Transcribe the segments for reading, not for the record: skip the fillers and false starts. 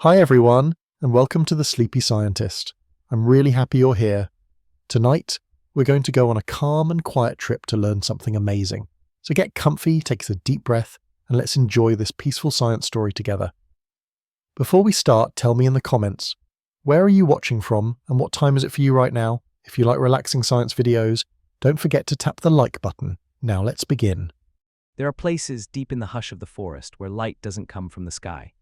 Hi everyone, and welcome to The Sleepy Scientist. I'm really happy you're here. Tonight, we're going to go on a calm and quiet trip to learn something amazing. So get comfy, take a deep breath, and let's enjoy this peaceful science story together. Before we start, tell me in the comments, where are you watching from and what time is it for you right now? If you like relaxing science videos, don't forget to tap the like button. Now let's begin. There are places deep in the hush of the forest where light doesn't come from the sky.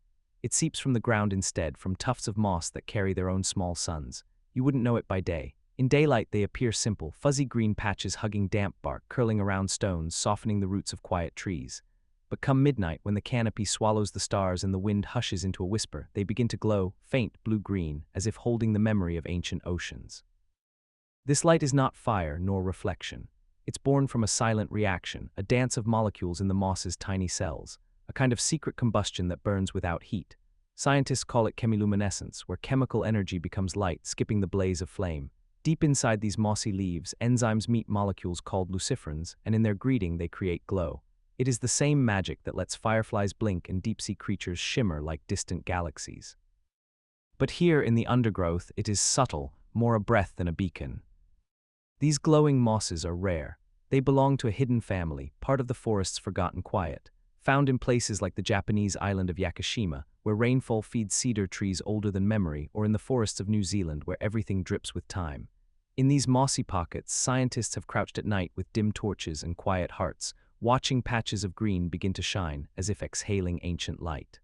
It seeps from the ground instead, from tufts of moss that carry their own small suns. You wouldn't know it by day. In daylight they appear simple, fuzzy green patches hugging damp bark, curling around stones, softening the roots of quiet trees. But come midnight, when the canopy swallows the stars and the wind hushes into a whisper, they begin to glow, faint blue-green, as if holding the memory of ancient oceans. This light is not fire nor reflection. It's born from a silent reaction, a dance of molecules in the moss's tiny cells, a kind of secret combustion that burns without heat. Scientists call it chemiluminescence, where chemical energy becomes light, skipping the blaze of flame. Deep inside these mossy leaves, enzymes meet molecules called luciferins, and in their greeting they create glow. It is the same magic that lets fireflies blink and deep-sea creatures shimmer like distant galaxies. But here in the undergrowth it is subtle, more a breath than a beacon. These glowing mosses are rare. They belong to a hidden family, part of the forest's forgotten quiet. Found in places like the Japanese island of Yakushima, where rainfall feeds cedar trees older than memory, or in the forests of New Zealand, where everything drips with time. In these mossy pockets, scientists have crouched at night with dim torches and quiet hearts, watching patches of green begin to shine, as if exhaling ancient light.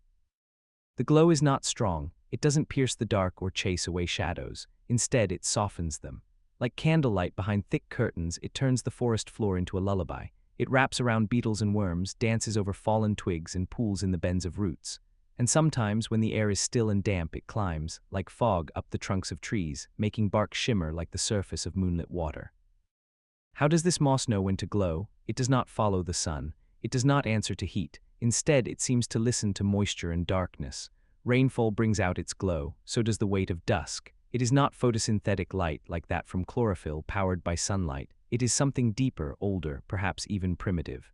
The glow is not strong. It doesn't pierce the dark or chase away shadows. Instead, it softens them. Like candlelight behind thick curtains, it turns the forest floor into a lullaby. It wraps around beetles and worms, dances over fallen twigs, and pools in the bends of roots. And sometimes, when the air is still and damp, it climbs, like fog, up the trunks of trees, making bark shimmer like the surface of moonlit water. How does this moss know when to glow? It does not follow the sun. It does not answer to heat. Instead, it seems to listen to moisture and darkness. Rainfall brings out its glow, so does the weight of dusk. It is not photosynthetic light like that from chlorophyll powered by sunlight. It is something deeper, older, perhaps even primitive.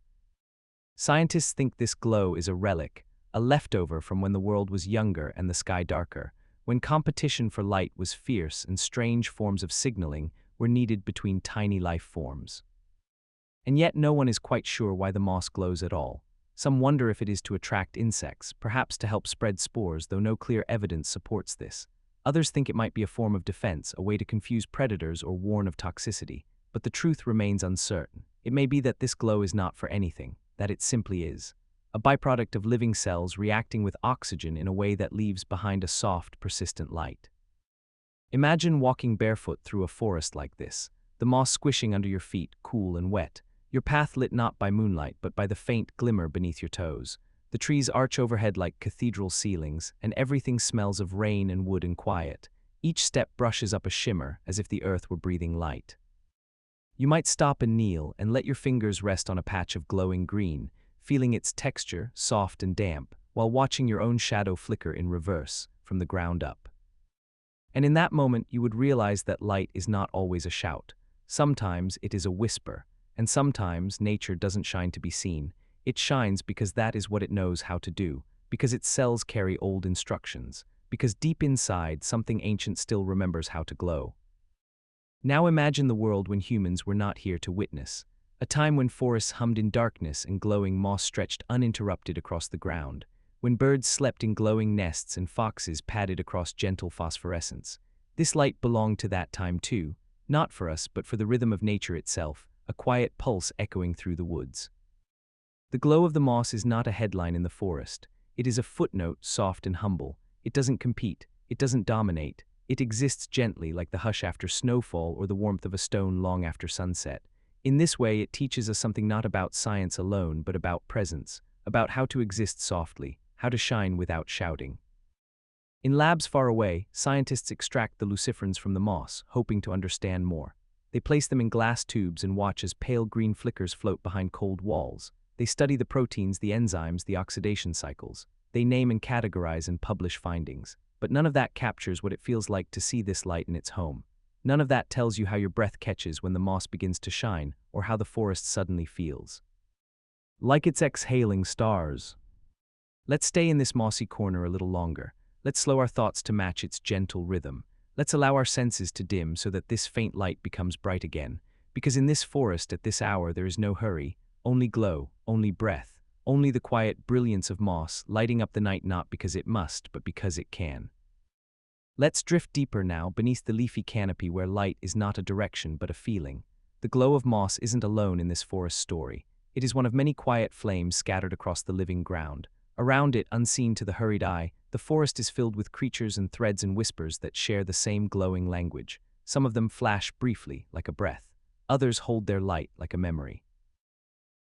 Scientists think this glow is a relic, a leftover from when the world was younger and the sky darker, when competition for light was fierce and strange forms of signaling were needed between tiny life forms. And yet no one is quite sure why the moss glows at all. Some wonder if it is to attract insects, perhaps to help spread spores, though no clear evidence supports this. Others think it might be a form of defense, a way to confuse predators or warn of toxicity. But the truth remains uncertain. It may be that this glow is not for anything, that it simply is. A byproduct of living cells reacting with oxygen in a way that leaves behind a soft, persistent light. Imagine walking barefoot through a forest like this, the moss squishing under your feet, cool and wet, your path lit not by moonlight but by the faint glimmer beneath your toes. The trees arch overhead like cathedral ceilings, and everything smells of rain and wood and quiet. Each step brushes up a shimmer, as if the earth were breathing light. You might stop and kneel and let your fingers rest on a patch of glowing green, feeling its texture, soft and damp, while watching your own shadow flicker in reverse, from the ground up. And in that moment you would realize that light is not always a shout. Sometimes it is a whisper, and sometimes nature doesn't shine to be seen. It shines because that is what it knows how to do, because its cells carry old instructions, because deep inside something ancient still remembers how to glow. Now imagine the world when humans were not here to witness, a time when forests hummed in darkness and glowing moss stretched uninterrupted across the ground, when birds slept in glowing nests and foxes padded across gentle phosphorescence. This light belonged to that time too, not for us but for the rhythm of nature itself, a quiet pulse echoing through the woods. The glow of the moss is not a headline in the forest. It is a footnote, soft and humble. It doesn't compete. It doesn't dominate. It exists gently, like the hush after snowfall or the warmth of a stone long after sunset. In this way, it teaches us something not about science alone, but about presence, about how to exist softly, how to shine without shouting. In labs far away, scientists extract the luciferins from the moss, hoping to understand more. They place them in glass tubes and watch as pale green flickers float behind cold walls. They study the proteins, the enzymes, the oxidation cycles. They name and categorize and publish findings. But none of that captures what it feels like to see this light in its home. None of that tells you how your breath catches when the moss begins to shine, or how the forest suddenly feels. Like it's exhaling stars. Let's stay in this mossy corner a little longer. Let's slow our thoughts to match its gentle rhythm. Let's allow our senses to dim so that this faint light becomes bright again. Because in this forest at this hour there is no hurry, only glow, only breath, only the quiet brilliance of moss lighting up the night not because it must, but because it can. Let's drift deeper now beneath the leafy canopy where light is not a direction but a feeling. The glow of moss isn't alone in this forest story. It is one of many quiet flames scattered across the living ground. Around it, unseen to the hurried eye, the forest is filled with creatures and threads and whispers that share the same glowing language. Some of them flash briefly, like a breath. Others hold their light, like a memory.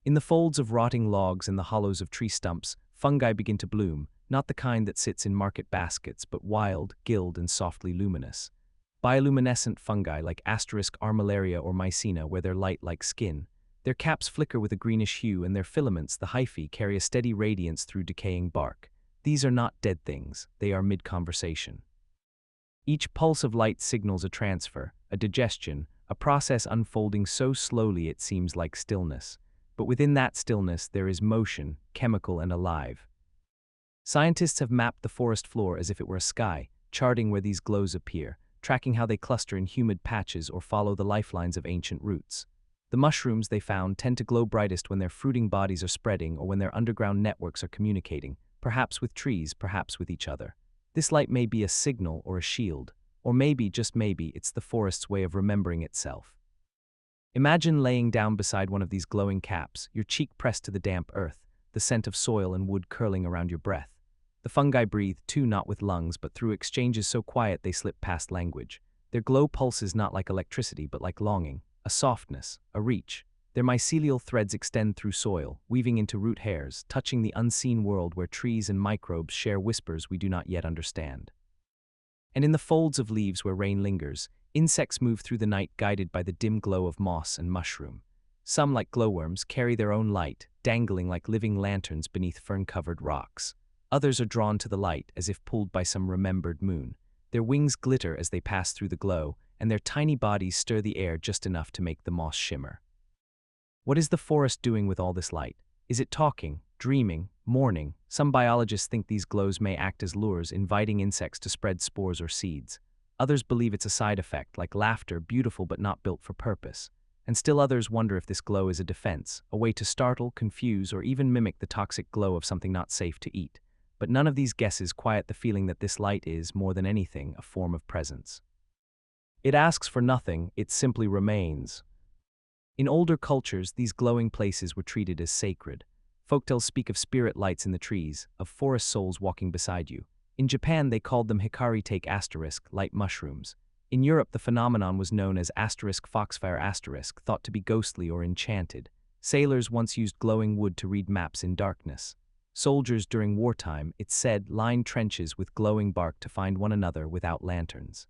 In the folds of rotting logs and the hollows of tree stumps, fungi begin to bloom, not the kind that sits in market baskets, but wild, gilled, and softly luminous. Bioluminescent fungi like armillaria or mycena wear their light like skin. Their caps flicker with a greenish hue, and their filaments, the hyphae, carry a steady radiance through decaying bark. These are not dead things, they are mid-conversation. Each pulse of light signals a transfer, a digestion, a process unfolding so slowly it seems like stillness. But within that stillness there is motion, chemical and alive. Scientists have mapped the forest floor as if it were a sky, charting where these glows appear, tracking how they cluster in humid patches or follow the lifelines of ancient roots. The mushrooms they found tend to glow brightest when their fruiting bodies are spreading or when their underground networks are communicating, perhaps with trees, perhaps with each other. This light may be a signal or a shield, or maybe, just maybe, it's the forest's way of remembering itself. Imagine laying down beside one of these glowing caps, your cheek pressed to the damp earth, the scent of soil and wood curling around your breath. The fungi breathe, too, not with lungs, but through exchanges so quiet they slip past language. Their glow pulses not like electricity, but like longing, a softness, a reach. Their mycelial threads extend through soil, weaving into root hairs, touching the unseen world where trees and microbes share whispers we do not yet understand. And in the folds of leaves where rain lingers, insects move through the night guided by the dim glow of moss and mushroom. Some, like glowworms, carry their own light, dangling like living lanterns beneath fern-covered rocks. Others are drawn to the light as if pulled by some remembered moon. Their wings glitter as they pass through the glow, and their tiny bodies stir the air just enough to make the moss shimmer. What is the forest doing with all this light? Is it talking, dreaming, mourning? Some biologists think these glows may act as lures, inviting insects to spread spores or seeds. Others believe it's a side effect, like laughter, beautiful but not built for purpose. And still others wonder if this glow is a defense, a way to startle, confuse, or even mimic the toxic glow of something not safe to eat. But none of these guesses quiet the feeling that this light is, more than anything, a form of presence. It asks for nothing, it simply remains. In older cultures, these glowing places were treated as sacred. Folktales speak of spirit lights in the trees, of forest souls walking beside you. In Japan, they called them hikari take asterisk, light mushrooms. In Europe, the phenomenon was known as asterisk foxfire asterisk, thought to be ghostly or enchanted. Sailors once used glowing wood to read maps in darkness. Soldiers during wartime, it's said, lined trenches with glowing bark to find one another without lanterns.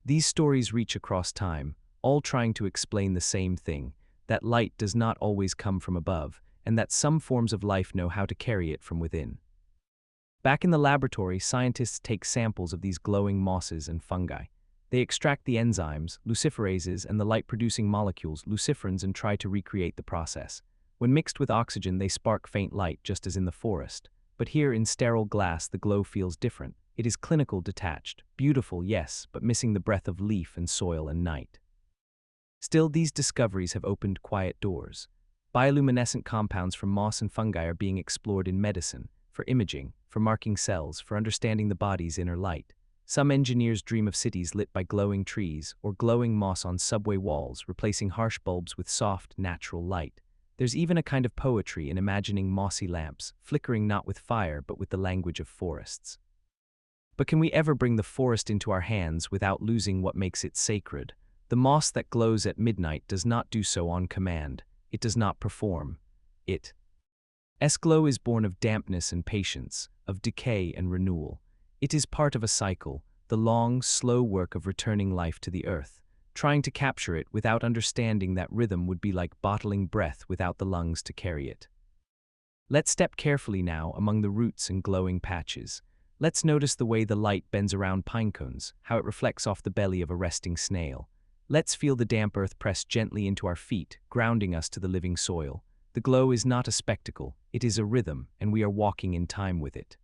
These stories reach across time, all trying to explain the same thing, that light does not always come from above, and that some forms of life know how to carry it from within. Back in the laboratory, scientists take samples of these glowing mosses and fungi. They extract the enzymes, luciferases, and the light-producing molecules, luciferins, and try to recreate the process. When mixed with oxygen, they spark faint light, just as in the forest. But here, in sterile glass, the glow feels different. It is clinical, detached, beautiful, yes, but missing the breath of leaf and soil and night. Still, these discoveries have opened quiet doors. Bioluminescent compounds from moss and fungi are being explored in medicine, for imaging, for marking cells, for understanding the body's inner light. Some engineers dream of cities lit by glowing trees or glowing moss on subway walls, replacing harsh bulbs with soft, natural light. There's even a kind of poetry in imagining mossy lamps, flickering not with fire but with the language of forests. But can we ever bring the forest into our hands without losing what makes it sacred? The moss that glows at midnight does not do so on command. It does not perform. Its glow is born of dampness and patience, of decay and renewal. It is part of a cycle, the long, slow work of returning life to the earth. Trying to capture it without understanding that rhythm would be like bottling breath without the lungs to carry it. Let's step carefully now among the roots and glowing patches. Let's notice the way the light bends around pine cones, how it reflects off the belly of a resting snail. Let's feel the damp earth press gently into our feet, grounding us to the living soil. The glow is not a spectacle, it is a rhythm, and we are walking in time with it.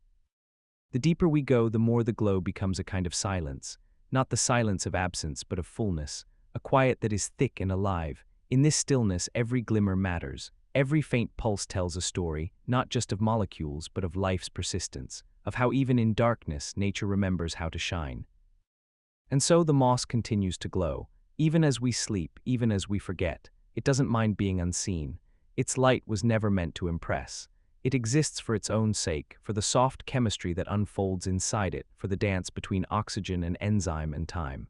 The deeper we go, the more the glow becomes a kind of silence, not the silence of absence but of fullness, a quiet that is thick and alive. In this stillness, every glimmer matters. Every faint pulse tells a story, not just of molecules, but of life's persistence, of how even in darkness, nature remembers how to shine. And so the moss continues to glow, even as we sleep, even as we forget. It doesn't mind being unseen. Its light was never meant to impress. It exists for its own sake, for the soft chemistry that unfolds inside it, for the dance between oxygen and enzyme and time.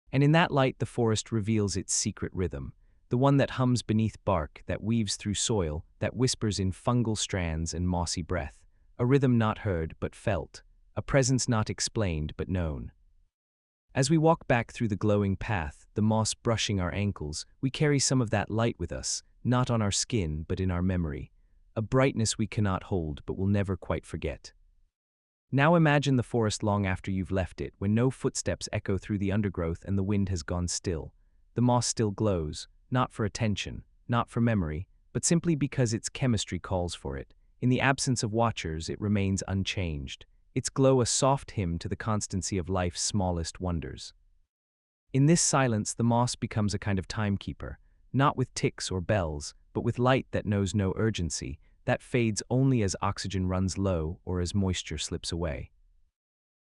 And in that light, the forest reveals its secret rhythm, the one that hums beneath bark, that weaves through soil, that whispers in fungal strands and mossy breath, a rhythm not heard but felt, a presence not explained but known. As we walk back through the glowing path, the moss brushing our ankles, we carry some of that light with us, not on our skin but in our memory, a brightness we cannot hold but will never quite forget. Now imagine the forest long after you've left it, when no footsteps echo through the undergrowth and the wind has gone still. The moss still glows, not for attention, not for memory, but simply because its chemistry calls for it. In the absence of watchers, it remains unchanged, its glow a soft hymn to the constancy of life's smallest wonders. In this silence, the moss becomes a kind of timekeeper, not with ticks or bells, but with light that knows no urgency, that fades only as oxygen runs low or as moisture slips away.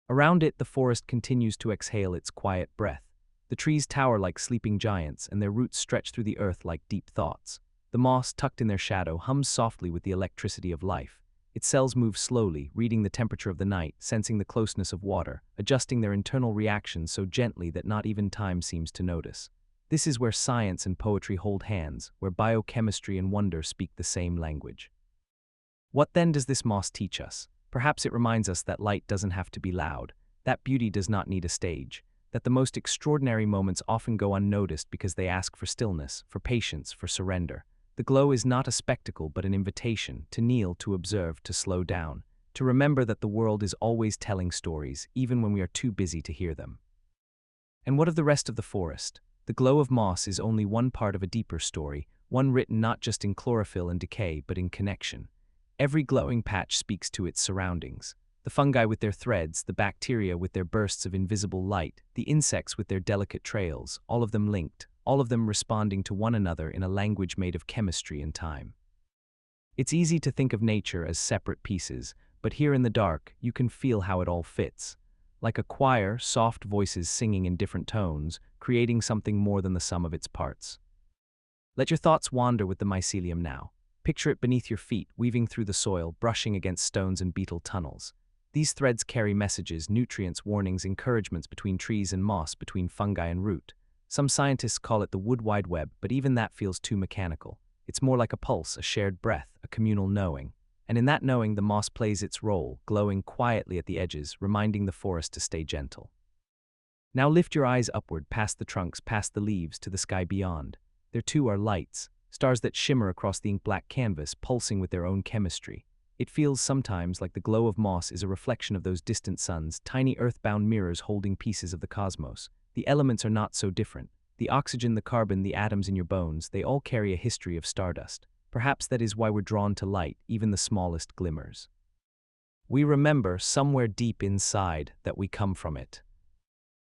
Around it, the forest continues to exhale its quiet breath. The trees tower like sleeping giants, and their roots stretch through the earth like deep thoughts. The moss, tucked in their shadow, hums softly with the electricity of life. Its cells move slowly, reading the temperature of the night, sensing the closeness of water, adjusting their internal reactions so gently that not even time seems to notice. This is where science and poetry hold hands, where biochemistry and wonder speak the same language. What then does this moss teach us? Perhaps it reminds us that light doesn't have to be loud, that beauty does not need a stage, that the most extraordinary moments often go unnoticed because they ask for stillness, for patience, for surrender. The glow is not a spectacle but an invitation to kneel, to observe, to slow down, to remember that the world is always telling stories, even when we are too busy to hear them. And what of the rest of the forest? The glow of moss is only one part of a deeper story, one written not just in chlorophyll and decay but in connection. Every glowing patch speaks to its surroundings. The fungi with their threads, the bacteria with their bursts of invisible light, the insects with their delicate trails, all of them linked, all of them responding to one another in a language made of chemistry and time. It's easy to think of nature as separate pieces, but here in the dark, you can feel how it all fits. Like a choir, soft voices singing in different tones, creating something more than the sum of its parts. Let your thoughts wander with the mycelium now. Picture it beneath your feet, weaving through the soil, brushing against stones and beetle tunnels. These threads carry messages, nutrients, warnings, encouragements between trees and moss, between fungi and root. Some scientists call it the wood wide web, but even that feels too mechanical. It's more like a pulse, a shared breath, a communal knowing. And in that knowing, the moss plays its role, glowing quietly at the edges, reminding the forest to stay gentle. Now lift your eyes upward, past the trunks, past the leaves, to the sky beyond. There too are lights, stars that shimmer across the ink-black canvas, pulsing with their own chemistry. It feels sometimes like the glow of moss is a reflection of those distant suns, tiny earthbound mirrors holding pieces of the cosmos. The elements are not so different. The oxygen, the carbon, the atoms in your bones, they all carry a history of stardust. Perhaps that is why we're drawn to light, even the smallest glimmers. We remember, somewhere deep inside, that we come from it.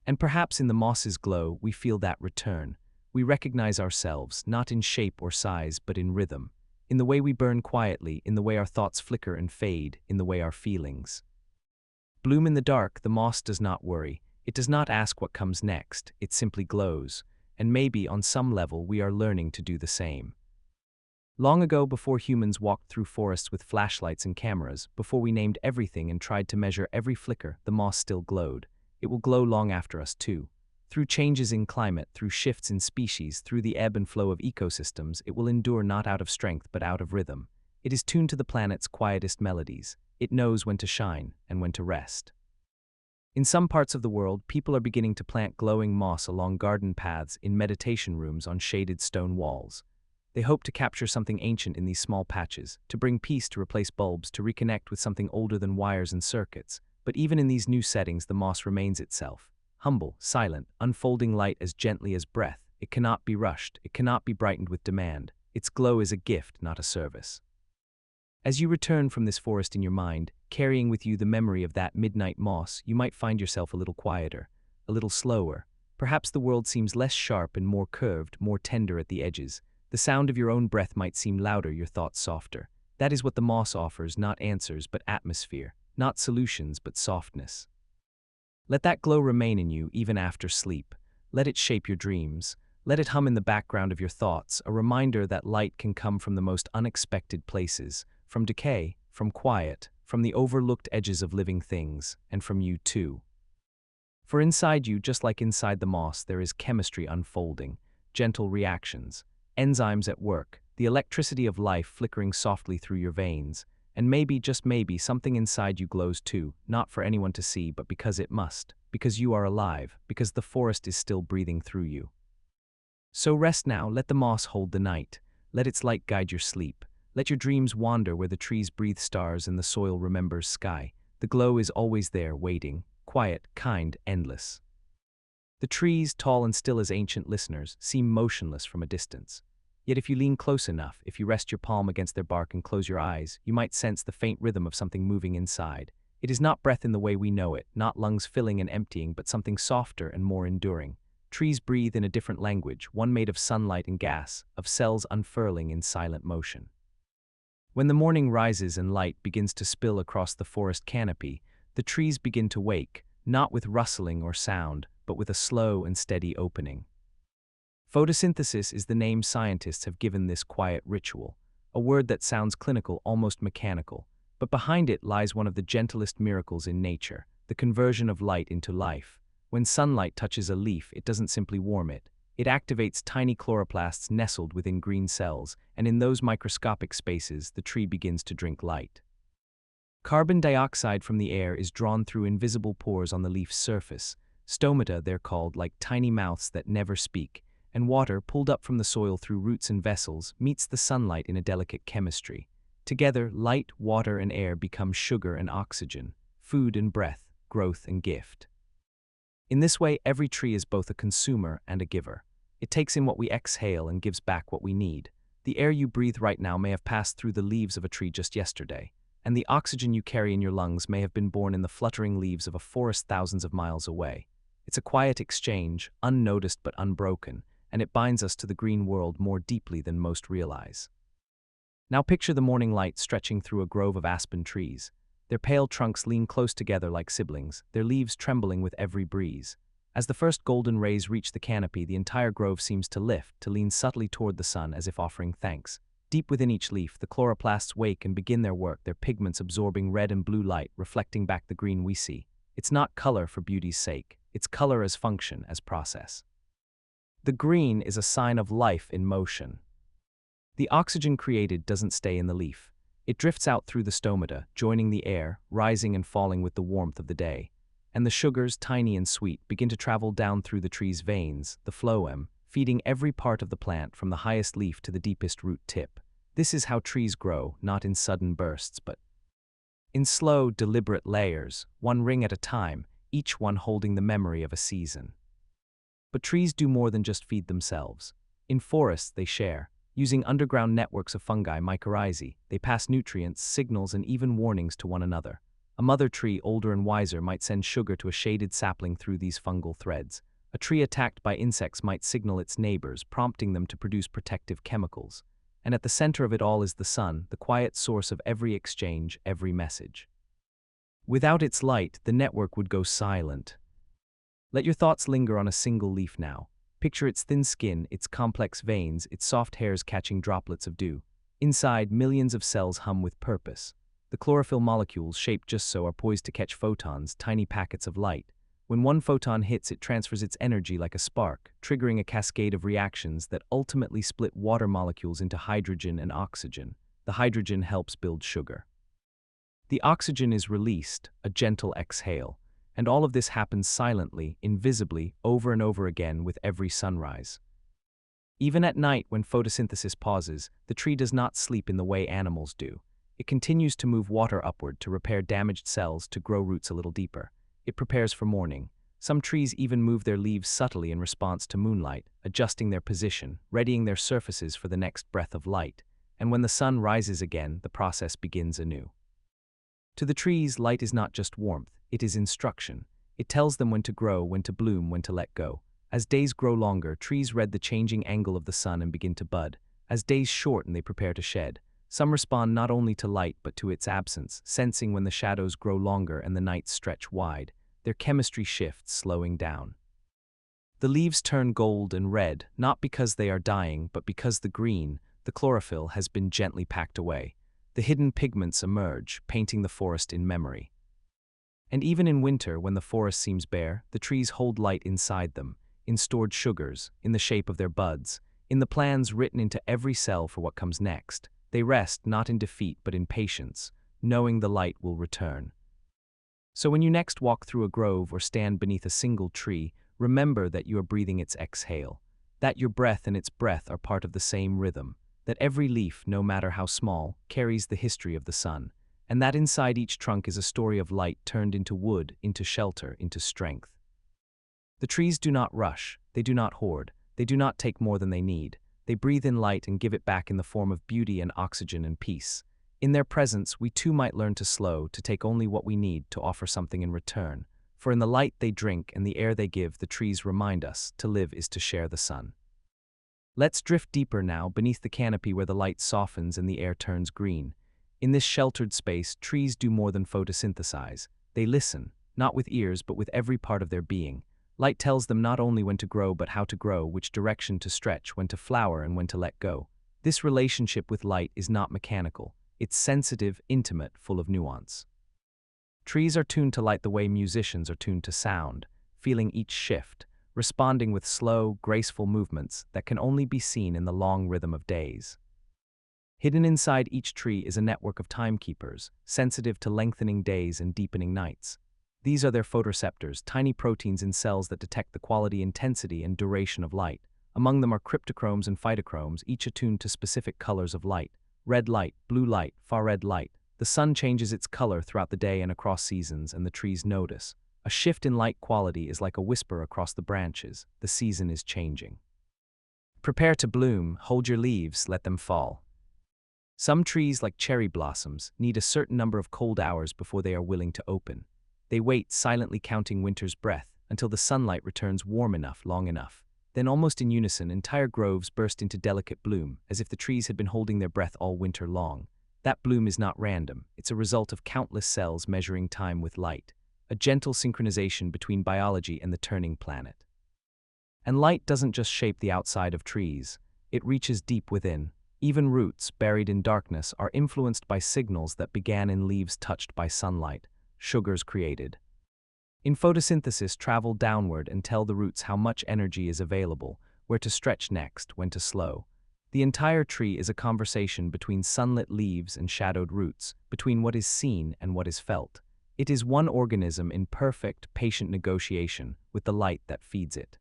And perhaps in the moss's glow, we feel that return. We recognize ourselves, not in shape or size, but in rhythm. In the way we burn quietly, in the way our thoughts flicker and fade, in the way our feelings bloom in the dark. The moss does not worry. It does not ask what comes next. It simply glows. And maybe, on some level, we are learning to do the same. Long ago, before humans walked through forests with flashlights and cameras, before we named everything and tried to measure every flicker, the moss still glowed. It will glow long after us too. Through changes in climate, through shifts in species, through the ebb and flow of ecosystems, it will endure not out of strength but out of rhythm. It is tuned to the planet's quietest melodies. It knows when to shine and when to rest. In some parts of the world, people are beginning to plant glowing moss along garden paths, in meditation rooms, on shaded stone walls. They hope to capture something ancient in these small patches, to bring peace, to replace bulbs, to reconnect with something older than wires and circuits. But even in these new settings, the moss remains itself. Humble, silent, unfolding light as gently as breath. It cannot be rushed. It cannot be brightened with demand. Its glow is a gift, not a service. As you return from this forest in your mind, carrying with you the memory of that midnight moss, you might find yourself a little quieter, a little slower. Perhaps the world seems less sharp and more curved, more tender at the edges. The sound of your own breath might seem louder, your thoughts softer. That is what the moss offers, not answers, but atmosphere, not solutions, but softness. Let that glow remain in you even after sleep. Let it shape your dreams. Let it hum in the background of your thoughts, a reminder that light can come from the most unexpected places, from decay, from quiet, from the overlooked edges of living things, and from you too. For inside you, just like inside the moss, there is chemistry unfolding, gentle reactions, enzymes at work, the electricity of life flickering softly through your veins, and maybe, just maybe, something inside you glows too, not for anyone to see, but because it must, because you are alive, because the forest is still breathing through you. So rest now, let the moss hold the night, let its light guide your sleep, let your dreams wander where the trees breathe stars and the soil remembers sky. The glow is always there, waiting, quiet, kind, endless. The trees, tall and still as ancient listeners, seem motionless from a distance. Yet if you lean close enough, if you rest your palm against their bark and close your eyes, you might sense the faint rhythm of something moving inside. It is not breath in the way we know it, not lungs filling and emptying, but something softer and more enduring. Trees breathe in a different language, one made of sunlight and gas, of cells unfurling in silent motion. When the morning rises and light begins to spill across the forest canopy, the trees begin to wake, not with rustling or sound, but with a slow and steady opening. Photosynthesis is the name scientists have given this quiet ritual, a word that sounds clinical, almost mechanical, but behind it lies one of the gentlest miracles in nature, the conversion of light into life. When sunlight touches a leaf, it doesn't simply warm it. It activates tiny chloroplasts nestled within green cells, and in those microscopic spaces, the tree begins to drink light. Carbon dioxide from the air is drawn through invisible pores on the leaf's surface. Stomata, they're called, like tiny mouths that never speak, and water, pulled up from the soil through roots and vessels, meets the sunlight in a delicate chemistry. Together, light, water, and air become sugar and oxygen, food and breath, growth and gift. In this way, every tree is both a consumer and a giver. It takes in what we exhale and gives back what we need. The air you breathe right now may have passed through the leaves of a tree just yesterday, and the oxygen you carry in your lungs may have been born in the fluttering leaves of a forest thousands of miles away. It's a quiet exchange, unnoticed but unbroken, and it binds us to the green world more deeply than most realize. Now picture the morning light stretching through a grove of aspen trees. Their pale trunks lean close together like siblings, their leaves trembling with every breeze. As the first golden rays reach the canopy, the entire grove seems to lift, to lean subtly toward the sun as if offering thanks. Deep within each leaf, the chloroplasts wake and begin their work, their pigments absorbing red and blue light, reflecting back the green we see. It's not color for beauty's sake, it's color as function, as process. The green is a sign of life in motion. The oxygen created doesn't stay in the leaf. It drifts out through the stomata, joining the air, rising and falling with the warmth of the day. And the sugars, tiny and sweet, begin to travel down through the tree's veins, the phloem, feeding every part of the plant from the highest leaf to the deepest root tip. This is how trees grow, not in sudden bursts, but in slow, deliberate layers, one ring at a time, each one holding the memory of a season. But trees do more than just feed themselves. In forests, they share. Using underground networks of fungi, mycorrhizae, they pass nutrients, signals, and even warnings to one another. A mother tree, older and wiser, might send sugar to a shaded sapling through these fungal threads. A tree attacked by insects might signal its neighbors, prompting them to produce protective chemicals. And at the center of it all is the sun, the quiet source of every exchange, every message. Without its light, the network would go silent. Let your thoughts linger on a single leaf now. Picture its thin skin, its complex veins, its soft hairs catching droplets of dew. Inside, millions of cells hum with purpose. The chlorophyll molecules, shaped just so, are poised to catch photons, tiny packets of light. When one photon hits, it transfers its energy like a spark, triggering a cascade of reactions that ultimately split water molecules into hydrogen and oxygen. The hydrogen helps build sugar. The oxygen is released, a gentle exhale. And all of this happens silently, invisibly, over and over again with every sunrise. Even at night, when photosynthesis pauses, the tree does not sleep in the way animals do. It continues to move water upward, to repair damaged cells, to grow roots a little deeper. It prepares for morning. Some trees even move their leaves subtly in response to moonlight, adjusting their position, readying their surfaces for the next breath of light. And when the sun rises again, the process begins anew. To the trees, light is not just warmth, it is instruction. It tells them when to grow, when to bloom, when to let go. As days grow longer, trees read the changing angle of the sun and begin to bud. As days shorten, they prepare to shed. Some respond not only to light but to its absence, sensing when the shadows grow longer and the nights stretch wide. Their chemistry shifts, slowing down. The leaves turn gold and red, not because they are dying, but because the green, the chlorophyll, has been gently packed away. The hidden pigments emerge, painting the forest in memory. And even in winter, when the forest seems bare, the trees hold light inside them, in stored sugars, in the shape of their buds, in the plans written into every cell for what comes next. They rest not in defeat but in patience, knowing the light will return. So when you next walk through a grove or stand beneath a single tree, remember that you are breathing its exhale, that your breath and its breath are part of the same rhythm, that every leaf, no matter how small, carries the history of the sun, and that inside each trunk is a story of light turned into wood, into shelter, into strength. The trees do not rush, they do not hoard, they do not take more than they need. They breathe in light and give it back in the form of beauty and oxygen and peace. In their presence, we too might learn to slow, to take only what we need, to offer something in return. For in the light they drink and the air they give, the trees remind us, to live is to share the sun. Let's drift deeper now, beneath the canopy where the light softens and the air turns green. In this sheltered space, trees do more than photosynthesize. They listen, not with ears but with every part of their being. Light tells them not only when to grow but how to grow, which direction to stretch, when to flower and when to let go. This relationship with light is not mechanical. It's sensitive, intimate, full of nuance. Trees are tuned to light the way musicians are tuned to sound, feeling each shift, responding with slow, graceful movements that can only be seen in the long rhythm of days. Hidden inside each tree is a network of timekeepers, sensitive to lengthening days and deepening nights. These are their photoreceptors, tiny proteins in cells that detect the quality, intensity, and duration of light. Among them are cryptochromes and phytochromes, each attuned to specific colors of light. Red light, blue light, far red light. The sun changes its color throughout the day and across seasons, and the trees notice. A shift in light quality is like a whisper across the branches. The season is changing. Prepare to bloom, hold your leaves, let them fall. Some trees, like cherry blossoms, need a certain number of cold hours before they are willing to open. They wait, silently counting winter's breath, until the sunlight returns warm enough, long enough. Then, almost in unison, entire groves burst into delicate bloom, as if the trees had been holding their breath all winter long. That bloom is not random. It's a result of countless cells measuring time with light, a gentle synchronization between biology and the turning planet. And light doesn't just shape the outside of trees. It reaches deep within. Even roots, buried in darkness, are influenced by signals that began in leaves touched by sunlight. Sugars created in photosynthesis travel downward and tell the roots how much energy is available, where to stretch next, when to slow. The entire tree is a conversation between sunlit leaves and shadowed roots, between what is seen and what is felt. It is one organism in perfect, patient negotiation with the light that feeds it.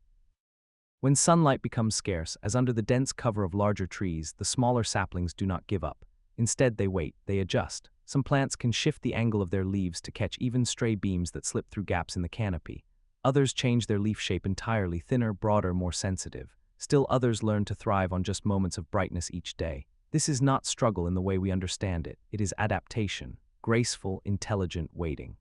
When sunlight becomes scarce, as under the dense cover of larger trees, the smaller saplings do not give up. Instead, they wait, they adjust. Some plants can shift the angle of their leaves to catch even stray beams that slip through gaps in the canopy. Others change their leaf shape entirely, thinner, broader, more sensitive. Still others learn to thrive on just moments of brightness each day. This is not struggle in the way we understand it. It is adaptation, graceful, intelligent waiting.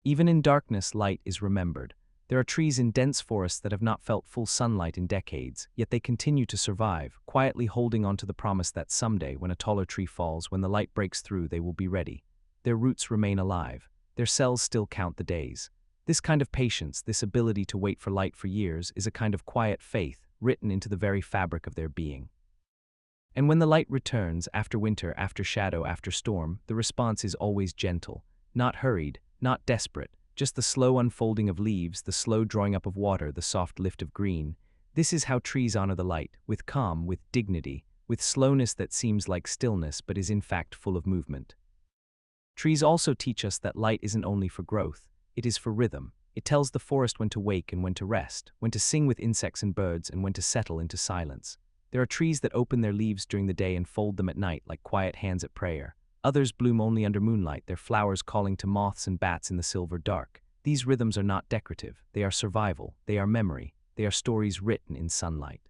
Even in darkness, light is remembered. There are trees in dense forests that have not felt full sunlight in decades, yet they continue to survive, quietly holding on to the promise that someday, when a taller tree falls, when the light breaks through, they will be ready. Their roots remain alive. Their cells still count the days. This kind of patience, this ability to wait for light for years, is a kind of quiet faith, written into the very fabric of their being. And when the light returns, after winter, after shadow, after storm, the response is always gentle, not hurried, not desperate. Just the slow unfolding of leaves, the slow drawing up of water, the soft lift of green. This is how trees honor the light, with calm, with dignity, with slowness that seems like stillness but is in fact full of movement. Trees also teach us that light isn't only for growth, it is for rhythm. It tells the forest when to wake and when to rest, when to sing with insects and birds and when to settle into silence. There are trees that open their leaves during the day and fold them at night like quiet hands at prayer. Others bloom only under moonlight, their flowers calling to moths and bats in the silver dark. These rhythms are not decorative, they are survival, they are memory, they are stories written in sunlight.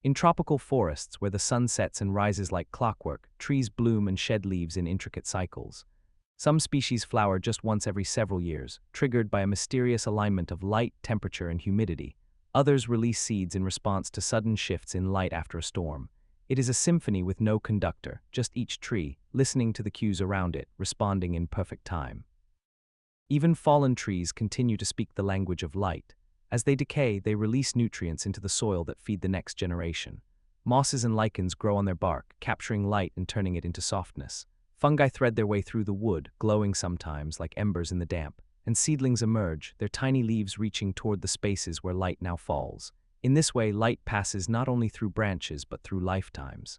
In tropical forests, where the sun sets and rises like clockwork, trees bloom and shed leaves in intricate cycles. Some species flower just once every several years, triggered by a mysterious alignment of light, temperature, and humidity. Others release seeds in response to sudden shifts in light after a storm. It is a symphony with no conductor, just each tree, listening to the cues around it, responding in perfect time. Even fallen trees continue to speak the language of light. As they decay, they release nutrients into the soil that feed the next generation. Mosses and lichens grow on their bark, capturing light and turning it into softness. Fungi thread their way through the wood, glowing sometimes like embers in the damp, and seedlings emerge, their tiny leaves reaching toward the spaces where light now falls. In this way, light passes not only through branches but through lifetimes.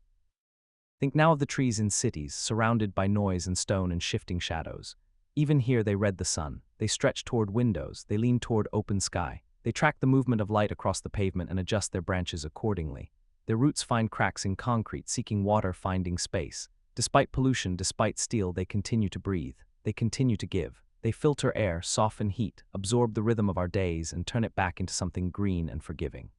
Think now of the trees in cities, surrounded by noise and stone and shifting shadows. Even here they read the sun. They stretch toward windows, they lean toward open sky. They track the movement of light across the pavement and adjust their branches accordingly. Their roots find cracks in concrete, seeking water, finding space. Despite pollution, despite steel, they continue to breathe. They continue to give. They filter air, soften heat, absorb the rhythm of our days, and turn it back into something green and forgiving.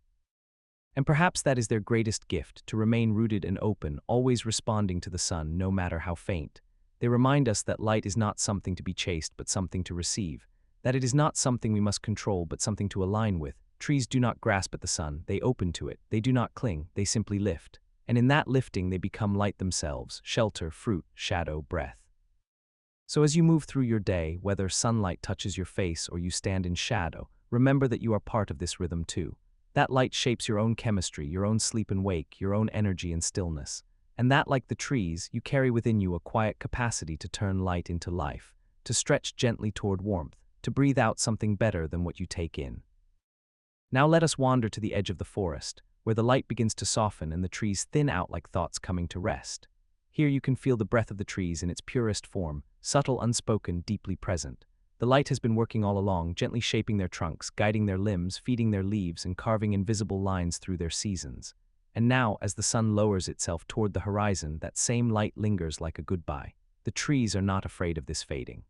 And perhaps that is their greatest gift, to remain rooted and open, always responding to the sun, no matter how faint. They remind us that light is not something to be chased, but something to receive. That it is not something we must control, but something to align with. Trees do not grasp at the sun, they open to it. They do not cling, they simply lift. And in that lifting, they become light themselves, shelter, fruit, shadow, breath. So as you move through your day, whether sunlight touches your face or you stand in shadow, remember that you are part of this rhythm too. That light shapes your own chemistry, your own sleep and wake, your own energy and stillness. And that, like the trees, you carry within you a quiet capacity to turn light into life, to stretch gently toward warmth, to breathe out something better than what you take in. Now let us wander to the edge of the forest, where the light begins to soften and the trees thin out like thoughts coming to rest. Here you can feel the breath of the trees in its purest form, subtle, unspoken, deeply present. The light has been working all along, gently shaping their trunks, guiding their limbs, feeding their leaves, and carving invisible lines through their seasons. And now, as the sun lowers itself toward the horizon, that same light lingers like a goodbye. The trees are not afraid of this fading.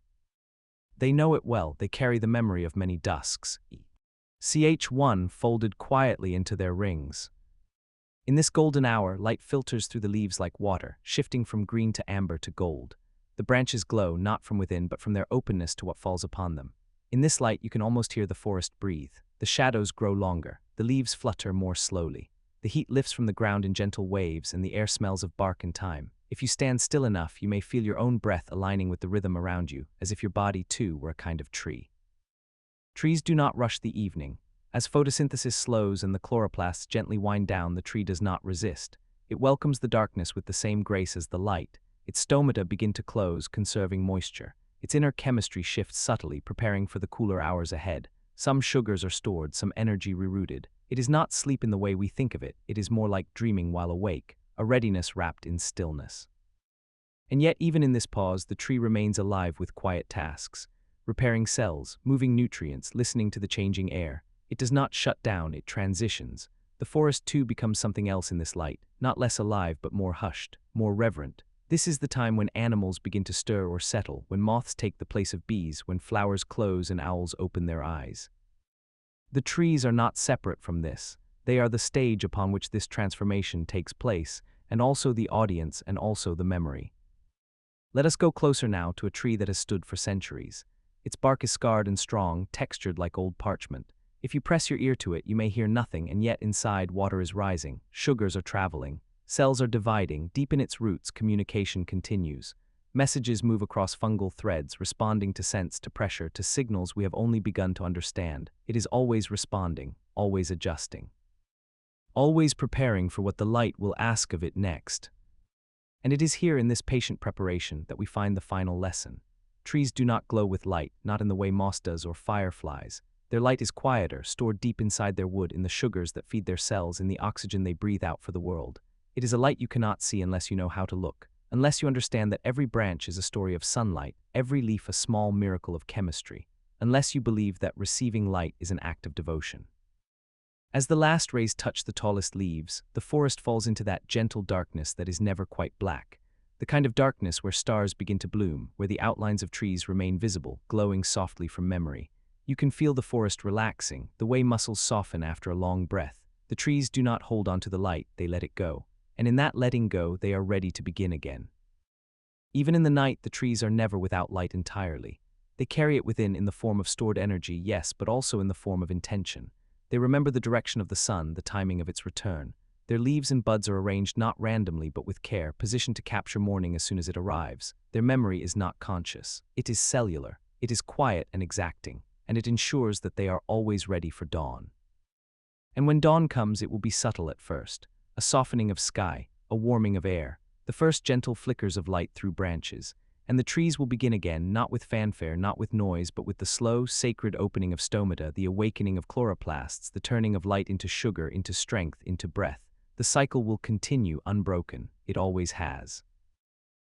They know it well, they carry the memory of many dusks. Ch1 folded quietly into their rings. In this golden hour, light filters through the leaves like water, shifting from green to amber to gold. The branches glow, not from within, but from their openness to what falls upon them. In this light, you can almost hear the forest breathe. The shadows grow longer, the leaves flutter more slowly. The heat lifts from the ground in gentle waves, and the air smells of bark and thyme. If you stand still enough, you may feel your own breath aligning with the rhythm around you, as if your body too were a kind of tree. Trees do not rush the evening. As photosynthesis slows and the chloroplasts gently wind down, the tree does not resist. It welcomes the darkness with the same grace as the light. Its stomata begin to close, conserving moisture. Its inner chemistry shifts subtly, preparing for the cooler hours ahead. Some sugars are stored, some energy rerouted. It is not sleep in the way we think of it. It is more like dreaming while awake, a readiness wrapped in stillness. And yet, even in this pause, the tree remains alive with quiet tasks. Repairing cells, moving nutrients, listening to the changing air. It does not shut down, it transitions. The forest too becomes something else in this light, not less alive but more hushed, more reverent. This is the time when animals begin to stir or settle, when moths take the place of bees, when flowers close and owls open their eyes. The trees are not separate from this. They are the stage upon which this transformation takes place, and also the audience and also the memory. Let us go closer now to a tree that has stood for centuries. Its bark is scarred and strong, textured like old parchment. If you press your ear to it, you may hear nothing, and yet inside water is rising, sugars are traveling, cells are dividing, deep in its roots communication continues. Messages move across fungal threads, responding to sense, to pressure, to signals we have only begun to understand. It is always responding, always adjusting. Always preparing for what the light will ask of it next. And it is here in this patient preparation that we find the final lesson. Trees do not glow with light, not in the way moss does or fireflies. Their light is quieter, stored deep inside their wood, in the sugars that feed their cells, in the oxygen they breathe out for the world. It is a light you cannot see unless you know how to look, unless you understand that every branch is a story of sunlight, every leaf a small miracle of chemistry, unless you believe that receiving light is an act of devotion. As the last rays touch the tallest leaves, the forest falls into that gentle darkness that is never quite black, the kind of darkness where stars begin to bloom, where the outlines of trees remain visible, glowing softly from memory. You can feel the forest relaxing, the way muscles soften after a long breath. The trees do not hold on to the light, they let it go. And in that letting go, they are ready to begin again. Even in the night, the trees are never without light entirely. They carry it within in the form of stored energy, yes, but also in the form of intention. They remember the direction of the sun, the timing of its return. Their leaves and buds are arranged not randomly but with care, positioned to capture morning as soon as it arrives. Their memory is not conscious. It is cellular. It is quiet and exacting, and it ensures that they are always ready for dawn. And when dawn comes, it will be subtle at first. A softening of sky, a warming of air, the first gentle flickers of light through branches. And the trees will begin again, not with fanfare, not with noise, but with the slow, sacred opening of stomata, the awakening of chloroplasts, the turning of light into sugar, into strength, into breath. The cycle will continue unbroken. It always has.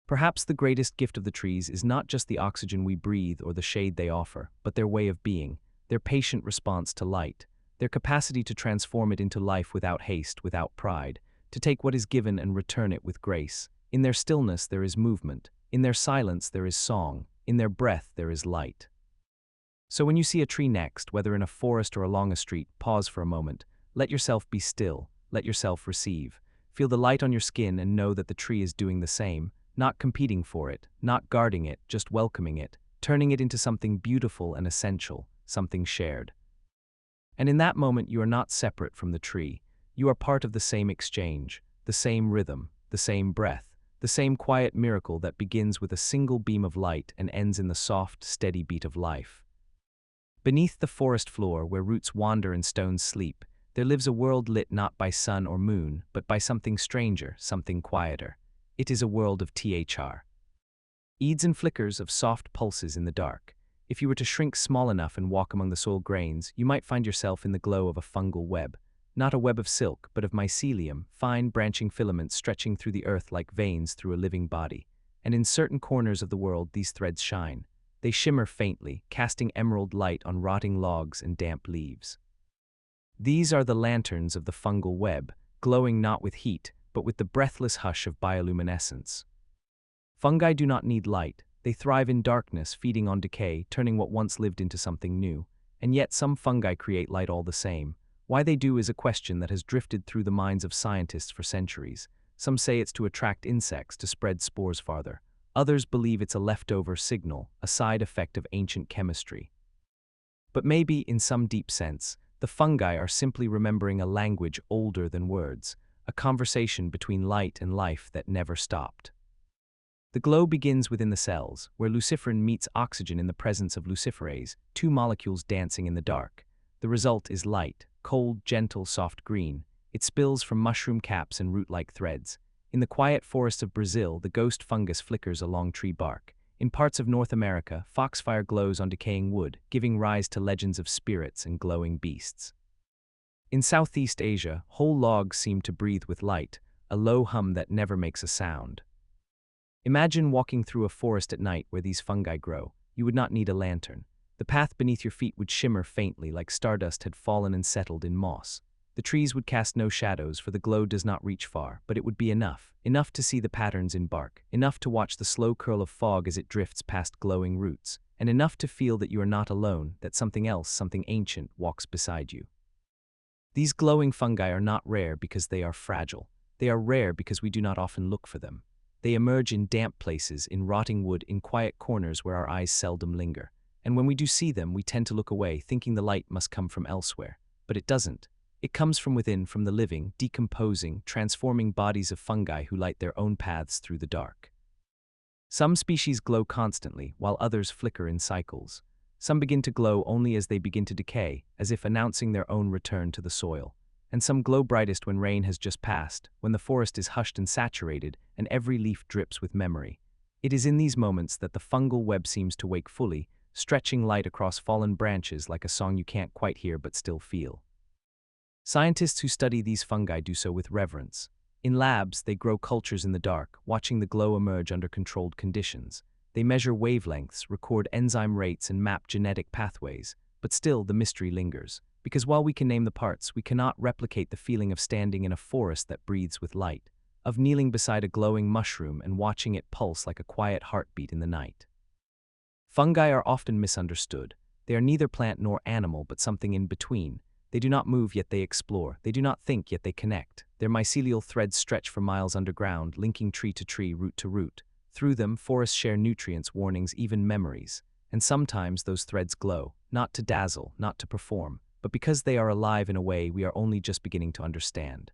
Perhaps the greatest gift of the trees is not just the oxygen we breathe or the shade they offer, but their way of being, their patient response to light, their capacity to transform it into life without haste, without pride, to take what is given and return it with grace. In their stillness there is movement. In their silence there is song. In their breath there is light. So when you see a tree next, whether in a forest or along a street, pause for a moment. Let yourself be still. Let yourself receive. Feel the light on your skin and know that the tree is doing the same, not competing for it, not guarding it, just welcoming it, turning it into something beautiful and essential, something shared. And in that moment you are not separate from the tree. You are part of the same exchange, the same rhythm, the same breath, the same quiet miracle that begins with a single beam of light and ends in the soft, steady beat of life. Beneath the forest floor, where roots wander and stones sleep, there lives a world lit not by sun or moon, but by something stranger, something quieter. It is a world of eads and flickers of soft pulses in the dark. If you were to shrink small enough and walk among the soil grains, you might find yourself in the glow of a fungal web. Not a web of silk, but of mycelium, fine branching filaments stretching through the earth like veins through a living body. And in certain corners of the world these threads shine. They shimmer faintly, casting emerald light on rotting logs and damp leaves. These are the lanterns of the fungal web, glowing not with heat, but with the breathless hush of bioluminescence. Fungi do not need light. They thrive in darkness, feeding on decay, turning what once lived into something new. And yet some fungi create light all the same. Why they do is a question that has drifted through the minds of scientists for centuries. Some say it's to attract insects, to spread spores farther. Others believe it's a leftover signal, a side effect of ancient chemistry. But maybe, in some deep sense, the fungi are simply remembering a language older than words, a conversation between light and life that never stopped. The glow begins within the cells, where luciferin meets oxygen in the presence of luciferase, two molecules dancing in the dark. The result is light, cold, gentle, soft green. It spills from mushroom caps and root-like threads. In the quiet forests of Brazil, the ghost fungus flickers along tree bark. In parts of North America, foxfire glows on decaying wood, giving rise to legends of spirits and glowing beasts. In Southeast Asia, whole logs seem to breathe with light, a low hum that never makes a sound. Imagine walking through a forest at night where these fungi grow. You would not need a lantern. The path beneath your feet would shimmer faintly like stardust had fallen and settled in moss. The trees would cast no shadows, for the glow does not reach far, but it would be enough to see the patterns in bark, enough to watch the slow curl of fog as it drifts past glowing roots, and enough to feel that you are not alone, that something else, something ancient, walks beside you. These glowing fungi are not rare because they are fragile. They are rare because we do not often look for them. They emerge in damp places, in rotting wood, in quiet corners where our eyes seldom linger. And when we do see them, we tend to look away, thinking the light must come from elsewhere. But it doesn't. It comes from within, from the living, decomposing, transforming bodies of fungi who light their own paths through the dark. Some species glow constantly, while others flicker in cycles. Some begin to glow only as they begin to decay, as if announcing their own return to the soil. And some glow brightest when rain has just passed, when the forest is hushed and saturated, and every leaf drips with memory. It is in these moments that the fungal web seems to wake fully, stretching light across fallen branches like a song you can't quite hear but still feel. Scientists who study these fungi do so with reverence. In labs, they grow cultures in the dark, watching the glow emerge under controlled conditions. They measure wavelengths, record enzyme rates, and map genetic pathways. But still, the mystery lingers. Because while we can name the parts, we cannot replicate the feeling of standing in a forest that breathes with light, of kneeling beside a glowing mushroom and watching it pulse like a quiet heartbeat in the night. Fungi are often misunderstood. They are neither plant nor animal, but something in between. They do not move, yet they explore. They do not think, yet they connect. Their mycelial threads stretch for miles underground, linking tree to tree, root to root. Through them, forests share nutrients, warnings, even memories. And sometimes those threads glow, not to dazzle, not to perform, but because they are alive in a way we are only just beginning to understand.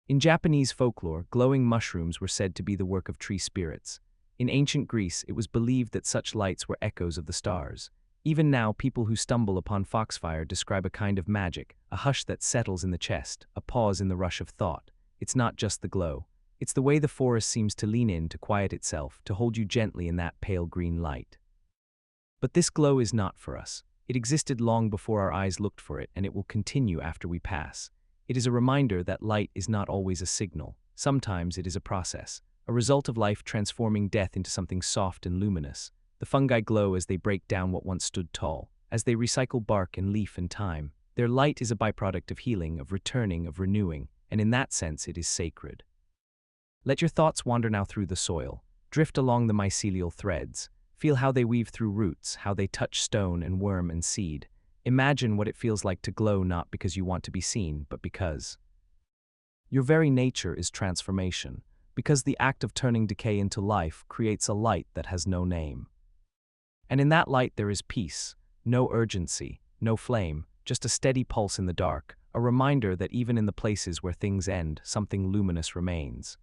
In Japanese folklore, glowing mushrooms were said to be the work of tree spirits. In ancient Greece, it was believed that such lights were echoes of the stars. Even now, people who stumble upon foxfire describe a kind of magic, a hush that settles in the chest, a pause in the rush of thought. It's not just the glow. It's the way the forest seems to lean in to quiet itself, to hold you gently in that pale green light. But this glow is not for us. It existed long before our eyes looked for it, and it will continue after we pass. It is a reminder that light is not always a signal. Sometimes it is a process, a result of life transforming death into something soft and luminous. The fungi glow as they break down what once stood tall, as they recycle bark and leaf and time. Their light is a byproduct of healing, of returning, of renewing, and in that sense it is sacred. Let your thoughts wander now through the soil. Drift along the mycelial threads. Feel how they weave through roots, how they touch stone and worm and seed. Imagine what it feels like to glow not because you want to be seen, but because your very nature is transformation, because the act of turning decay into life creates a light that has no name. And in that light there is peace, no urgency, no flame, just a steady pulse in the dark, a reminder that even in the places where things end, something luminous remains.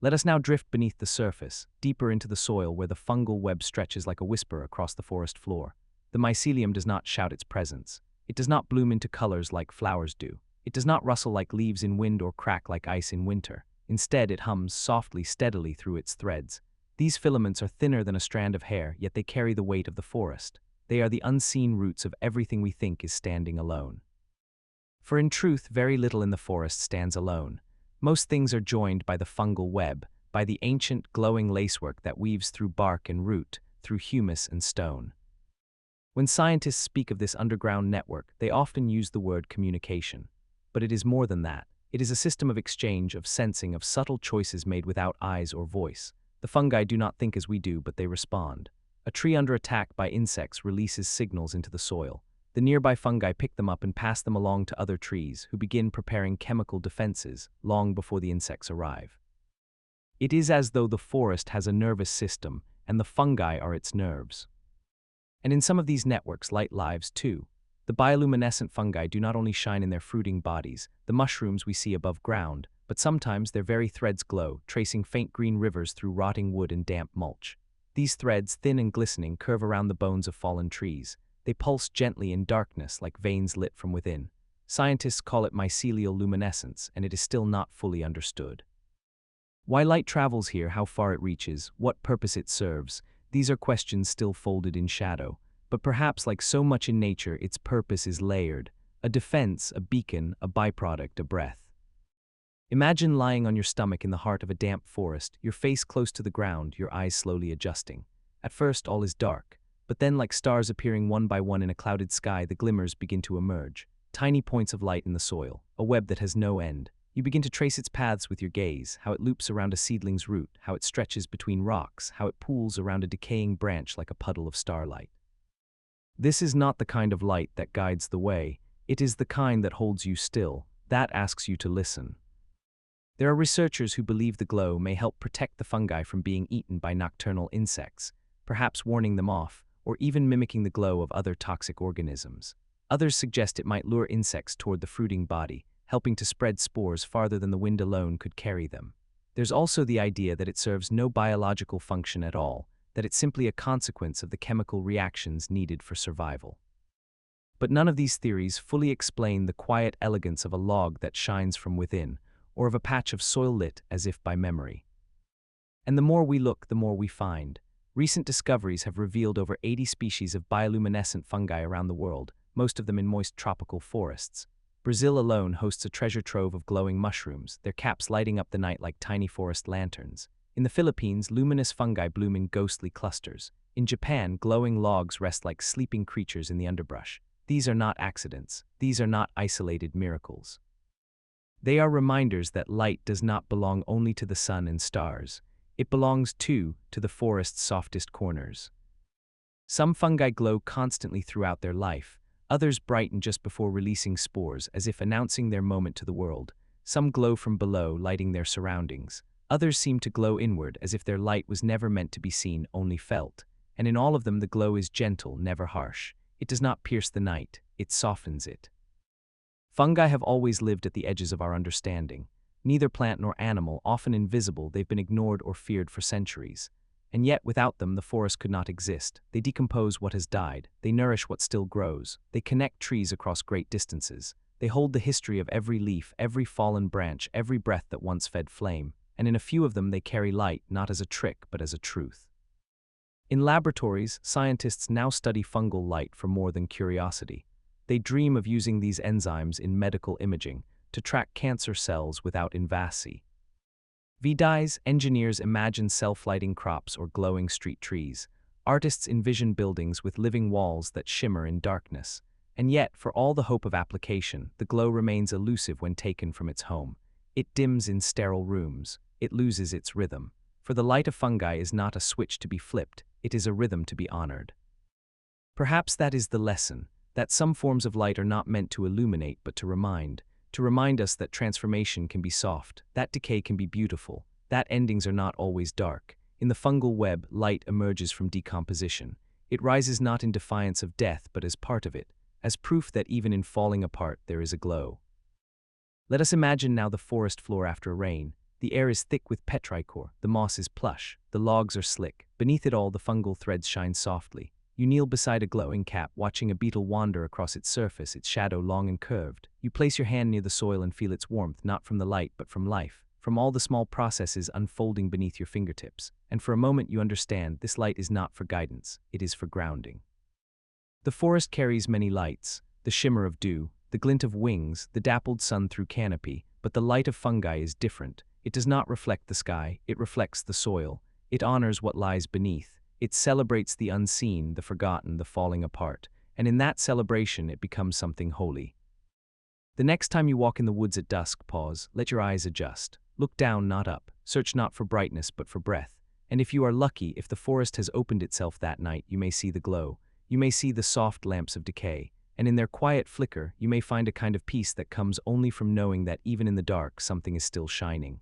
Let us now drift beneath the surface, deeper into the soil where the fungal web stretches like a whisper across the forest floor. The mycelium does not shout its presence. It does not bloom into colors like flowers do. It does not rustle like leaves in wind or crack like ice in winter. Instead, it hums softly, steadily through its threads. These filaments are thinner than a strand of hair, yet they carry the weight of the forest. They are the unseen roots of everything we think is standing alone. For in truth, very little in the forest stands alone. Most things are joined by the fungal web, by the ancient glowing lacework that weaves through bark and root, through humus and stone. When scientists speak of this underground network, they often use the word communication. But it is more than that. It is a system of exchange, of sensing, of subtle choices made without eyes or voice. The fungi do not think as we do, but they respond. A tree under attack by insects releases signals into the soil. The nearby fungi pick them up and pass them along to other trees, who begin preparing chemical defenses long before the insects arrive. It is as though the forest has a nervous system, and the fungi are its nerves. And in some of these networks, light lives too. The bioluminescent fungi do not only shine in their fruiting bodies, the mushrooms we see above ground, but sometimes their very threads glow, tracing faint green rivers through rotting wood and damp mulch. These threads, thin and glistening, curve around the bones of fallen trees. They pulse gently in darkness like veins lit from within. Scientists call it mycelial luminescence, and it is still not fully understood. Why light travels here, how far it reaches, what purpose it serves, these are questions still folded in shadow. But perhaps like so much in nature, its purpose is layered. A defense, a beacon, a byproduct, a breath. Imagine lying on your stomach in the heart of a damp forest, your face close to the ground, your eyes slowly adjusting. At first all is dark. But then, like stars appearing one by one in a clouded sky, the glimmers begin to emerge. Tiny points of light in the soil, a web that has no end. You begin to trace its paths with your gaze, how it loops around a seedling's root, how it stretches between rocks, how it pools around a decaying branch like a puddle of starlight. This is not the kind of light that guides the way. It is the kind that holds you still, that asks you to listen. There are researchers who believe the glow may help protect the fungi from being eaten by nocturnal insects, perhaps warning them off, or even mimicking the glow of other toxic organisms. Others suggest it might lure insects toward the fruiting body, helping to spread spores farther than the wind alone could carry them. There's also the idea that it serves no biological function at all, that it's simply a consequence of the chemical reactions needed for survival. But none of these theories fully explain the quiet elegance of a log that shines from within, or of a patch of soil lit as if by memory. And the more we look, the more we find. Recent discoveries have revealed over 80 species of bioluminescent fungi around the world, most of them in moist tropical forests. Brazil alone hosts a treasure trove of glowing mushrooms, their caps lighting up the night like tiny forest lanterns. In the Philippines, luminous fungi bloom in ghostly clusters. In Japan, glowing logs rest like sleeping creatures in the underbrush. These are not accidents. These are not isolated miracles. They are reminders that light does not belong only to the sun and stars. It belongs, too, to the forest's softest corners. Some fungi glow constantly throughout their life. Others brighten just before releasing spores, as if announcing their moment to the world. Some glow from below, lighting their surroundings. Others seem to glow inward as if their light was never meant to be seen, only felt. And in all of them the glow is gentle, never harsh. It does not pierce the night, it softens it. Fungi have always lived at the edges of our understanding. Neither plant nor animal, often invisible, they've been ignored or feared for centuries. And yet, without them, the forest could not exist. They decompose what has died. They nourish what still grows. They connect trees across great distances. They hold the history of every leaf, every fallen branch, every breath that once fed flame. And in a few of them they carry light, not as a trick, but as a truth. In laboratories, scientists now study fungal light for more than curiosity. They dream of using these enzymes in medical imaging to track cancer cells without invasi. VDIs, engineers imagine self-lighting crops or glowing street trees. Artists envision buildings with living walls that shimmer in darkness. And yet, for all the hope of application, the glow remains elusive when taken from its home. It dims in sterile rooms. It loses its rhythm. For the light of fungi is not a switch to be flipped, it is a rhythm to be honored. Perhaps that is the lesson, that some forms of light are not meant to illuminate but to remind us that transformation can be soft, that decay can be beautiful, that endings are not always dark. In the fungal web, light emerges from decomposition. It rises not in defiance of death but as part of it, as proof that even in falling apart there is a glow. Let us imagine now the forest floor after rain. The air is thick with petrichor, the moss is plush, the logs are slick. Beneath it all the fungal threads shine softly. You kneel beside a glowing cap, watching a beetle wander across its surface, its shadow long and curved. You place your hand near the soil and feel its warmth, not from the light but from life, from all the small processes unfolding beneath your fingertips. And for a moment you understand, this light is not for guidance, it is for grounding. The forest carries many lights, the shimmer of dew, the glint of wings, the dappled sun through canopy, but the light of fungi is different. It does not reflect the sky, it reflects the soil. It honors what lies beneath. It celebrates the unseen, the forgotten, the falling apart. And in that celebration it becomes something holy. The next time you walk in the woods at dusk, pause, let your eyes adjust. Look down, not up. Search not for brightness, but for breath. And if you are lucky, if the forest has opened itself that night, you may see the glow. You may see the soft lamps of decay. And in their quiet flicker, you may find a kind of peace that comes only from knowing that even in the dark, something is still shining.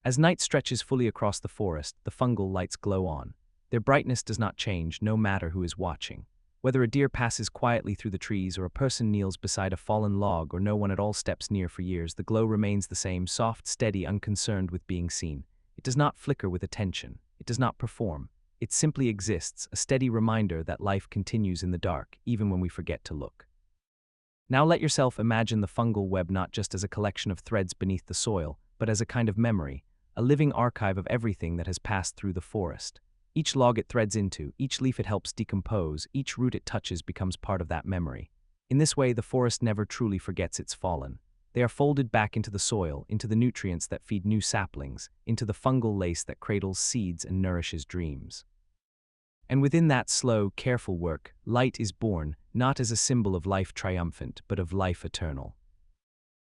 As night stretches fully across the forest, the fungal lights glow on. Their brightness does not change, no matter who is watching. Whether a deer passes quietly through the trees, or a person kneels beside a fallen log, or no one at all steps near for years, the glow remains the same, soft, steady, unconcerned with being seen. It does not flicker with attention. It does not perform. It simply exists, a steady reminder that life continues in the dark, even when we forget to look. Now let yourself imagine the fungal web not just as a collection of threads beneath the soil, but as a kind of memory, a living archive of everything that has passed through the forest. Each log it threads into, each leaf it helps decompose, each root it touches becomes part of that memory. In this way, the forest never truly forgets its fallen. They are folded back into the soil, into the nutrients that feed new saplings, into the fungal lace that cradles seeds and nourishes dreams. And within that slow, careful work, light is born, not as a symbol of life triumphant, but of life eternal.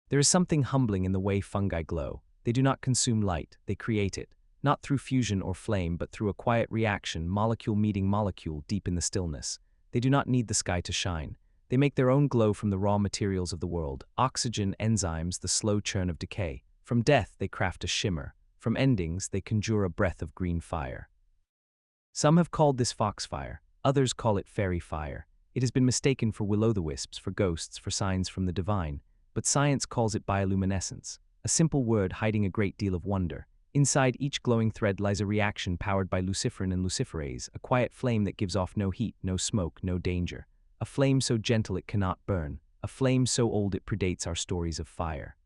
There is something humbling in the way fungi glow. They do not consume light, they create it. Not through fusion or flame, but through a quiet reaction, molecule meeting molecule deep in the stillness. They do not need the sky to shine. They make their own glow from the raw materials of the world, oxygen, enzymes, the slow churn of decay. From death they craft a shimmer. From endings they conjure a breath of green fire. Some have called this foxfire, others call it fairy fire. It has been mistaken for will-o'-the-wisps, for ghosts, for signs from the divine. But science calls it bioluminescence, a simple word hiding a great deal of wonder. Inside each glowing thread lies a reaction powered by luciferin and luciferase, a quiet flame that gives off no heat, no smoke, no danger. A flame so gentle it cannot burn, a flame so old it predates our stories of fire.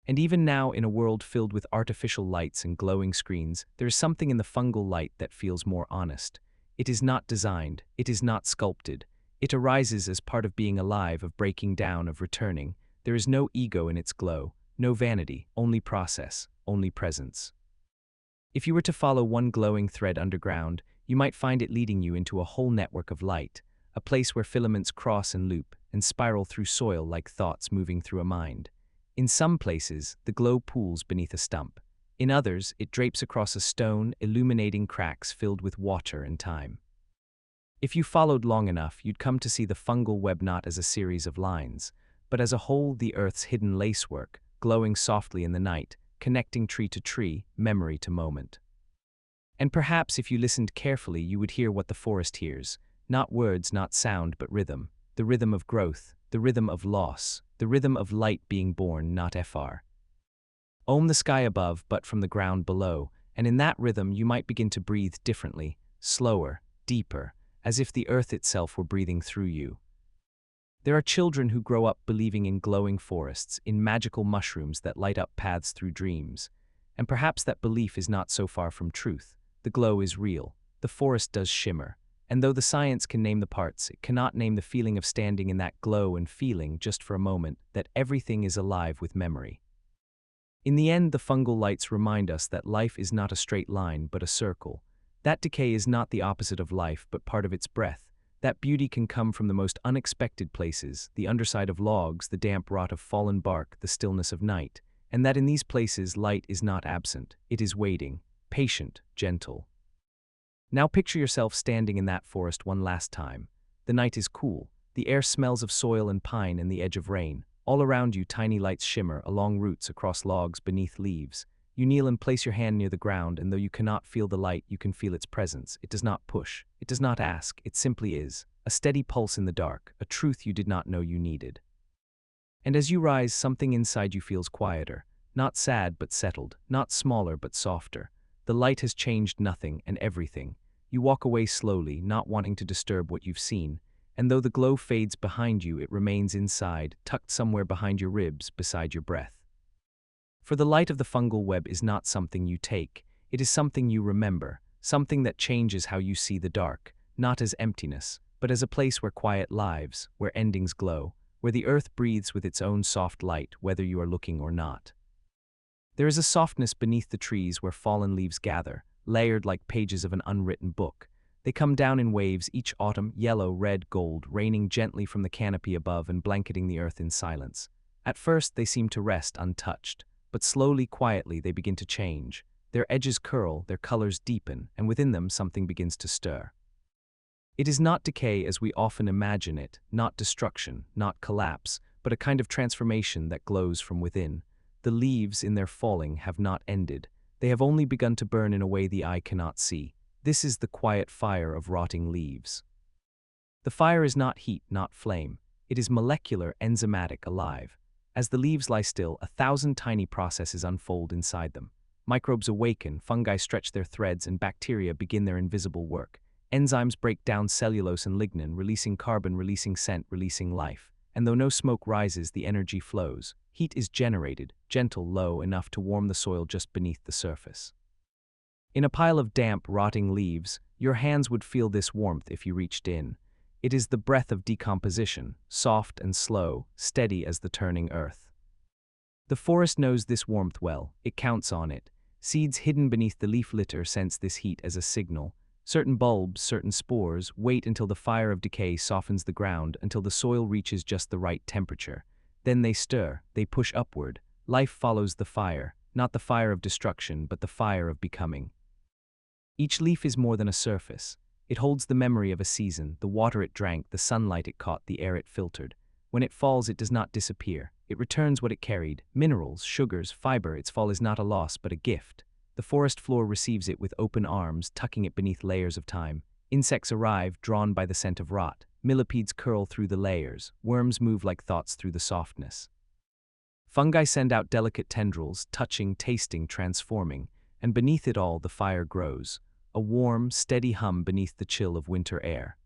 And even now, in a world filled with artificial lights and glowing screens, there is something in the fungal light that feels more honest. It is not designed, it is not sculpted. It arises as part of being alive, of breaking down, of returning. There is no ego in its glow, no vanity, only process. Only presence. If you were to follow one glowing thread underground, you might find it leading you into a whole network of light, a place where filaments cross and loop and spiral through soil like thoughts moving through a mind. In some places, the glow pools beneath a stump. In others, it drapes across a stone, illuminating cracks filled with water and time. If you followed long enough, you'd come to see the fungal web not as a series of lines, but as a whole, the Earth's hidden lacework, glowing softly in the night, connecting tree to tree, memory to moment. And perhaps if you listened carefully, you would hear what the forest hears. Not words, not sound, but rhythm. The rhythm of growth, the rhythm of loss, the rhythm of light being born, not fr. Ohm the sky above, but from the ground below, and in that rhythm you might begin to breathe differently, slower, deeper, as if the earth itself were breathing through you. There are children who grow up believing in glowing forests, in magical mushrooms that light up paths through dreams. And perhaps that belief is not so far from truth. The glow is real. The forest does shimmer. And though the science can name the parts, it cannot name the feeling of standing in that glow and feeling, just for a moment, that everything is alive with memory. In the end, the fungal lights remind us that life is not a straight line, but a circle. That decay is not the opposite of life, but part of its breath. That beauty can come from the most unexpected places, the underside of logs, the damp rot of fallen bark, the stillness of night. And that in these places light is not absent, it is waiting, patient, gentle. Now picture yourself standing in that forest one last time. The night is cool, the air smells of soil and pine and the edge of rain. All around you tiny lights shimmer along roots, across logs, beneath leaves. You kneel and place your hand near the ground, and though you cannot feel the light, you can feel its presence. It does not push, it does not ask, it simply is. A steady pulse in the dark, a truth you did not know you needed. And as you rise, something inside you feels quieter. Not sad but settled, not smaller but softer. The light has changed nothing and everything. You walk away slowly, not wanting to disturb what you've seen. And though the glow fades behind you, it remains inside, tucked somewhere behind your ribs, beside your breath. For the light of the fungal web is not something you take, it is something you remember, something that changes how you see the dark, not as emptiness, but as a place where quiet lives, where endings glow, where the earth breathes with its own soft light, whether you are looking or not. There is a softness beneath the trees where fallen leaves gather, layered like pages of an unwritten book. They come down in waves each autumn, yellow, red, gold, raining gently from the canopy above and blanketing the earth in silence. At first they seem to rest untouched, but slowly, quietly, they begin to change. Their edges curl, their colors deepen, and within them something begins to stir. It is not decay as we often imagine it, not destruction, not collapse, but a kind of transformation that glows from within. The leaves, in their falling, have not ended. They have only begun to burn in a way the eye cannot see. This is the quiet fire of rotting leaves. The fire is not heat, not flame. It is molecular, enzymatic, alive. As the leaves lie still, 1,000 tiny processes unfold inside them. Microbes awaken, fungi stretch their threads, and bacteria begin their invisible work. Enzymes break down cellulose and lignin, releasing carbon, releasing scent, releasing life. And though no smoke rises, the energy flows. Heat is generated, gentle, low, enough to warm the soil just beneath the surface. In a pile of damp, rotting leaves, your hands would feel this warmth if you reached in. It is the breath of decomposition, soft and slow, steady as the turning earth. The forest knows this warmth well, it counts on it. Seeds hidden beneath the leaf litter sense this heat as a signal. Certain bulbs, certain spores, wait until the fire of decay softens the ground, until the soil reaches just the right temperature. Then they stir, they push upward. Life follows the fire, not the fire of destruction, but the fire of becoming. Each leaf is more than a surface. It holds the memory of a season, the water it drank, the sunlight it caught, the air it filtered. When it falls, it does not disappear. It returns what it carried, minerals, sugars, fiber. Its fall is not a loss, but a gift. The forest floor receives it with open arms, tucking it beneath layers of time. Insects arrive, drawn by the scent of rot. Millipedes curl through the layers. Worms move like thoughts through the softness. Fungi send out delicate tendrils, touching, tasting, transforming. And beneath it all, the fire grows. A warm, steady hum beneath the chill of winter air.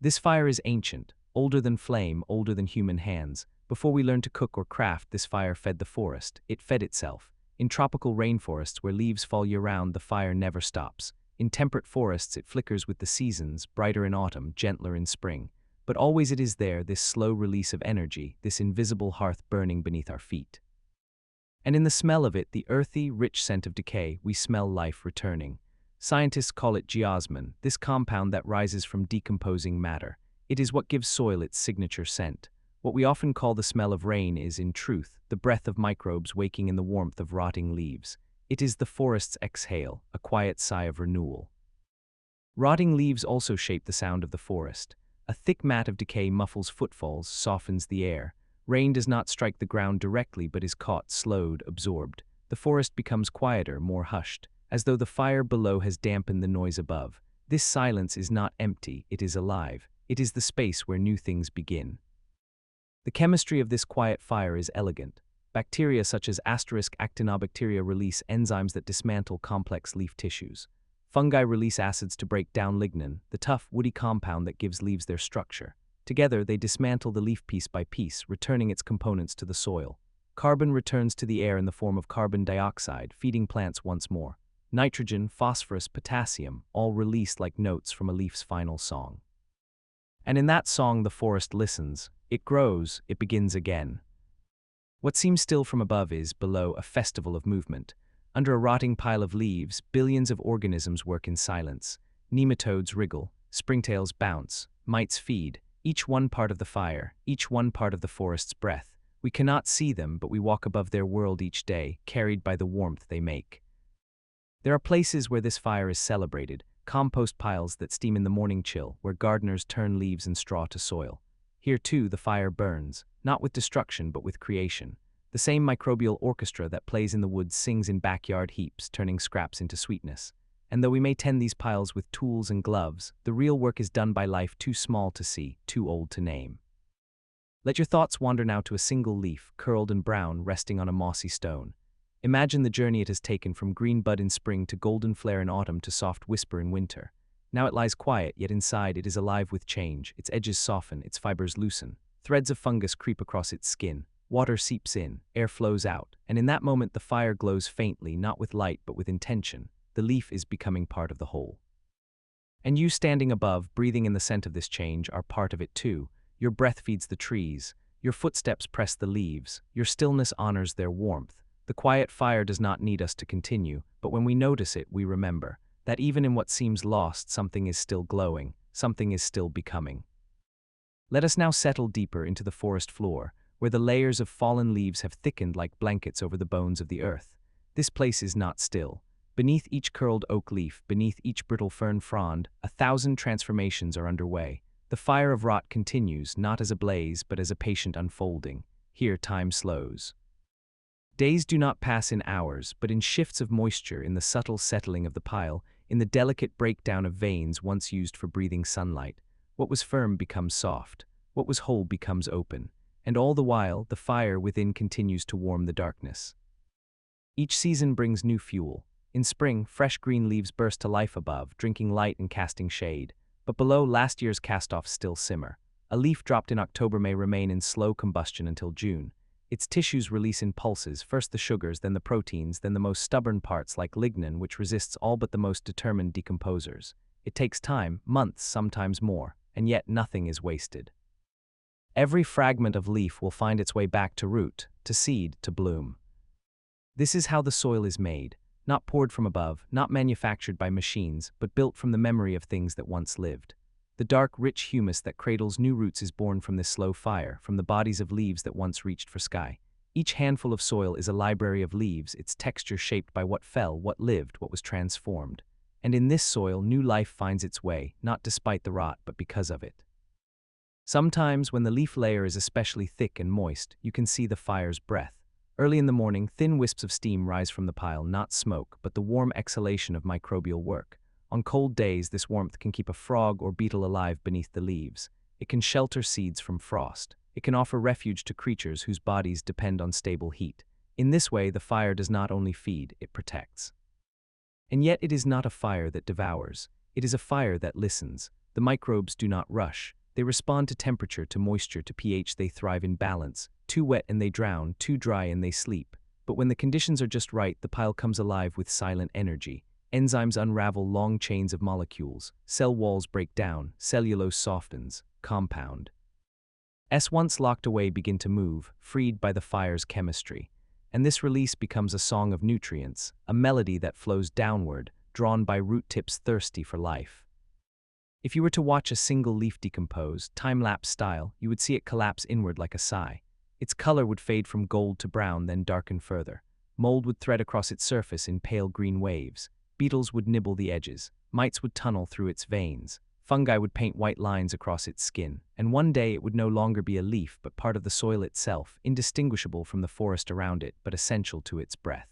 This fire is ancient, older than flame, older than human hands. Before we learned to cook or craft, this fire fed the forest. It fed itself. In tropical rainforests where leaves fall year-round, the fire never stops. In temperate forests, it flickers with the seasons, brighter in autumn, gentler in spring. But always it is there, this slow release of energy, this invisible hearth burning beneath our feet. And in the smell of it, the earthy, rich scent of decay, we smell life returning. Scientists call it geosmin, this compound that rises from decomposing matter. It is what gives soil its signature scent. What we often call the smell of rain is, in truth, the breath of microbes waking in the warmth of rotting leaves. It is the forest's exhale, a quiet sigh of renewal. Rotting leaves also shape the sound of the forest. A thick mat of decay muffles footfalls, softens the air. Rain does not strike the ground directly but is caught, slowed, absorbed. The forest becomes quieter, more hushed, as though the fire below has dampened the noise above. This silence is not empty, it is alive. It is the space where new things begin. The chemistry of this quiet fire is elegant. Bacteria such as actinobacteria release enzymes that dismantle complex leaf tissues. Fungi release acids to break down lignin, the tough, woody compound that gives leaves their structure. Together, they dismantle the leaf piece by piece, returning its components to the soil. Carbon returns to the air in the form of carbon dioxide, feeding plants once more. Nitrogen, phosphorus, potassium, all released like notes from a leaf's final song. And in that song, the forest listens. It grows, it begins again. What seems still from above is, below, a festival of movement. Under a rotting pile of leaves, billions of organisms work in silence. Nematodes wriggle, springtails bounce, mites feed, each one part of the fire, each one part of the forest's breath. We cannot see them, but we walk above their world each day, carried by the warmth they make. There are places where this fire is celebrated, compost piles that steam in the morning chill, where gardeners turn leaves and straw to soil. Here too the fire burns, not with destruction but with creation. The same microbial orchestra that plays in the woods sings in backyard heaps, turning scraps into sweetness. And though we may tend these piles with tools and gloves, the real work is done by life too small to see, too old to name. Let your thoughts wander now to a single leaf, curled and brown, resting on a mossy stone. Imagine the journey it has taken from green bud in spring to golden flare in autumn to soft whisper in winter. Now it lies quiet, yet inside it is alive with change. Its edges soften, its fibers loosen. Threads of fungus creep across its skin. Water seeps in, air flows out, and in that moment the fire glows faintly, not with light but with intention. The leaf is becoming part of the whole. And you standing above, breathing in the scent of this change, are part of it too. Your breath feeds the trees. Your footsteps press the leaves. Your stillness honors their warmth. The quiet fire does not need us to continue, but when we notice it, we remember that even in what seems lost, something is still glowing, something is still becoming. Let us now settle deeper into the forest floor, where the layers of fallen leaves have thickened like blankets over the bones of the earth. This place is not still. Beneath each curled oak leaf, beneath each brittle fern frond, 1,000 transformations are underway. The fire of rot continues, not as a blaze, but as a patient unfolding. Here time slows. Days do not pass in hours, but in shifts of moisture, in the subtle settling of the pile, in the delicate breakdown of veins once used for breathing sunlight. What was firm becomes soft. What was whole becomes open. And all the while, the fire within continues to warm the darkness. Each season brings new fuel. In spring, fresh green leaves burst to life above, drinking light and casting shade. But below, last year's cast-offs still simmer. A leaf dropped in October may remain in slow combustion until June. Its tissues release in pulses, first the sugars, then the proteins, then the most stubborn parts like lignin, which resists all but the most determined decomposers. It takes time, months, sometimes more, and yet nothing is wasted. Every fragment of leaf will find its way back to root, to seed, to bloom. This is how the soil is made, not poured from above, not manufactured by machines, but built from the memory of things that once lived. The dark, rich humus that cradles new roots is born from this slow fire, from the bodies of leaves that once reached for sky. Each handful of soil is a library of leaves, its texture shaped by what fell, what lived, what was transformed. And in this soil, new life finds its way, not despite the rot, but because of it. Sometimes, when the leaf layer is especially thick and moist, you can see the fire's breath. Early in the morning, thin wisps of steam rise from the pile, not smoke, but the warm exhalation of microbial work. On cold days, this warmth can keep a frog or beetle alive beneath the leaves. It can shelter seeds from frost. It can offer refuge to creatures whose bodies depend on stable heat. In this way, the fire does not only feed, it protects. And yet it is not a fire that devours. It is a fire that listens. The microbes do not rush. They respond to temperature, to moisture, to pH. They thrive in balance. Too wet and they drown, too dry and they sleep. But when the conditions are just right, the pile comes alive with silent energy. Enzymes unravel long chains of molecules. Cell walls break down. Cellulose softens. Compound. Once locked away begin to move, freed by the fire's chemistry. And this release becomes a song of nutrients, a melody that flows downward, drawn by root tips thirsty for life. If you were to watch a single leaf decompose, time-lapse style, you would see it collapse inward like a sigh. Its color would fade from gold to brown, then darken further. Mold would thread across its surface in pale green waves. Beetles would nibble the edges. Mites would tunnel through its veins. Fungi would paint white lines across its skin. And one day it would no longer be a leaf, but part of the soil itself, indistinguishable from the forest around it, but essential to its breath.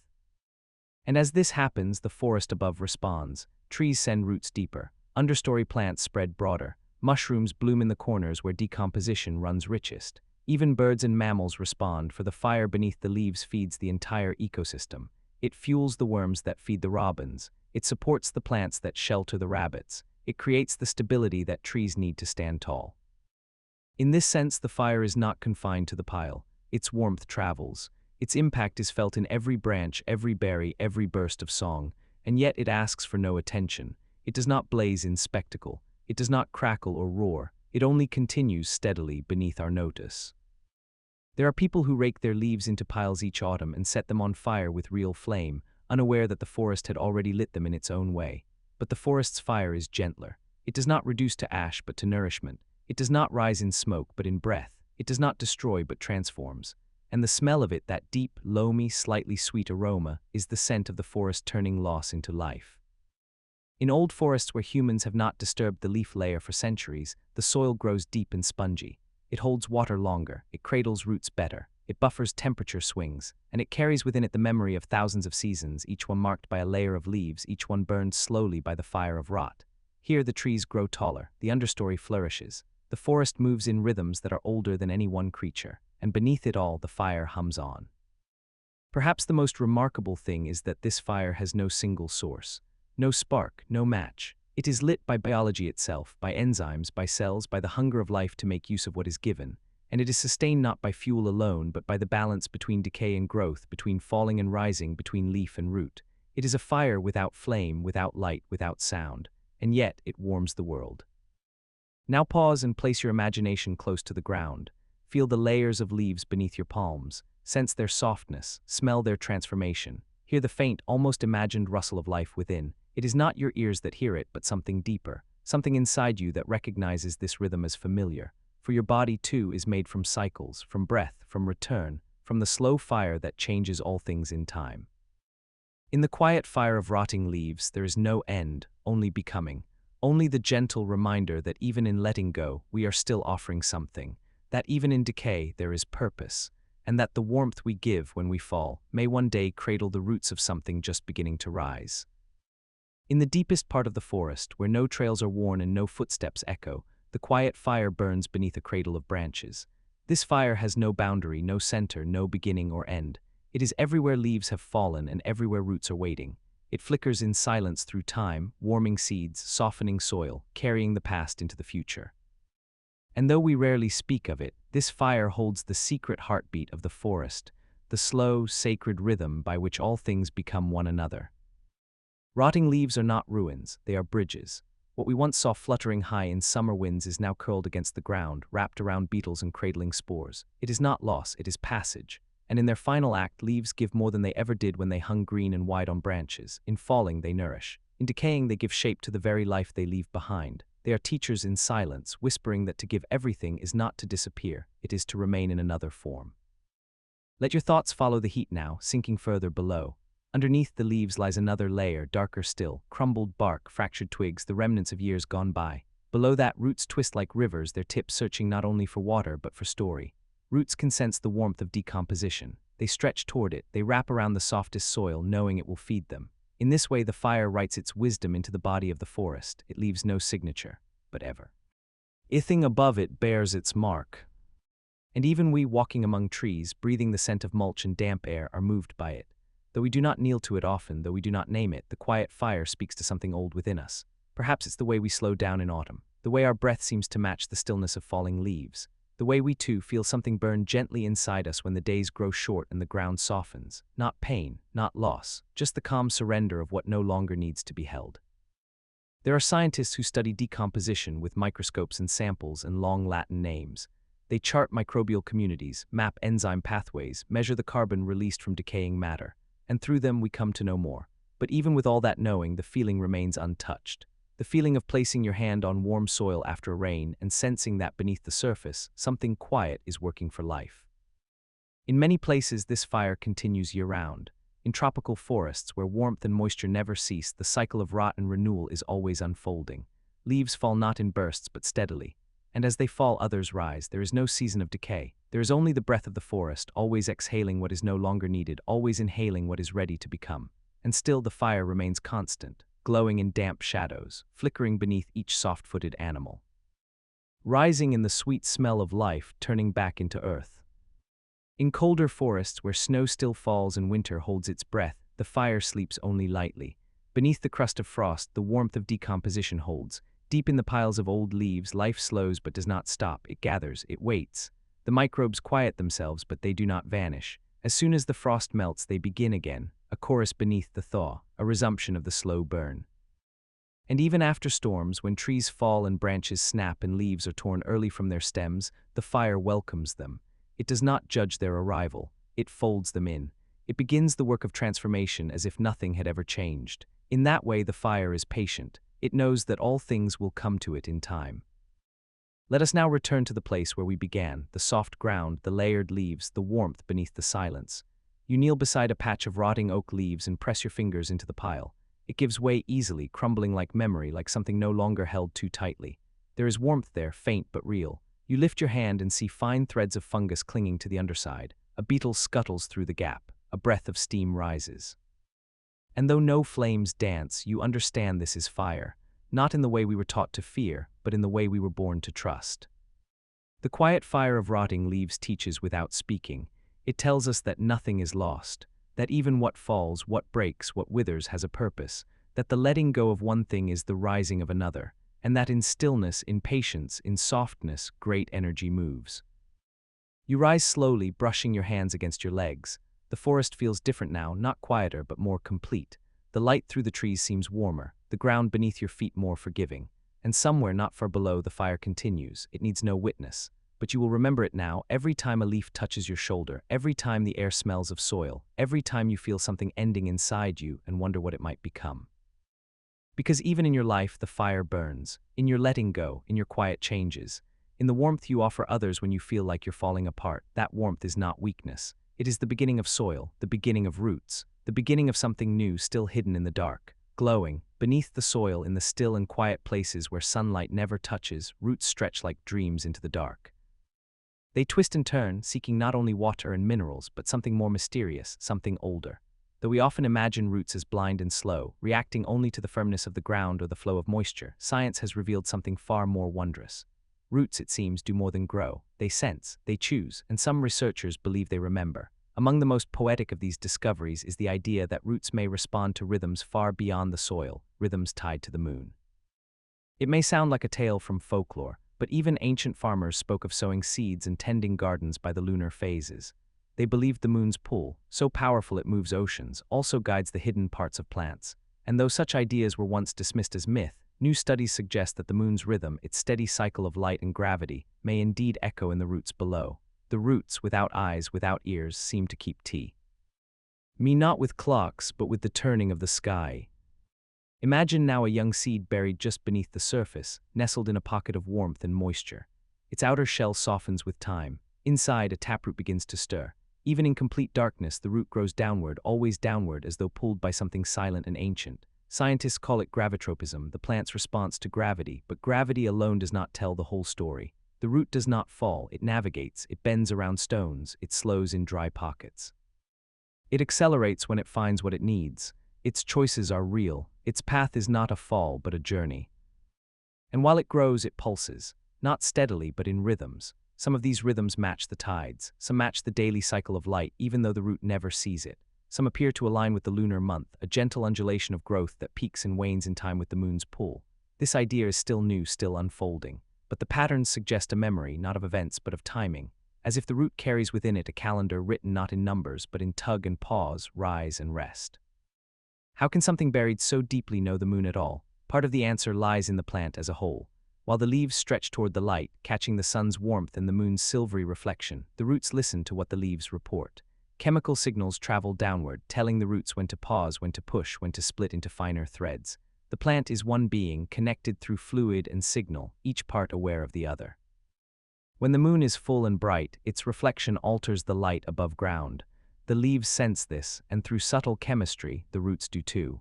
And as this happens, the forest above responds. Trees send roots deeper. Understory plants spread broader. Mushrooms bloom in the corners where decomposition runs richest. Even birds and mammals respond, for the fire beneath the leaves feeds the entire ecosystem. It fuels the worms that feed the robins. It supports the plants that shelter the rabbits. It creates the stability that trees need to stand tall. In this sense, the fire is not confined to the pile. Its warmth travels. Its impact is felt in every branch, every berry, every burst of song, and yet it asks for no attention. It does not blaze in spectacle. It does not crackle or roar. It only continues steadily beneath our notice. There are people who rake their leaves into piles each autumn and set them on fire with real flame, unaware that the forest had already lit them in its own way. But the forest's fire is gentler. It does not reduce to ash but to nourishment. It does not rise in smoke but in breath. It does not destroy but transforms. And the smell of it, that deep, loamy, slightly sweet aroma, is the scent of the forest turning loss into life. In old forests where humans have not disturbed the leaf layer for centuries, the soil grows deep and spongy. It holds water longer, it cradles roots better, it buffers temperature swings, and it carries within it the memory of thousands of seasons, each one marked by a layer of leaves, each one burned slowly by the fire of rot. Here the trees grow taller, the understory flourishes. The forest moves in rhythms that are older than any one creature, and beneath it all the fire hums on. Perhaps the most remarkable thing is that this fire has no single source, no spark, no match. It is lit by biology itself, by enzymes, by cells, by the hunger of life to make use of what is given, and it is sustained not by fuel alone, but by the balance between decay and growth, between falling and rising, between leaf and root. It is a fire without flame, without light, without sound, and yet it warms the world. Now pause and place your imagination close to the ground. Feel the layers of leaves beneath your palms. Sense their softness. Smell their transformation. Hear the faint, almost imagined rustle of life within. It is not your ears that hear it, but something deeper, something inside you that recognizes this rhythm as familiar. For your body, too, is made from cycles, from breath, from return, from the slow fire that changes all things in time. In the quiet fire of rotting leaves, there is no end, only becoming. Only the gentle reminder that even in letting go, we are still offering something, that even in decay, there is purpose, and that the warmth we give when we fall may one day cradle the roots of something just beginning to rise. In the deepest part of the forest, where no trails are worn and no footsteps echo, the quiet fire burns beneath a cradle of branches. This fire has no boundary, no center, no beginning or end. It is everywhere leaves have fallen and everywhere roots are waiting. It flickers in silence through time, warming seeds, softening soil, carrying the past into the future. And though we rarely speak of it, this fire holds the secret heartbeat of the forest, the slow, sacred rhythm by which all things become one another. Rotting leaves are not ruins, they are bridges. What we once saw fluttering high in summer winds is now curled against the ground, wrapped around beetles and cradling spores. It is not loss, it is passage. And in their final act, leaves give more than they ever did when they hung green and wide on branches. In falling, they nourish. In decaying, they give shape to the very life they leave behind. They are teachers in silence, whispering that to give everything is not to disappear, it is to remain in another form. Let your thoughts follow the heat now, sinking further below. Underneath the leaves lies another layer, darker still, crumbled bark, fractured twigs, the remnants of years gone by. Below that, roots twist like rivers, their tips searching not only for water but for story. Roots can sense the warmth of decomposition. They stretch toward it, they wrap around the softest soil, knowing it will feed them. In this way, the fire writes its wisdom into the body of the forest. It leaves no signature, but ever. Everything above it bears its mark. And even we, walking among trees, breathing the scent of mulch and damp air, are moved by it. Though we do not kneel to it often, though we do not name it, the quiet fire speaks to something old within us. Perhaps it's the way we slow down in autumn, the way our breath seems to match the stillness of falling leaves. The way we too feel something burn gently inside us when the days grow short and the ground softens. Not pain, not loss, just the calm surrender of what no longer needs to be held. There are scientists who study decomposition with microscopes and samples and long Latin names. They chart microbial communities, map enzyme pathways, measure the carbon released from decaying matter, and through them we come to know more. But even with all that knowing, the feeling remains untouched. The feeling of placing your hand on warm soil after rain and sensing that beneath the surface, something quiet is working for life. In many places, this fire continues year-round. In tropical forests, where warmth and moisture never cease, the cycle of rot and renewal is always unfolding. Leaves fall not in bursts, but steadily. And as they fall, others rise. There is no season of decay. There is only the breath of the forest, always exhaling what is no longer needed, always inhaling what is ready to become. and still the fire remains constant, glowing in damp shadows, flickering beneath each soft-footed animal. Rising in the sweet smell of life, turning back into earth. In colder forests where snow still falls and winter holds its breath, the fire sleeps only lightly. Beneath the crust of frost, the warmth of decomposition holds. Deep in the piles of old leaves, life slows but does not stop. It gathers, it waits. The microbes quiet themselves, but they do not vanish. As soon as the frost melts, they begin again, a chorus beneath the thaw, a resumption of the slow burn. And even after storms, when trees fall and branches snap and leaves are torn early from their stems, the fire welcomes them. It does not judge their arrival. It folds them in. It begins the work of transformation as if nothing had ever changed. In that way, the fire is patient. It knows that all things will come to it in time. Let us now return to the place where we began, the soft ground, the layered leaves, the warmth beneath the silence. You kneel beside a patch of rotting oak leaves and press your fingers into the pile. It gives way easily, crumbling like memory, like something no longer held too tightly. There is warmth there, faint but real. You lift your hand and see fine threads of fungus clinging to the underside. A beetle scuttles through the gap. A breath of steam rises. And though no flames dance, you understand this is fire, not in the way we were taught to fear, but in the way we were born to trust. The quiet fire of rotting leaves teaches without speaking. It tells us that nothing is lost, that even what falls, what breaks, what withers has a purpose, that the letting go of one thing is the rising of another, and that in stillness, in patience, in softness, great energy moves. You rise slowly, brushing your hands against your legs. The forest feels different now, not quieter, but more complete. The light through the trees seems warmer, the ground beneath your feet more forgiving. And somewhere not far below, the fire continues. It needs no witness. But you will remember it now, every time a leaf touches your shoulder, every time the air smells of soil, every time you feel something ending inside you and wonder what it might become. Because even in your life, the fire burns, in your letting go, in your quiet changes. In the warmth you offer others when you feel like you're falling apart, that warmth is not weakness. It is the beginning of soil, the beginning of roots, the beginning of something new still hidden in the dark. Glowing, beneath the soil in the still and quiet places where sunlight never touches, roots stretch like dreams into the dark. They twist and turn, seeking not only water and minerals, but something more mysterious, something older. Though we often imagine roots as blind and slow, reacting only to the firmness of the ground or the flow of moisture, science has revealed something far more wondrous. Roots, it seems, do more than grow. They sense, they choose, and some researchers believe they remember. Among the most poetic of these discoveries is the idea that roots may respond to rhythms far beyond the soil, rhythms tied to the moon. It may sound like a tale from folklore, but even ancient farmers spoke of sowing seeds and tending gardens by the lunar phases. They believed the moon's pull, so powerful it moves oceans, also guides the hidden parts of plants. And though such ideas were once dismissed as myth, new studies suggest that the moon's rhythm, its steady cycle of light and gravity, may indeed echo in the roots below. The roots, without eyes, without ears, seem to keep tea. Me not with clocks, but with the turning of the sky. Imagine now a young seed buried just beneath the surface, nestled in a pocket of warmth and moisture. Its outer shell softens with time. Inside, a taproot begins to stir. Even in complete darkness, the root grows downward, always downward, as though pulled by something silent and ancient. Scientists call it gravitropism, the plant's response to gravity, but gravity alone does not tell the whole story. The root does not fall, it navigates, it bends around stones, it slows in dry pockets. It accelerates when it finds what it needs. Its choices are real. Its path is not a fall, but a journey. And while it grows, it pulses, not steadily, but in rhythms. Some of these rhythms match the tides, some match the daily cycle of light, even though the root never sees it. Some appear to align with the lunar month, a gentle undulation of growth that peaks and wanes in time with the moon's pull. This idea is still new, still unfolding. But the patterns suggest a memory, not of events, but of timing, as if the root carries within it a calendar written not in numbers, but in tug and pause, rise and rest. How can something buried so deeply know the moon at all? Part of the answer lies in the plant as a whole. While the leaves stretch toward the light, catching the sun's warmth and the moon's silvery reflection, the roots listen to what the leaves report. Chemical signals travel downward, telling the roots when to pause, when to push, when to split into finer threads. The plant is one being, connected through fluid and signal, each part aware of the other. When the moon is full and bright, its reflection alters the light above ground. The leaves sense this, and through subtle chemistry, the roots do too.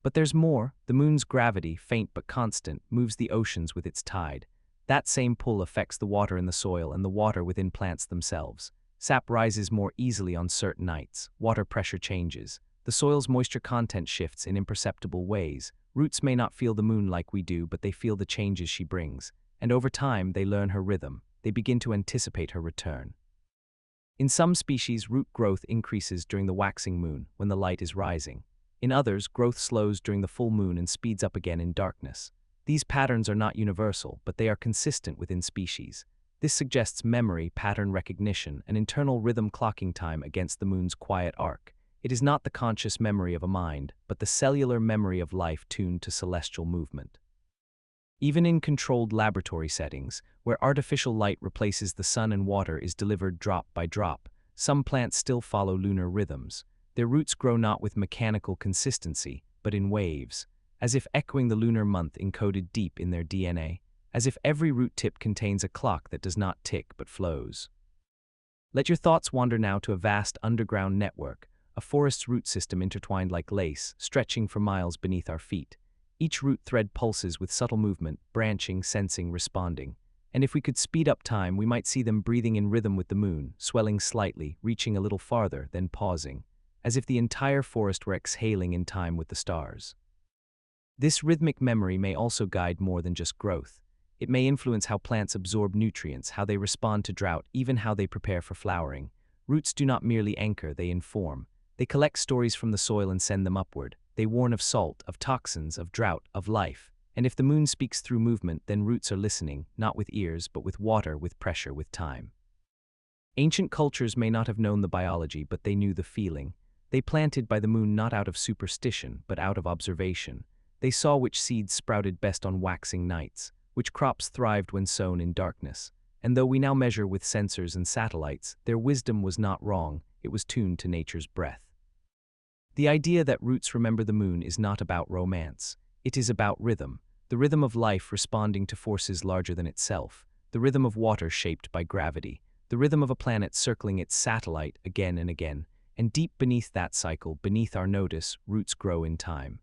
But there's more. The moon's gravity, faint but constant, moves the oceans with its tide. That same pull affects the water in the soil and the water within plants themselves. Sap rises more easily on certain nights. Water pressure changes. The soil's moisture content shifts in imperceptible ways. Roots may not feel the moon like we do, but they feel the changes she brings. And over time, they learn her rhythm. They begin to anticipate her return. In some species, root growth increases during the waxing moon, when the light is rising. In others, growth slows during the full moon and speeds up again in darkness. These patterns are not universal, but they are consistent within species. This suggests memory, pattern recognition, and internal rhythm clocking time against the moon's quiet arc. It is not the conscious memory of a mind, but the cellular memory of life tuned to celestial movement. Even in controlled laboratory settings, where artificial light replaces the sun and water is delivered drop by drop, some plants still follow lunar rhythms. Their roots grow not with mechanical consistency, but in waves, as if echoing the lunar month encoded deep in their DNA, as if every root tip contains a clock that does not tick but flows. Let your thoughts wander now to a vast underground network, a forest's root system intertwined like lace, stretching for miles beneath our feet. Each root thread pulses with subtle movement, branching, sensing, responding. And if we could speed up time, we might see them breathing in rhythm with the moon, swelling slightly, reaching a little farther, then pausing, as if the entire forest were exhaling in time with the stars. This rhythmic memory may also guide more than just growth. It may influence how plants absorb nutrients, how they respond to drought, even how they prepare for flowering. Roots do not merely anchor, they inform. They collect stories from the soil and send them upward. They warn of salt, of toxins, of drought, of life. And if the moon speaks through movement, then roots are listening, not with ears, but with water, with pressure, with time. Ancient cultures may not have known the biology, but they knew the feeling. They planted by the moon not out of superstition, but out of observation. They saw which seeds sprouted best on waxing nights, which crops thrived when sown in darkness. And though we now measure with sensors and satellites, their wisdom was not wrong, it was tuned to nature's breath. The idea that roots remember the moon is not about romance. It is about rhythm, the rhythm of life responding to forces larger than itself, the rhythm of water shaped by gravity, the rhythm of a planet circling its satellite again and again, and deep beneath that cycle, beneath our notice, roots grow in time.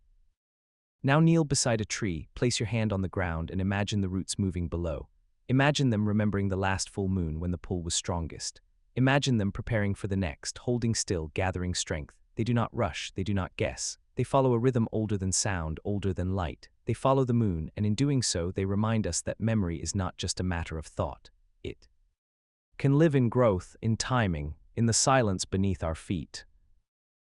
Now kneel beside a tree, place your hand on the ground, and imagine the roots moving below. Imagine them remembering the last full moon when the pull was strongest. Imagine them preparing for the next, holding still, gathering strength. They do not rush, they do not guess. They follow a rhythm older than sound, older than light. They follow the moon, and in doing so, they remind us that memory is not just a matter of thought. It can live in growth, in timing, in the silence beneath our feet.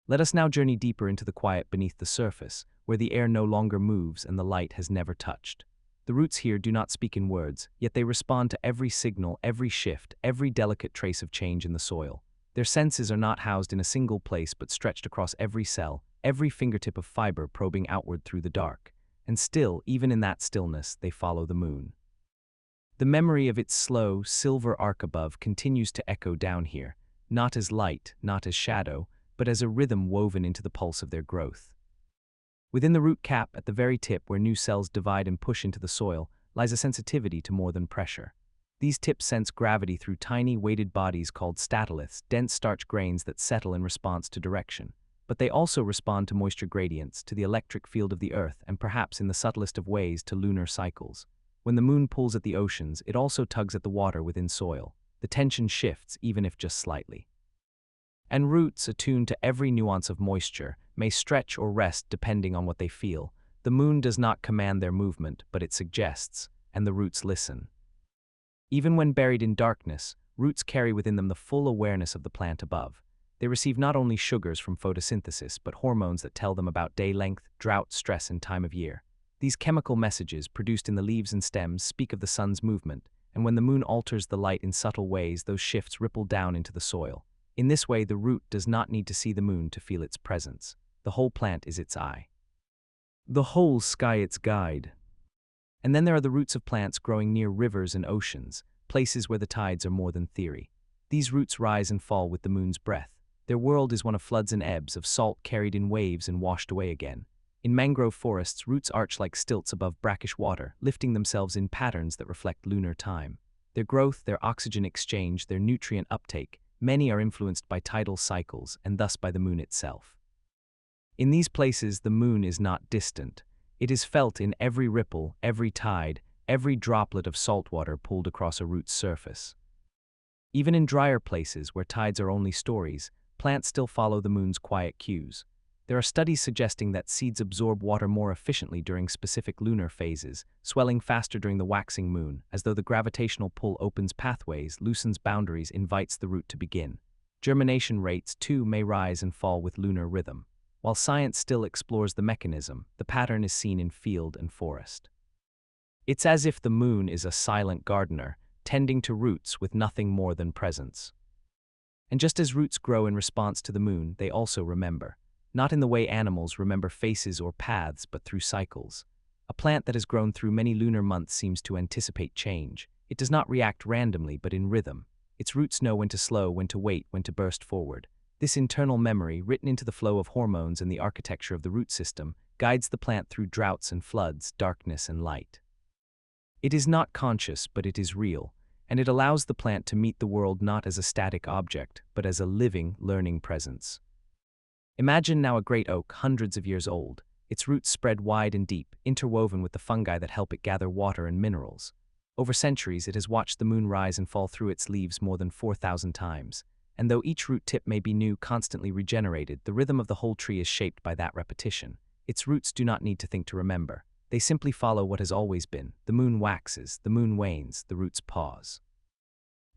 Let us now journey deeper into the quiet beneath the surface, where the air no longer moves and the light has never touched. The roots here do not speak in words, yet they respond to every signal, every shift, every delicate trace of change in the soil. Their senses are not housed in a single place but stretched across every cell, every fingertip of fiber probing outward through the dark. And still, even in that stillness, they follow the moon. The memory of its slow, silver arc above continues to echo down here, not as light, not as shadow, but as a rhythm woven into the pulse of their growth. Within the root cap, at the very tip where new cells divide and push into the soil, lies a sensitivity to more than pressure. These tips sense gravity through tiny, weighted bodies called statoliths, dense starch grains that settle in response to direction. But they also respond to moisture gradients, to the electric field of the Earth, and perhaps in the subtlest of ways to lunar cycles. When the moon pulls at the oceans, it also tugs at the water within soil. The tension shifts, even if just slightly. And roots, attuned to every nuance of moisture, may stretch or rest depending on what they feel. The moon does not command their movement, but it suggests, and the roots listen. Even when buried in darkness, roots carry within them the full awareness of the plant above. They receive not only sugars from photosynthesis, but hormones that tell them about day length, drought, stress, and time of year. These chemical messages, produced in the leaves and stems, speak of the sun's movement, and when the moon alters the light in subtle ways, those shifts ripple down into the soil. In this way, the root does not need to see the moon to feel its presence. The whole plant is its eye. The whole sky its guide. And then there are the roots of plants growing near rivers and oceans, places where the tides are more than theory. These roots rise and fall with the moon's breath. Their world is one of floods and ebbs, of salt carried in waves and washed away again. In mangrove forests, roots arch like stilts above brackish water, lifting themselves in patterns that reflect lunar time. Their growth, their oxygen exchange, their nutrient uptake, many are influenced by tidal cycles and thus by the moon itself. In these places, the moon is not distant. It is felt in every ripple, every tide, every droplet of salt water pulled across a root's surface. Even in drier places where tides are only stories, plants still follow the moon's quiet cues. There are studies suggesting that seeds absorb water more efficiently during specific lunar phases, swelling faster during the waxing moon, as though the gravitational pull opens pathways, loosens boundaries, invites the root to begin. Germination rates, too, may rise and fall with lunar rhythm. While science still explores the mechanism, the pattern is seen in field and forest. It's as if the moon is a silent gardener, tending to roots with nothing more than presence. And just as roots grow in response to the moon, they also remember. Not in the way animals remember faces or paths, but through cycles. A plant that has grown through many lunar months seems to anticipate change. It does not react randomly, but in rhythm. Its roots know when to slow, when to wait, when to burst forward. This internal memory, written into the flow of hormones and the architecture of the root system, guides the plant through droughts and floods, darkness and light. It is not conscious, but it is real, and it allows the plant to meet the world not as a static object, but as a living, learning presence. Imagine now a great oak, hundreds of years old, its roots spread wide and deep, interwoven with the fungi that help it gather water and minerals. Over centuries, it has watched the moon rise and fall through its leaves more than 4,000 times. And though each root tip may be new, constantly regenerated, the rhythm of the whole tree is shaped by that repetition. Its roots do not need to think to remember. They simply follow what has always been. The moon waxes, the moon wanes, the roots pause.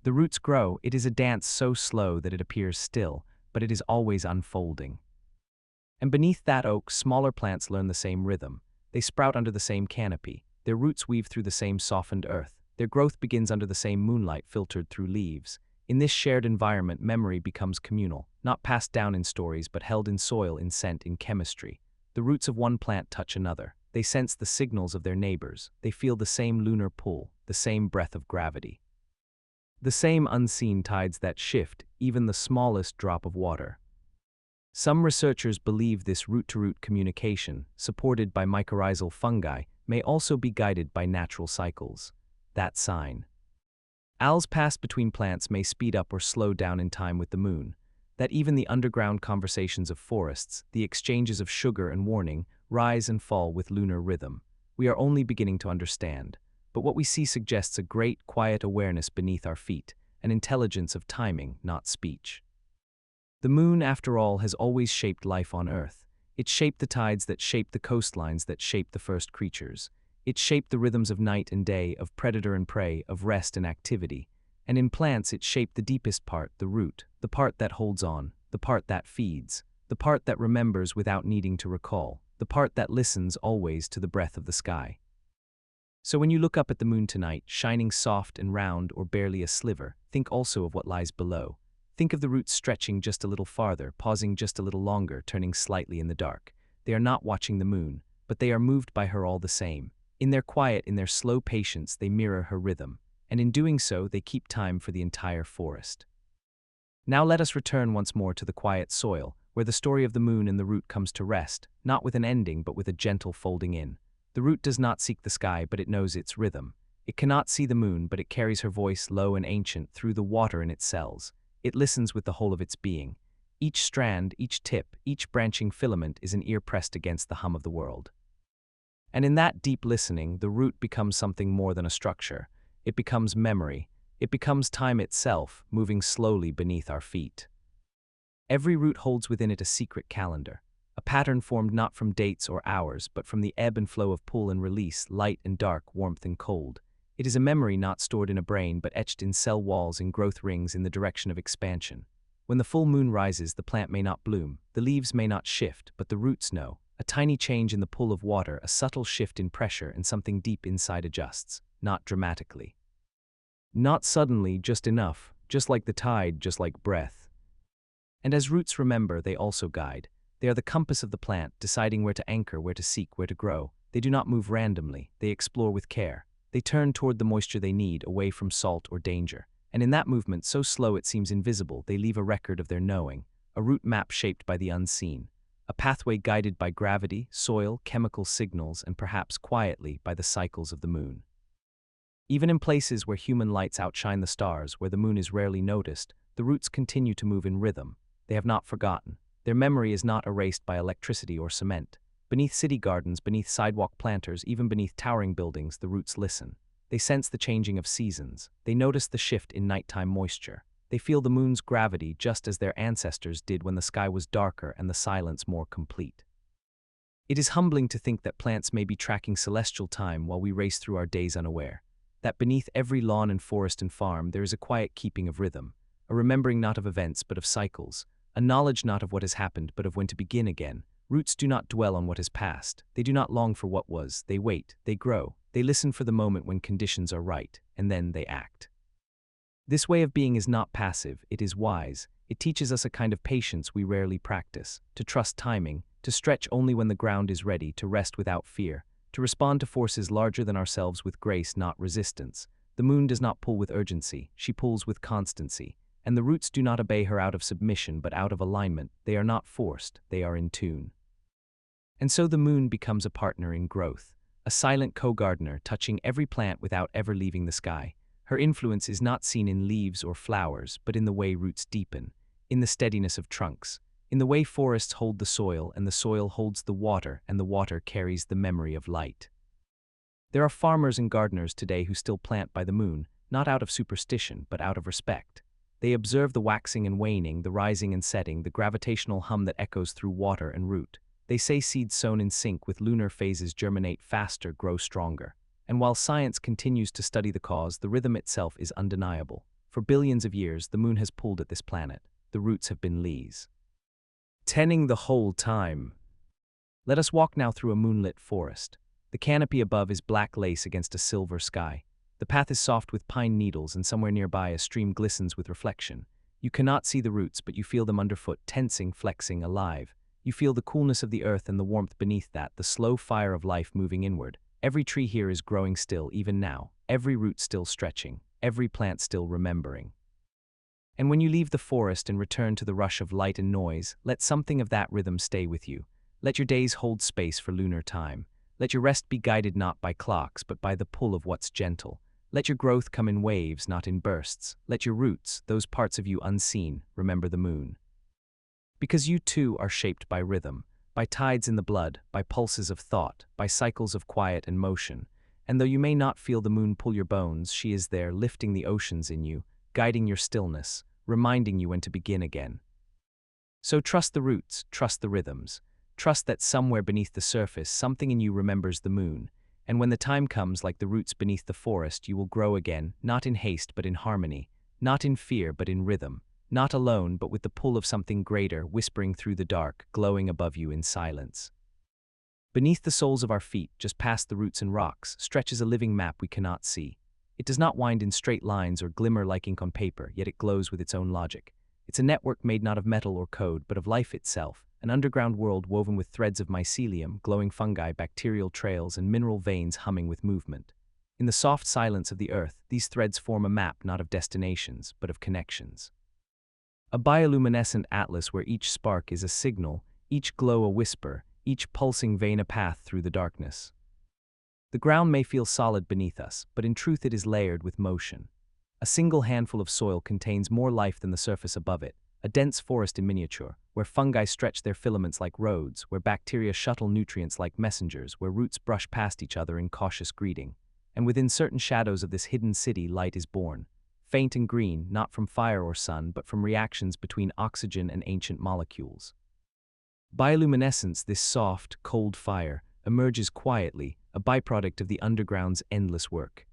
The roots grow. It is a dance so slow that it appears still, but it is always unfolding. And beneath that oak, smaller plants learn the same rhythm. They sprout under the same canopy. Their roots weave through the same softened earth. Their growth begins under the same moonlight filtered through leaves. In this shared environment, memory becomes communal, not passed down in stories, but held in soil, in scent, in chemistry. The roots of one plant touch another. They sense the signals of their neighbors. They feel the same lunar pull, the same breath of gravity. The same unseen tides that shift even the smallest drop of water. Some researchers believe this root-to-root communication, supported by mycorrhizal fungi, may also be guided by natural cycles. That sign. Owls pass between plants may speed up or slow down in time with the moon. That even the underground conversations of forests, the exchanges of sugar and warning, rise and fall with lunar rhythm. We are only beginning to understand. But what we see suggests a great, quiet awareness beneath our feet, an intelligence of timing, not speech. The moon, after all, has always shaped life on Earth. It shaped the tides that shaped the coastlines that shaped the first creatures. It shaped the rhythms of night and day, of predator and prey, of rest and activity. And in plants it shaped the deepest part, the root, the part that holds on, the part that feeds, the part that remembers without needing to recall, the part that listens always to the breath of the sky. So when you look up at the moon tonight, shining soft and round or barely a sliver, think also of what lies below. Think of the roots stretching just a little farther, pausing just a little longer, turning slightly in the dark. They are not watching the moon, but they are moved by her all the same. In their quiet, in their slow patience, they mirror her rhythm, and in doing so, they keep time for the entire forest. Now let us return once more to the quiet soil, where the story of the moon and the root comes to rest, not with an ending, but with a gentle folding in. The root does not seek the sky, but it knows its rhythm. It cannot see the moon, but it carries her voice low and ancient through the water in its cells. It listens with the whole of its being. Each strand, each tip, each branching filament is an ear pressed against the hum of the world. And in that deep listening, the root becomes something more than a structure. It becomes memory. It becomes time itself, moving slowly beneath our feet. Every root holds within it a secret calendar, a pattern formed not from dates or hours, but from the ebb and flow of pull and release, light and dark, warmth and cold. It is a memory not stored in a brain, but etched in cell walls and growth rings in the direction of expansion. When the full moon rises, the plant may not bloom, the leaves may not shift, but the roots know. A tiny change in the pull of water, a subtle shift in pressure, and something deep inside adjusts, not dramatically. Not suddenly, just enough, just like the tide, just like breath. And as roots remember, they also guide. They are the compass of the plant, deciding where to anchor, where to seek, where to grow. They do not move randomly, they explore with care. They turn toward the moisture they need, away from salt or danger. And in that movement, so slow it seems invisible, they leave a record of their knowing, a route map shaped by the unseen, a pathway guided by gravity, soil, chemical signals, and perhaps quietly by the cycles of the moon. Even in places where human lights outshine the stars, where the moon is rarely noticed, the roots continue to move in rhythm. They have not forgotten. Their memory is not erased by electricity or cement. Beneath city gardens, beneath sidewalk planters, even beneath towering buildings, the roots listen. They sense the changing of seasons. They notice the shift in nighttime moisture. They feel the moon's gravity just as their ancestors did when the sky was darker and the silence more complete. It is humbling to think that plants may be tracking celestial time while we race through our days unaware. That beneath every lawn and forest and farm there is a quiet keeping of rhythm, a remembering not of events but of cycles, a knowledge not of what has happened but of when to begin again. Roots do not dwell on what has passed, they do not long for what was, they wait, they grow, they listen for the moment when conditions are right, and then they act. This way of being is not passive, it is wise. It teaches us a kind of patience we rarely practice, to trust timing, to stretch only when the ground is ready, to rest without fear, to respond to forces larger than ourselves with grace, not resistance. The moon does not pull with urgency, she pulls with constancy, and the roots do not obey her out of submission but out of alignment. They are not forced, they are in tune. And so the moon becomes a partner in growth, a silent co-gardener touching every plant without ever leaving the sky. Her influence is not seen in leaves or flowers, but in the way roots deepen, in the steadiness of trunks, in the way forests hold the soil and the soil holds the water and the water carries the memory of light. There are farmers and gardeners today who still plant by the moon, not out of superstition, but out of respect. They observe the waxing and waning, the rising and setting, the gravitational hum that echoes through water and root. They say seeds sown in sync with lunar phases germinate faster, grow stronger. And while science continues to study the cause, the rhythm itself is undeniable. For billions of years, the moon has pulled at this planet. The roots have been leaves, tending the whole time. Let us walk now through a moonlit forest. The canopy above is black lace against a silver sky. The path is soft with pine needles, and somewhere nearby a stream glistens with reflection. You cannot see the roots, but you feel them underfoot, tensing, flexing, alive. You feel the coolness of the earth and the warmth beneath that, the slow fire of life moving inward. Every tree here is growing still, even now. Every root still stretching. Every plant still remembering. And when you leave the forest and return to the rush of light and noise, let something of that rhythm stay with you. Let your days hold space for lunar time. Let your rest be guided not by clocks, but by the pull of what's gentle. Let your growth come in waves, not in bursts. Let your roots, those parts of you unseen, remember the moon. Because you too are shaped by rhythm, by tides in the blood, by pulses of thought, by cycles of quiet and motion. And though you may not feel the moon pull your bones, she is there, lifting the oceans in you, guiding your stillness, reminding you when to begin again. So trust the roots, trust the rhythms. Trust that somewhere beneath the surface, something in you remembers the moon. And when the time comes, like the roots beneath the forest, you will grow again, not in haste but in harmony, not in fear but in rhythm, not alone but with the pull of something greater whispering through the dark, glowing above you in silence. Beneath the soles of our feet, just past the roots and rocks, stretches a living map we cannot see. It does not wind in straight lines or glimmer like ink on paper, yet it glows with its own logic. It's a network made not of metal or code, but of life itself, an underground world woven with threads of mycelium, glowing fungi, bacterial trails, and mineral veins humming with movement. In the soft silence of the earth, these threads form a map not of destinations, but of connections. A bioluminescent atlas where each spark is a signal, each glow a whisper, each pulsing vein a path through the darkness. The ground may feel solid beneath us, but in truth it is layered with motion. A single handful of soil contains more life than the surface above it, a dense forest in miniature, where fungi stretch their filaments like roads, where bacteria shuttle nutrients like messengers, where roots brush past each other in cautious greeting. And within certain shadows of this hidden city, light is born. Faint and green, not from fire or sun, but from reactions between oxygen and ancient molecules. Bioluminescence, this soft, cold fire, emerges quietly, a byproduct of the underground's endless work.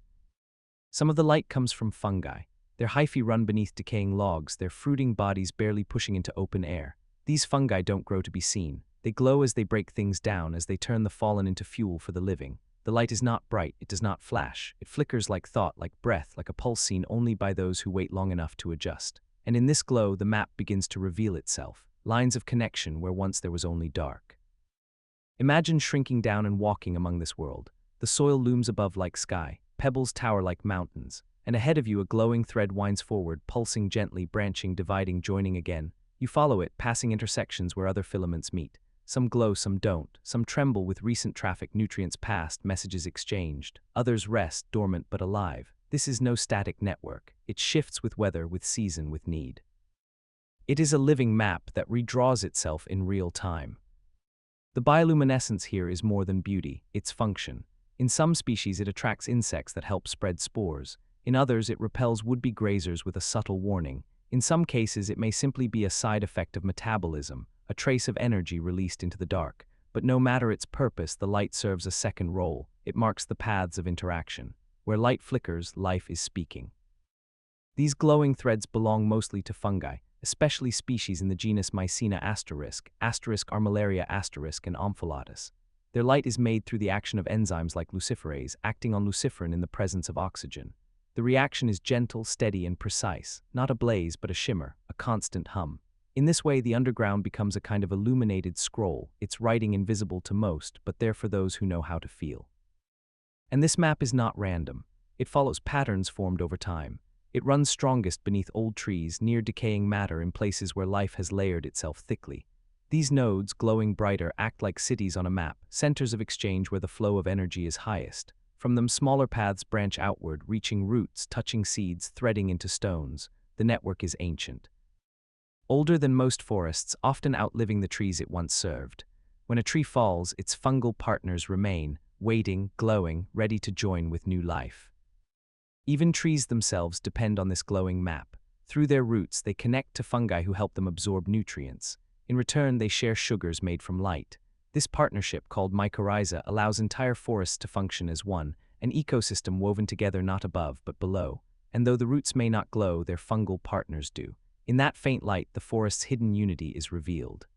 Some of the light comes from fungi. Their hyphae run beneath decaying logs, their fruiting bodies barely pushing into open air. These fungi don't grow to be seen. They glow as they break things down, as they turn the fallen into fuel for the living. The light is not bright, it does not flash. It flickers like thought, like breath, like a pulse seen only by those who wait long enough to adjust. And in this glow, the map begins to reveal itself. Lines of connection where once there was only dark. Imagine shrinking down and walking among this world. The soil looms above like sky, pebbles tower like mountains, and ahead of you a glowing thread winds forward, pulsing gently, branching, dividing, joining again. You follow it, passing intersections where other filaments meet. Some glow, some don't. Some tremble with recent traffic, nutrients passed, messages exchanged. Others rest, dormant but alive. This is no static network. It shifts with weather, with season, with need. It is a living map that redraws itself in real time. The bioluminescence here is more than beauty, it's function. In some species it attracts insects that help spread spores. In others it repels would-be grazers with a subtle warning. In some cases, it may simply be a side effect of metabolism, a trace of energy released into the dark. But no matter its purpose, the light serves a second role. It marks the paths of interaction. Where light flickers, life is speaking. These glowing threads belong mostly to fungi, especially species in the genus Mycena **, Armillaria **, and Omphalotus. Their light is made through the action of enzymes like luciferase, acting on luciferin in the presence of oxygen. The reaction is gentle, steady, and precise, not a blaze but a shimmer, a constant hum. In this way, the underground becomes a kind of illuminated scroll, its writing invisible to most, but there for those who know how to feel. And this map is not random. It follows patterns formed over time. It runs strongest beneath old trees, near decaying matter in places where life has layered itself thickly. These nodes, glowing brighter, act like cities on a map, centers of exchange where the flow of energy is highest. From them, smaller paths branch outward, reaching roots, touching seeds, threading into stones. The network is ancient. Older than most forests, often outliving the trees it once served. When a tree falls, its fungal partners remain, waiting, glowing, ready to join with new life. Even trees themselves depend on this glowing map. Through their roots, they connect to fungi who help them absorb nutrients. In return, they share sugars made from light. This partnership, called mycorrhiza, allows entire forests to function as one, an ecosystem woven together not above but below. And though the roots may not glow, their fungal partners do. In that faint light, the forest's hidden unity is revealed.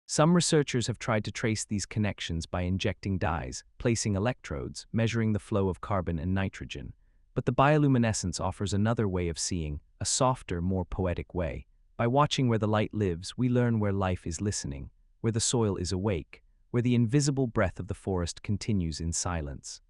Some researchers have tried to trace these connections by injecting dyes, placing electrodes, measuring the flow of carbon and nitrogen. But the bioluminescence offers another way of seeing, a softer, more poetic way. By watching where the light lives, we learn where life is listening, where the soil is awake, where the invisible breath of the forest continues in silence.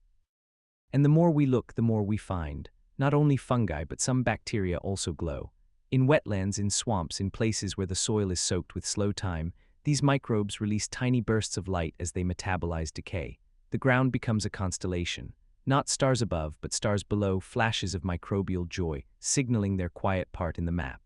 And the more we look, the more we find. Not only fungi, but some bacteria also glow. In wetlands, in swamps, in places where the soil is soaked with slow time, these microbes release tiny bursts of light as they metabolize decay. The ground becomes a constellation. Not stars above, but stars below, flashes of microbial joy, signaling their quiet part in the map.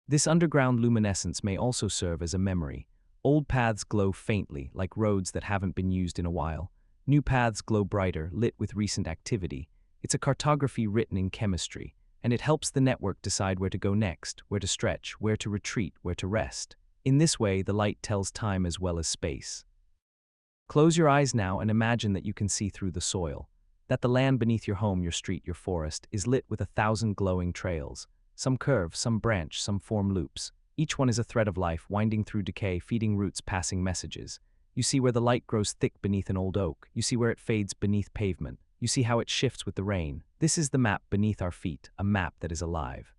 This underground luminescence may also serve as a memory. Old paths glow faintly, like roads that haven't been used in a while. New paths glow brighter, lit with recent activity. It's a cartography written in chemistry, and it helps the network decide where to go next, where to stretch, where to retreat, where to rest. In this way, the light tells time as well as space. Close your eyes now and imagine that you can see through the soil, that the land beneath your home, your street, your forest, is lit with 1,000 glowing trails. Some curve, some branch, some form loops. Each one is a thread of life, winding through decay, feeding roots, passing messages. You see where the light grows thick beneath an old oak. You see where it fades beneath pavement. You see how it shifts with the rain. This is the map beneath our feet, a map that is alive.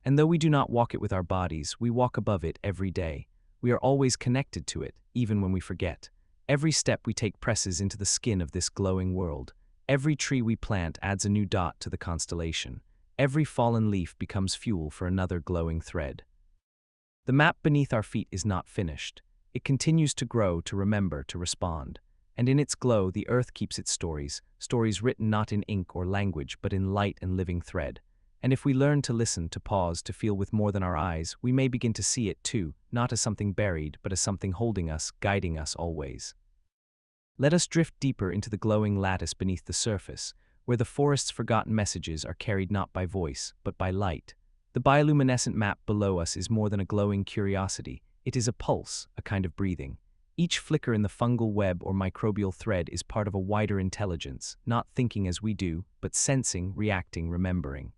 And though we do not walk it with our bodies, we walk above it every day. We are always connected to it, even when we forget. Every step we take presses into the skin of this glowing world. Every tree we plant adds a new dot to the constellation. Every fallen leaf becomes fuel for another glowing thread. The map beneath our feet is not finished. It continues to grow, to remember, to respond. And in its glow, the earth keeps its stories, stories written not in ink or language, but in light and living thread. And if we learn to listen, to pause, to feel with more than our eyes, we may begin to see it too, not as something buried, but as something holding us, guiding us always. Let us drift deeper into the glowing lattice beneath the surface, where the forest's forgotten messages are carried not by voice, but by light. The bioluminescent map below us is more than a glowing curiosity. It is a pulse, a kind of breathing. Each flicker in the fungal web or microbial thread is part of a wider intelligence, not thinking as we do, but sensing, reacting, remembering.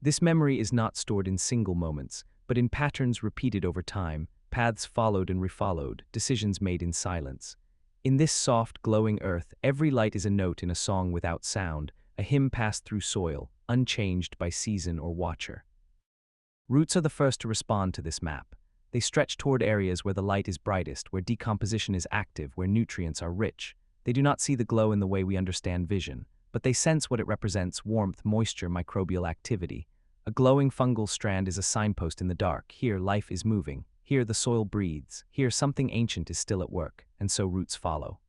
This memory is not stored in single moments, but in patterns repeated over time, paths followed and refollowed, decisions made in silence. In this soft, glowing earth, every light is a note in a song without sound, a hymn passed through soil, unchanged by season or watcher. Roots are the first to respond to this map. They stretch toward areas where the light is brightest, where decomposition is active, where nutrients are rich. They do not see the glow in the way we understand vision, but they sense what it represents: warmth, moisture, microbial activity. A glowing fungal strand is a signpost in the dark. Here, life is moving. Here, the soil breathes. Here, something ancient is still at work, and so roots follow.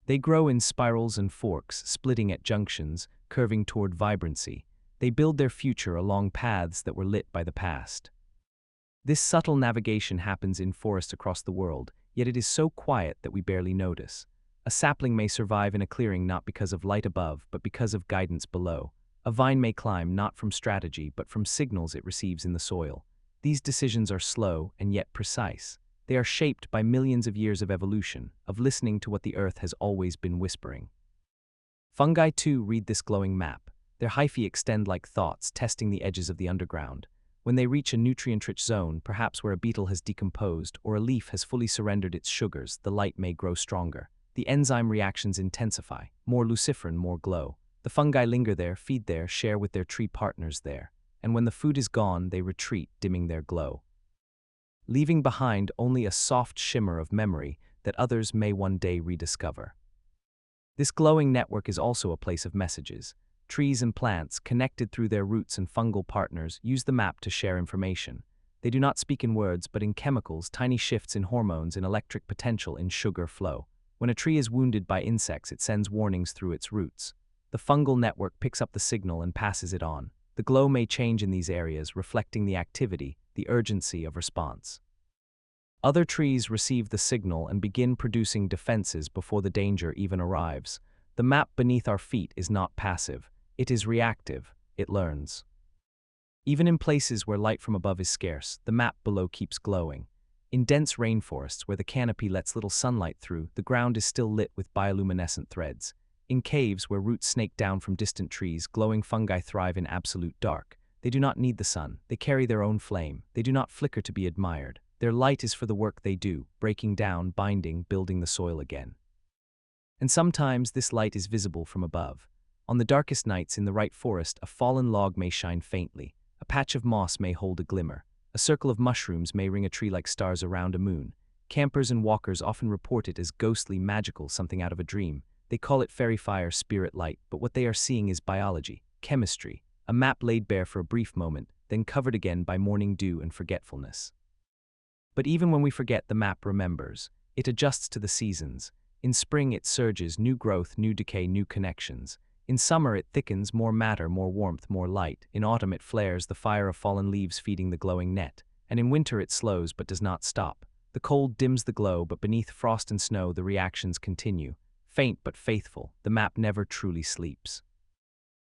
They grow in spirals and forks, splitting at junctions, curving toward vibrancy. They build their future along paths that were lit by the past. This subtle navigation happens in forests across the world, yet it is so quiet that we barely notice. A sapling may survive in a clearing not because of light above, but because of guidance below. A vine may climb not from strategy but from signals it receives in the soil. These decisions are slow and yet precise. They are shaped by millions of years of evolution, of listening to what the earth has always been whispering. Fungi too read this glowing map. Their hyphae extend like thoughts, testing the edges of the underground. When they reach a nutrient-rich zone, perhaps where a beetle has decomposed or a leaf has fully surrendered its sugars, the light may grow stronger. The enzyme reactions intensify, more luciferin, more glow. The fungi linger there, feed there, share with their tree partners there. And when the food is gone, they retreat, dimming their glow, leaving behind only a soft shimmer of memory that others may one day rediscover. This glowing network is also a place of messages. Trees and plants, connected through their roots and fungal partners, use the map to share information. They do not speak in words, but in chemicals, tiny shifts in hormones, in electric potential, in sugar flow. When a tree is wounded by insects, it sends warnings through its roots. The fungal network picks up the signal and passes it on. The glow may change in these areas, reflecting the activity, the urgency of response. Other trees receive the signal and begin producing defenses before the danger even arrives. The map beneath our feet is not passive. It is reactive. It learns. Even in places where light from above is scarce, the map below keeps glowing. In dense rainforests where the canopy lets little sunlight through, the ground is still lit with bioluminescent threads. In caves where roots snake down from distant trees, glowing fungi thrive in absolute dark. They do not need the sun. They carry their own flame. They do not flicker to be admired. Their light is for the work they do, breaking down, binding, building the soil again. And sometimes this light is visible from above. On the darkest nights in the right forest, a fallen log may shine faintly. A patch of moss may hold a glimmer. A circle of mushrooms may ring a tree like stars around a moon. Campers and walkers often report it as ghostly, magical, something out of a dream. They call it fairy fire, spirit light, but what they are seeing is biology, chemistry, a map laid bare for a brief moment, then covered again by morning dew and forgetfulness. But even when we forget, the map remembers. It adjusts to the seasons. In spring it surges, new growth, new decay, new connections. In summer it thickens, more matter, more warmth, more light. In autumn it flares, the fire of fallen leaves feeding the glowing net. And in winter it slows but does not stop. The cold dims the glow, but beneath frost and snow the reactions continue. Faint but faithful, the map never truly sleeps.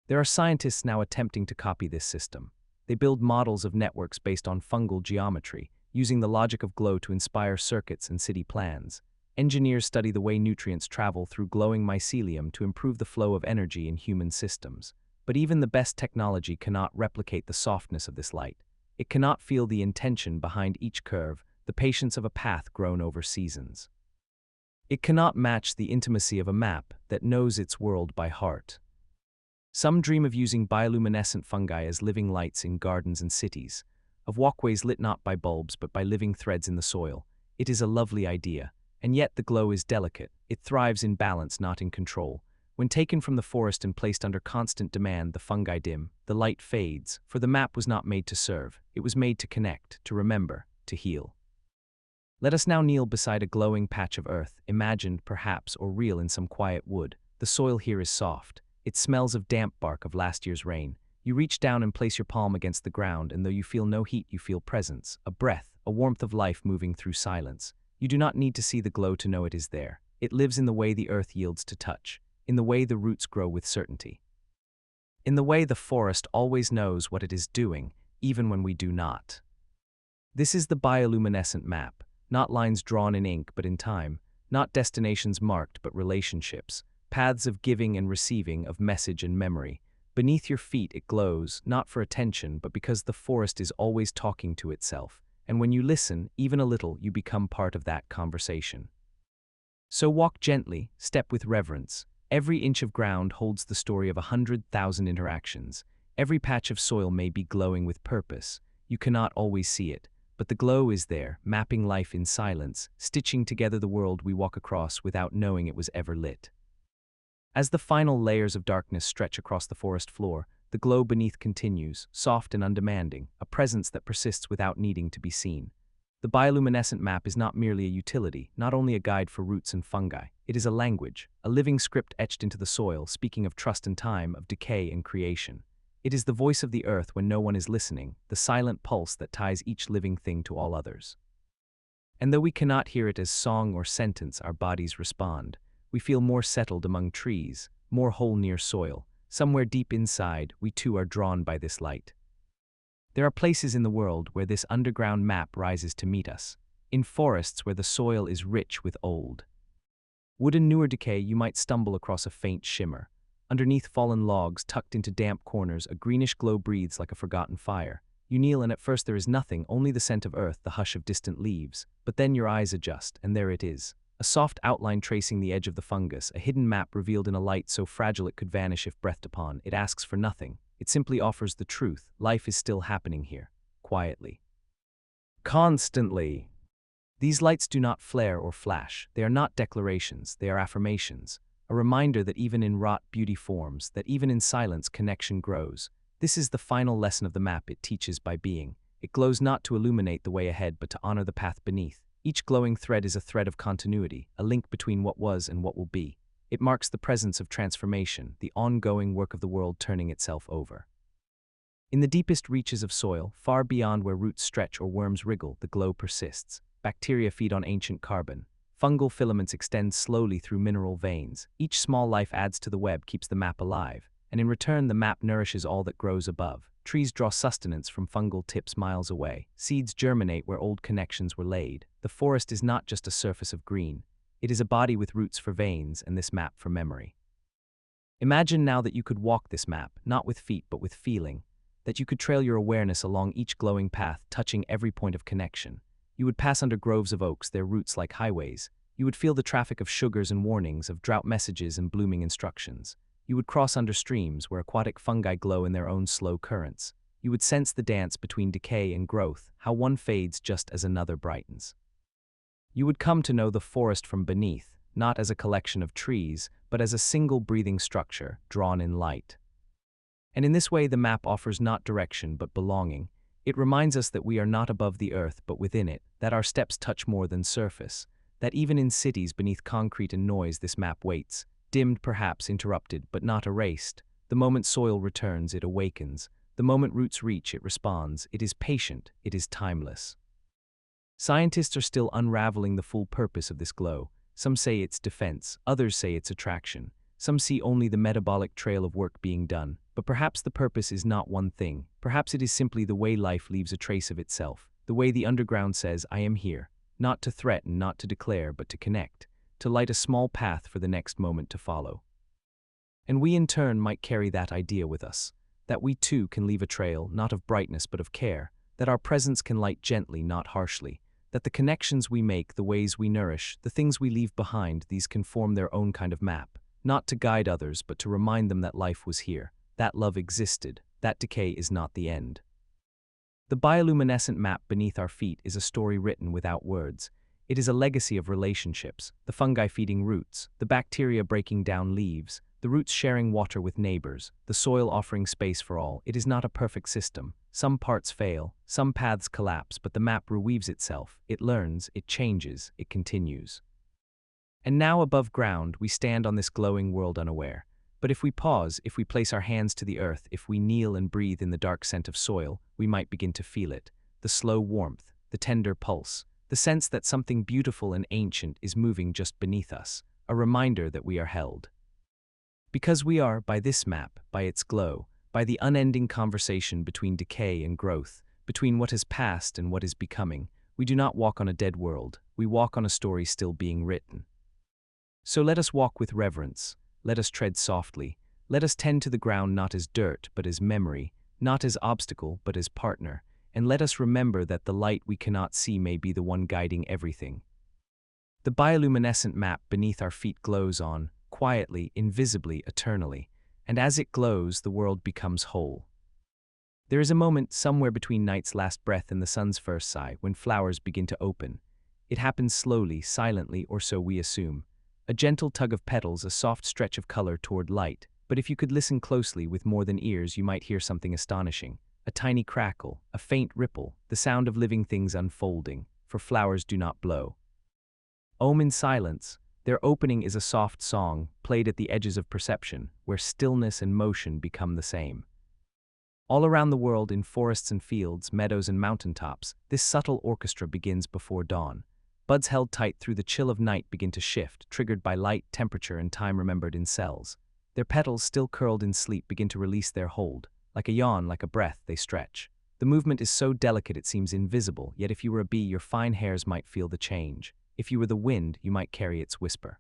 There are scientists now attempting to copy this system. They build models of networks based on fungal geometry, using the logic of glow to inspire circuits and city plans. Engineers study the way nutrients travel through glowing mycelium to improve the flow of energy in human systems. But even the best technology cannot replicate the softness of this light. It cannot feel the intention behind each curve, the patience of a path grown over seasons. It cannot match the intimacy of a map that knows its world by heart. Some dream of using bioluminescent fungi as living lights in gardens and cities, of walkways lit not by bulbs but by living threads in the soil. It is a lovely idea, and yet the glow is delicate. It thrives in balance, not in control. When taken from the forest and placed under constant demand, the fungi dim, the light fades, for the map was not made to serve. It was made to connect, to remember, to heal. Let us now kneel beside a glowing patch of earth, imagined, perhaps, or real in some quiet wood. The soil here is soft. It smells of damp bark of last year's rain. You reach down and place your palm against the ground, and though you feel no heat, you feel presence, a breath, a warmth of life moving through silence. You do not need to see the glow to know it is there. It lives in the way the earth yields to touch, in the way the roots grow with certainty, in the way the forest always knows what it is doing, even when we do not. This is the bioluminescent map, not lines drawn in ink but in time, not destinations marked but relationships, paths of giving and receiving, of message and memory. Beneath your feet it glows, not for attention but because the forest is always talking to itself, and when you listen, even a little, you become part of that conversation. So walk gently, step with reverence. Every inch of ground holds the story of 100,000 interactions. Every patch of soil may be glowing with purpose. You cannot always see it, but the glow is there, mapping life in silence, stitching together the world we walk across without knowing it was ever lit. As the final layers of darkness stretch across the forest floor, the glow beneath continues, soft and undemanding, a presence that persists without needing to be seen. The bioluminescent map is not merely a utility, not only a guide for roots and fungi. It is a language, a living script etched into the soil, speaking of trust and time, of decay and creation. It is the voice of the earth when no one is listening, the silent pulse that ties each living thing to all others. And though we cannot hear it as song or sentence, our bodies respond. We feel more settled among trees, more whole near soil. somewhere deep inside, we too are drawn by this light. There are places in the world where this underground map rises to meet us. In forests where the soil is rich with old wood and newer decay, you might stumble across a faint shimmer. Underneath fallen logs, tucked into damp corners, a greenish glow breathes like a forgotten fire. You kneel and at first there is nothing, only the scent of earth, the hush of distant leaves. But then your eyes adjust, and there it is. A soft outline tracing the edge of the fungus, a hidden map revealed in a light so fragile it could vanish if breathed upon. It asks for nothing. It simply offers the truth. Life is still happening here, quietly. Constantly. These lights do not flare or flash. They are not declarations, they are affirmations. A reminder that even in rot beauty forms, that even in silence connection grows. This is the final lesson of the map it teaches by being. It glows not to illuminate the way ahead, but to honor the path beneath. Each glowing thread is a thread of continuity, a link between what was and what will be. It marks the presence of transformation, the ongoing work of the world turning itself over. In the deepest reaches of soil, far beyond where roots stretch or worms wriggle, the glow persists. Bacteria feed on ancient carbon. Fungal filaments extend slowly through mineral veins. Each small life adds to the web, keeps the map alive. And in return, the map nourishes all that grows above. Trees draw sustenance from fungal tips miles away. Seeds germinate where old connections were laid. The forest is not just a surface of green. It is a body with roots for veins and this map for memory. Imagine now that you could walk this map, not with feet but with feeling. That you could trail your awareness along each glowing path, touching every point of connection. You would pass under groves of oaks, their roots like highways. You would feel the traffic of sugars and warnings, of drought messages and blooming instructions. You would cross under streams where aquatic fungi glow in their own slow currents. You would sense the dance between decay and growth, how one fades just as another brightens. You would come to know the forest from beneath, not as a collection of trees, but as a single breathing structure, drawn in light. And in this way the map offers not direction but belonging. It reminds us that we are not above the earth but within it, that our steps touch more than surface, that even in cities beneath concrete and noise this map waits, dimmed perhaps, interrupted, but not erased. The moment soil returns, it awakens. The moment roots reach, it responds. It is patient, it is timeless. Scientists are still unraveling the full purpose of this glow. Some say it's defense, others say it's attraction. Some see only the metabolic trail of work being done. But perhaps the purpose is not one thing. Perhaps it is simply the way life leaves a trace of itself. The way the underground says, I am here. Not to threaten, not to declare, but to connect. To light a small path for the next moment to follow. And we in turn might carry that idea with us. That we too can leave a trail, not of brightness but of care. That our presence can light gently, not harshly. That the connections we make, the ways we nourish, the things we leave behind, these can form their own kind of map. Not to guide others, but to remind them that life was here. That love existed. That decay is not the end. The bioluminescent map beneath our feet is a story written without words. It is a legacy of relationships, the fungi feeding roots, the bacteria breaking down leaves, the roots sharing water with neighbors, the soil offering space for all. It is not a perfect system. Some parts fail, some paths collapse, but the map reweaves itself. It learns, it changes, it continues. And now above ground, we stand on this glowing world unaware. But if we pause, if we place our hands to the earth, if we kneel and breathe in the dark scent of soil, we might begin to feel it. The slow warmth, the tender pulse, the sense that something beautiful and ancient is moving just beneath us, a reminder that we are held. Because we are, by this map, by its glow, by the unending conversation between decay and growth, between what has passed and what is becoming, we do not walk on a dead world, we walk on a story still being written. So let us walk with reverence. Let us tread softly. Let us tend to the ground not as dirt, but as memory, not as obstacle, but as partner. And let us remember that the light we cannot see may be the one guiding everything. The bioluminescent map beneath our feet glows on, quietly, invisibly, eternally. And as it glows, the world becomes whole. There is a moment somewhere between night's last breath and the sun's first sigh when flowers begin to open. It happens slowly, silently, or so we assume. A gentle tug of petals, a soft stretch of color toward light. But if you could listen closely with more than ears, you might hear something astonishing. A tiny crackle, a faint ripple, the sound of living things unfolding, for flowers do not blow. In silence, their opening is a soft song, played at the edges of perception, where stillness and motion become the same. All around the world, in forests and fields, meadows and mountaintops, this subtle orchestra begins before dawn. Buds held tight through the chill of night begin to shift, triggered by light, temperature, and time remembered in cells. Their petals, still curled in sleep, begin to release their hold. Like a yawn, like a breath, they stretch. The movement is so delicate it seems invisible, yet if you were a bee, your fine hairs might feel the change. If you were the wind, you might carry its whisper.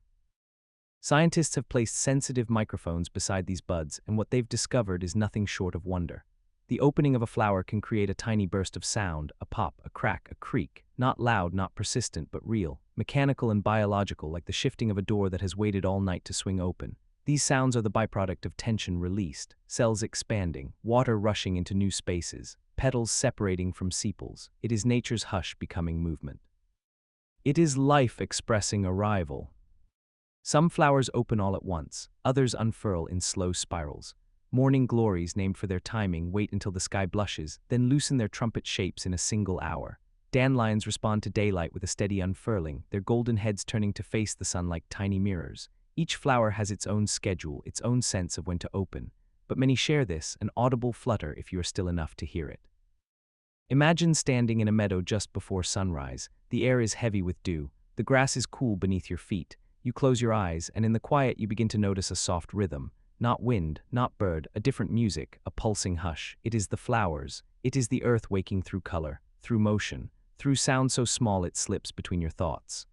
Scientists have placed sensitive microphones beside these buds, and what they've discovered is nothing short of wonder. The opening of a flower can create a tiny burst of sound, a pop, a crack, a creak, not loud, not persistent, but real, mechanical and biological, like the shifting of a door that has waited all night to swing open. These sounds are the byproduct of tension released, cells expanding, water rushing into new spaces, petals separating from sepals. It is nature's hush becoming movement. It is life expressing arrival. Some flowers open all at once, others unfurl in slow spirals. Morning glories, named for their timing, wait until the sky blushes, then loosen their trumpet shapes in a single hour. Dandelions respond to daylight with a steady unfurling, their golden heads turning to face the sun like tiny mirrors. Each flower has its own schedule, its own sense of when to open, but many share this, an audible flutter if you are still enough to hear it. Imagine standing in a meadow just before sunrise. The air is heavy with dew, the grass is cool beneath your feet. You close your eyes, and in the quiet you begin to notice a soft rhythm. Not wind, not bird, a different music, a pulsing hush. It is the flowers. It is the earth waking through color, through motion, through sound so small it slips between your thoughts.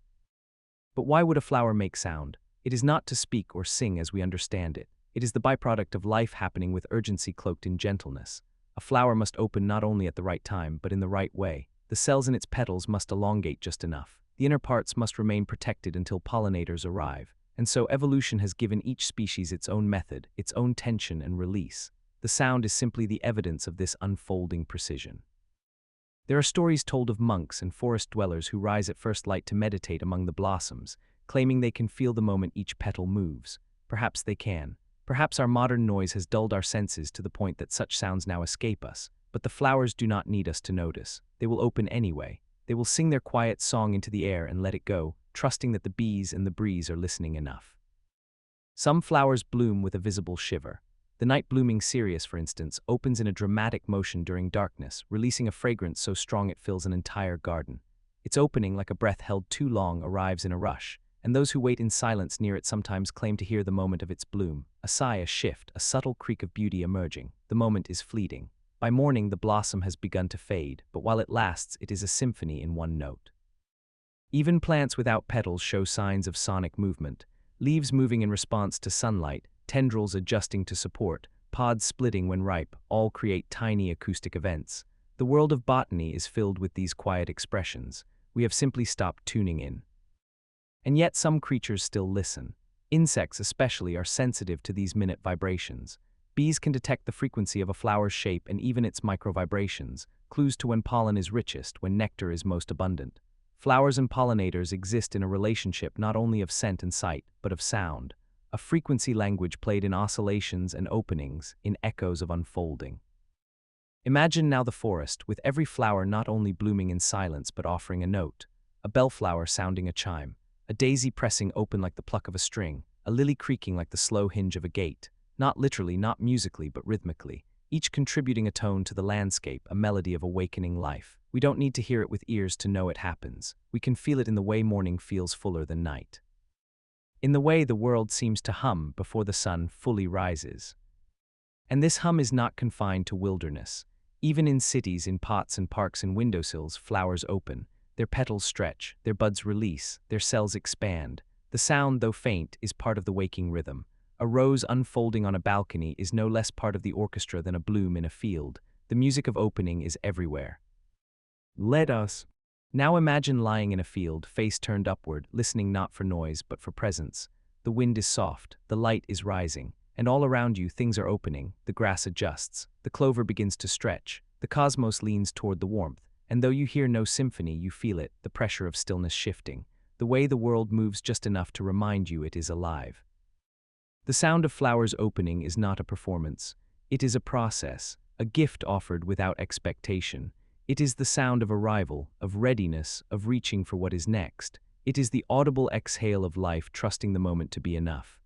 But why would a flower make sound? It is not to speak or sing as we understand it. It is the byproduct of life happening with urgency cloaked in gentleness. A flower must open not only at the right time, but in the right way. The cells in its petals must elongate just enough. The inner parts must remain protected until pollinators arrive. And so evolution has given each species its own method, its own tension and release. The sound is simply the evidence of this unfolding precision. There are stories told of monks and forest dwellers who rise at first light to meditate among the blossoms, claiming they can feel the moment each petal moves. Perhaps they can. Perhaps our modern noise has dulled our senses to the point that such sounds now escape us. But the flowers do not need us to notice. They will open anyway. They will sing their quiet song into the air and let it go, trusting that the bees and the breeze are listening enough. Some flowers bloom with a visible shiver. The night blooming cereus, for instance, opens in a dramatic motion during darkness, releasing a fragrance so strong it fills an entire garden. Its opening, like a breath held too long, arrives in a rush, and those who wait in silence near it sometimes claim to hear the moment of its bloom. A sigh, a shift, a subtle creak of beauty emerging. The moment is fleeting. By morning, the blossom has begun to fade, but while it lasts, it is a symphony in one note. Even plants without petals show signs of sonic movement, leaves moving in response to sunlight, tendrils adjusting to support, pods splitting when ripe, all create tiny acoustic events. The world of botany is filled with these quiet expressions. We have simply stopped tuning in. And yet some creatures still listen. Insects especially are sensitive to these minute vibrations. Bees can detect the frequency of a flower's shape and even its microvibrations, clues to when pollen is richest, when nectar is most abundant. Flowers and pollinators exist in a relationship not only of scent and sight, but of sound, a frequency language played in oscillations and openings, in echoes of unfolding. Imagine now the forest, with every flower not only blooming in silence but offering a note, a bellflower sounding a chime, a daisy pressing open like the pluck of a string, a lily creaking like the slow hinge of a gate, not literally, not musically, but rhythmically, each contributing a tone to the landscape, a melody of awakening life. We don't need to hear it with ears to know it happens. We can feel it in the way morning feels fuller than night, in the way the world seems to hum before the sun fully rises. And this hum is not confined to wilderness. Even in cities, in pots and parks and windowsills, flowers open. Their petals stretch, their buds release, their cells expand. The sound, though faint, is part of the waking rhythm. A rose unfolding on a balcony is no less part of the orchestra than a bloom in a field. The music of opening is everywhere. Let us now imagine lying in a field, face turned upward, listening not for noise but for presence. The wind is soft, the light is rising, and all around you things are opening. The grass adjusts, the clover begins to stretch, the cosmos leans toward the warmth, and though you hear no symphony, you feel it, the pressure of stillness shifting, the way the world moves just enough to remind you it is alive. The sound of flowers opening is not a performance. It is a process, a gift offered without expectation. It is the sound of arrival, of readiness, of reaching for what is next. It is the audible exhale of life trusting the moment to be enough.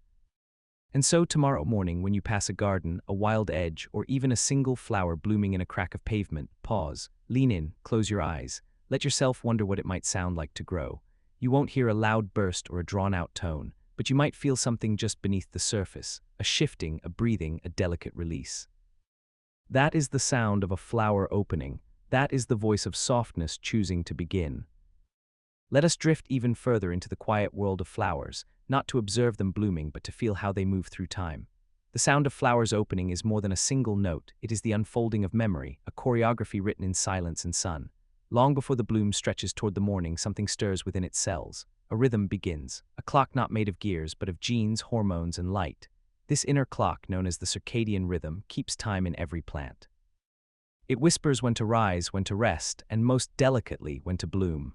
And so tomorrow morning, when you pass a garden, a wild edge, or even a single flower blooming in a crack of pavement, pause, lean in, close your eyes, let yourself wonder what it might sound like to grow. You won't hear a loud burst or a drawn-out tone. but you might feel something just beneath the surface, a shifting, a breathing, a delicate release. That is the sound of a flower opening. That is the voice of softness choosing to begin. Let us drift even further into the quiet world of flowers, not to observe them blooming, but to feel how they move through time. The sound of flowers opening is more than a single note. It is the unfolding of memory, a choreography written in silence and sun. Long before the bloom stretches toward the morning, something stirs within its cells. A rhythm begins, a clock not made of gears, but of genes, hormones, and light. This inner clock, known as the circadian rhythm, keeps time in every plant. It whispers when to rise, when to rest, and most delicately, when to bloom.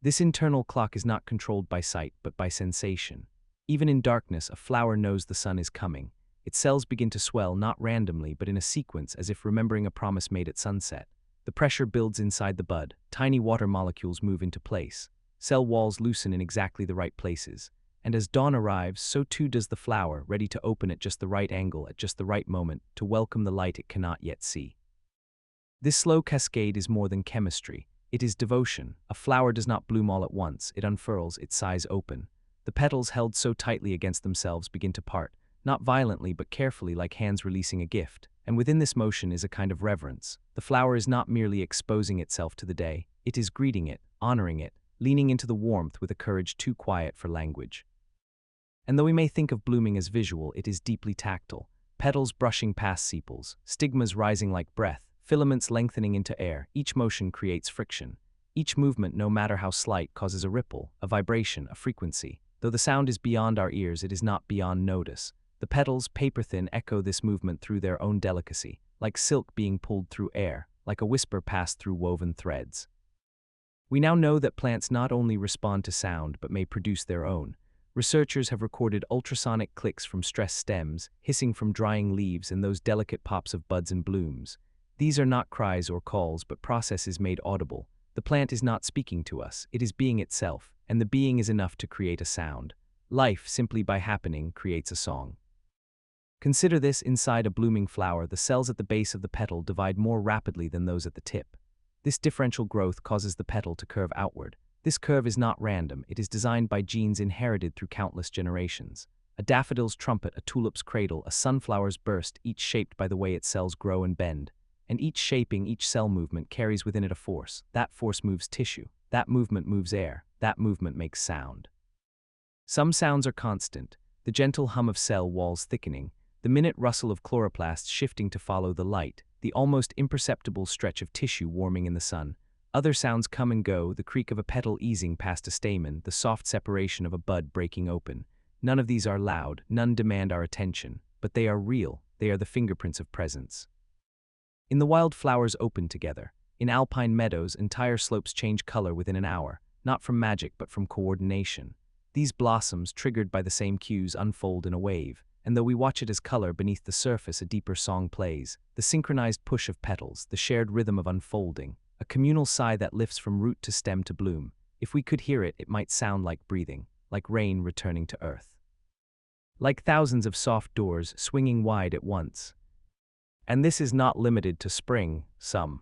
This internal clock is not controlled by sight, but by sensation. Even in darkness, a flower knows the sun is coming. Its cells begin to swell, not randomly, but in a sequence, as if remembering a promise made at sunset. The pressure builds inside the bud. Tiny water molecules move into place. Cell walls loosen in exactly the right places. And as dawn arrives, so too does the flower, ready to open at just the right angle, at just the right moment, to welcome the light it cannot yet see. This slow cascade is more than chemistry. It is devotion. A flower does not bloom all at once. It unfurls, its sighs open. The petals, held so tightly against themselves, begin to part, not violently but carefully, like hands releasing a gift. And within this motion is a kind of reverence. The flower is not merely exposing itself to the day. It is greeting it, honoring it, leaning into the warmth with a courage too quiet for language. And though we may think of blooming as visual, it is deeply tactile. Petals brushing past sepals, stigmas rising like breath, filaments lengthening into air. Each motion creates friction. Each movement, no matter how slight, causes a ripple, a vibration, a frequency. Though the sound is beyond our ears, it is not beyond notice. The petals, paper-thin, echo this movement through their own delicacy, like silk being pulled through air, like a whisper passed through woven threads. We now know that plants not only respond to sound, but may produce their own. Researchers have recorded ultrasonic clicks from stressed stems, hissing from drying leaves, and those delicate pops of buds and blooms. These are not cries or calls, but processes made audible. The plant is not speaking to us, it is being itself, and the being is enough to create a sound. Life, simply by happening, creates a song. Consider this: inside a blooming flower, the cells at the base of the petal divide more rapidly than those at the tip. This differential growth causes the petal to curve outward. This curve is not random, it is designed by genes inherited through countless generations. A daffodil's trumpet, a tulip's cradle, a sunflower's burst, each shaped by the way its cells grow and bend. And each shaping, each cell movement carries within it a force. That force moves tissue. That movement moves air. That movement makes sound. Some sounds are constant, the gentle hum of cell walls thickening, the minute rustle of chloroplasts shifting to follow the light, the almost imperceptible stretch of tissue warming in the sun. Other sounds come and go, the creak of a petal easing past a stamen, the soft separation of a bud breaking open. None of these are loud, none demand our attention, but they are real, they are the fingerprints of presence. In the wild, flowers open together. In alpine meadows, entire slopes change color within an hour, not from magic but from coordination. These blossoms, triggered by the same cues, unfold in a wave, and though we watch it as color, beneath the surface a deeper song plays, the synchronized push of petals, the shared rhythm of unfolding, a communal sigh that lifts from root to stem to bloom. If we could hear it, it might sound like breathing, like rain returning to earth. Like thousands of soft doors swinging wide at once. And this is not limited to spring. Some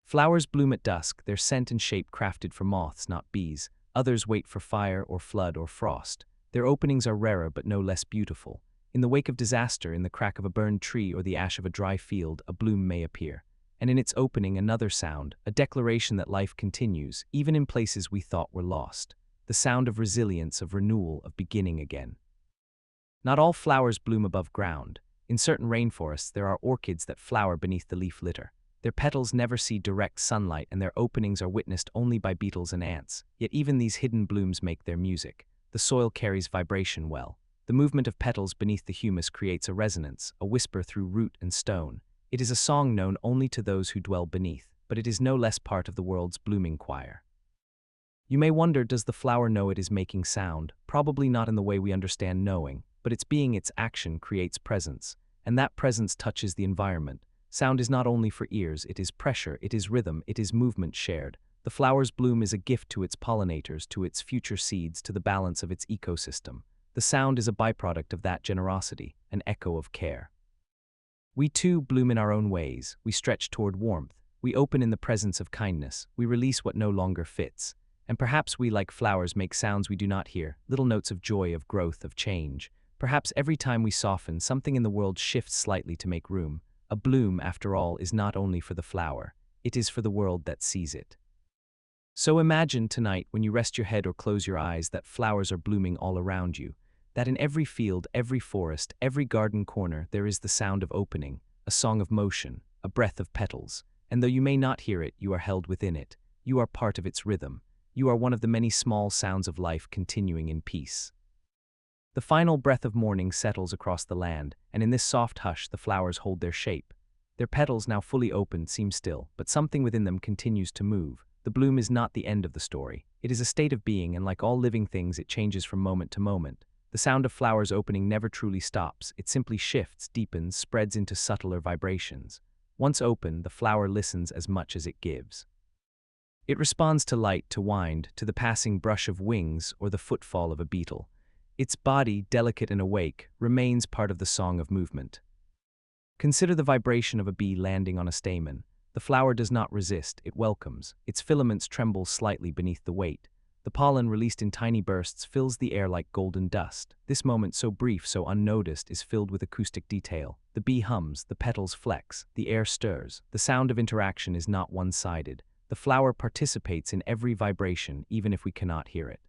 flowers bloom at dusk, their scent and shape crafted for moths, not bees. Others wait for fire or flood or frost. Their openings are rarer but no less beautiful. In the wake of disaster, in the crack of a burned tree or the ash of a dry field, a bloom may appear. And in its opening, another sound, a declaration that life continues, even in places we thought were lost. The sound of resilience, of renewal, of beginning again. Not all flowers bloom above ground. In certain rainforests, there are orchids that flower beneath the leaf litter. Their petals never see direct sunlight, and their openings are witnessed only by beetles and ants. Yet even these hidden blooms make their music. The soil carries vibration well. The movement of petals beneath the humus creates a resonance, a whisper through root and stone. It is a song known only to those who dwell beneath, but it is no less part of the world's blooming choir. You may wonder, does the flower know it is making sound? Probably not in the way we understand knowing, but its being, its action, creates presence, and that presence touches the environment. Sound is not only for ears, it is pressure, it is rhythm, it is movement shared. The flower's bloom is a gift to its pollinators, to its future seeds, to the balance of its ecosystem. The sound is a byproduct of that generosity, an echo of care. We too bloom in our own ways. We stretch toward warmth. We open in the presence of kindness. We release what no longer fits. And perhaps we, like flowers, make sounds we do not hear, little notes of joy, of growth, of change. Perhaps every time we soften, something in the world shifts slightly to make room. A bloom, after all, is not only for the flower, it is for the world that sees it. So imagine tonight, when you rest your head or close your eyes, that flowers are blooming all around you, that in every field, every forest, every garden corner, there is the sound of opening, a song of motion, a breath of petals, and though you may not hear it, you are held within it. You are part of its rhythm. You are one of the many small sounds of life continuing in peace. The final breath of morning settles across the land, and in this soft hush the flowers hold their shape. Their petals, now fully opened, seem still, but something within them continues to move. The bloom is not the end of the story. It is a state of being, and like all living things, it changes from moment to moment. The sound of flowers opening never truly stops. It simply shifts, deepens, spreads into subtler vibrations. Once open, the flower listens as much as it gives. It responds to light, to wind, to the passing brush of wings or the footfall of a beetle. Its body, delicate and awake, remains part of the song of movement. Consider the vibration of a bee landing on a stamen. The flower does not resist, it welcomes. Its filaments tremble slightly beneath the weight. The pollen, released in tiny bursts, fills the air like golden dust. This moment, so brief, so unnoticed, is filled with acoustic detail. The bee hums, the petals flex, the air stirs. The sound of interaction is not one-sided. The flower participates in every vibration, even if we cannot hear it.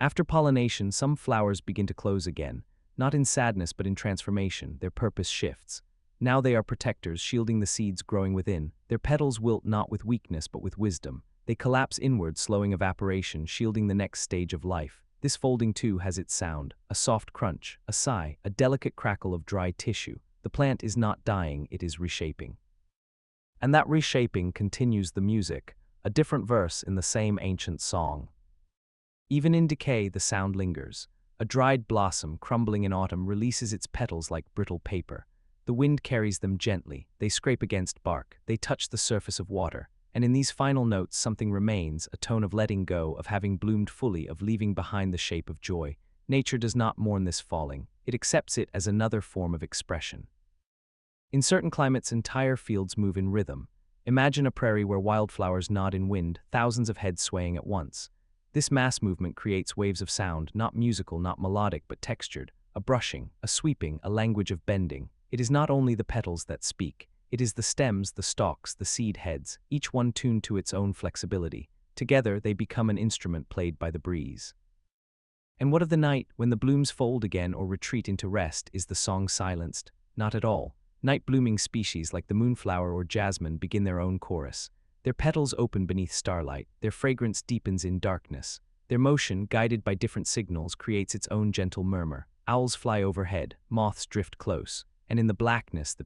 After pollination, some flowers begin to close again, not in sadness but in transformation. Their purpose shifts. Now they are protectors, shielding the seeds growing within. Their petals wilt not with weakness but with wisdom. They collapse inward, slowing evaporation, shielding the next stage of life. This folding too has its sound, a soft crunch, a sigh, a delicate crackle of dry tissue. The plant is not dying, it is reshaping. And that reshaping continues the music, a different verse in the same ancient song. Even in decay, the sound lingers. A dried blossom, crumbling in autumn, releases its petals like brittle paper. The wind carries them gently. They scrape against bark. They touch the surface of water. And in these final notes, something remains, a tone of letting go, of having bloomed fully, of leaving behind the shape of joy. Nature does not mourn this falling. It accepts it as another form of expression. In certain climates, entire fields move in rhythm. Imagine a prairie where wildflowers nod in wind, thousands of heads swaying at once. This mass movement creates waves of sound, not musical, not melodic, but textured. A brushing, a sweeping, a language of bending. It is not only the petals that speak. It is the stems, the stalks, the seed heads, each one tuned to its own flexibility. Together, they become an instrument played by the breeze. And what of the night, when the blooms fold again or retreat into rest? Is the song silenced? Not at all. Night-blooming species like the moonflower or jasmine begin their own chorus. Their petals open beneath starlight, their fragrance deepens in darkness. Their motion, guided by different signals, creates its own gentle murmur. Owls fly overhead, moths drift close, and in the blackness the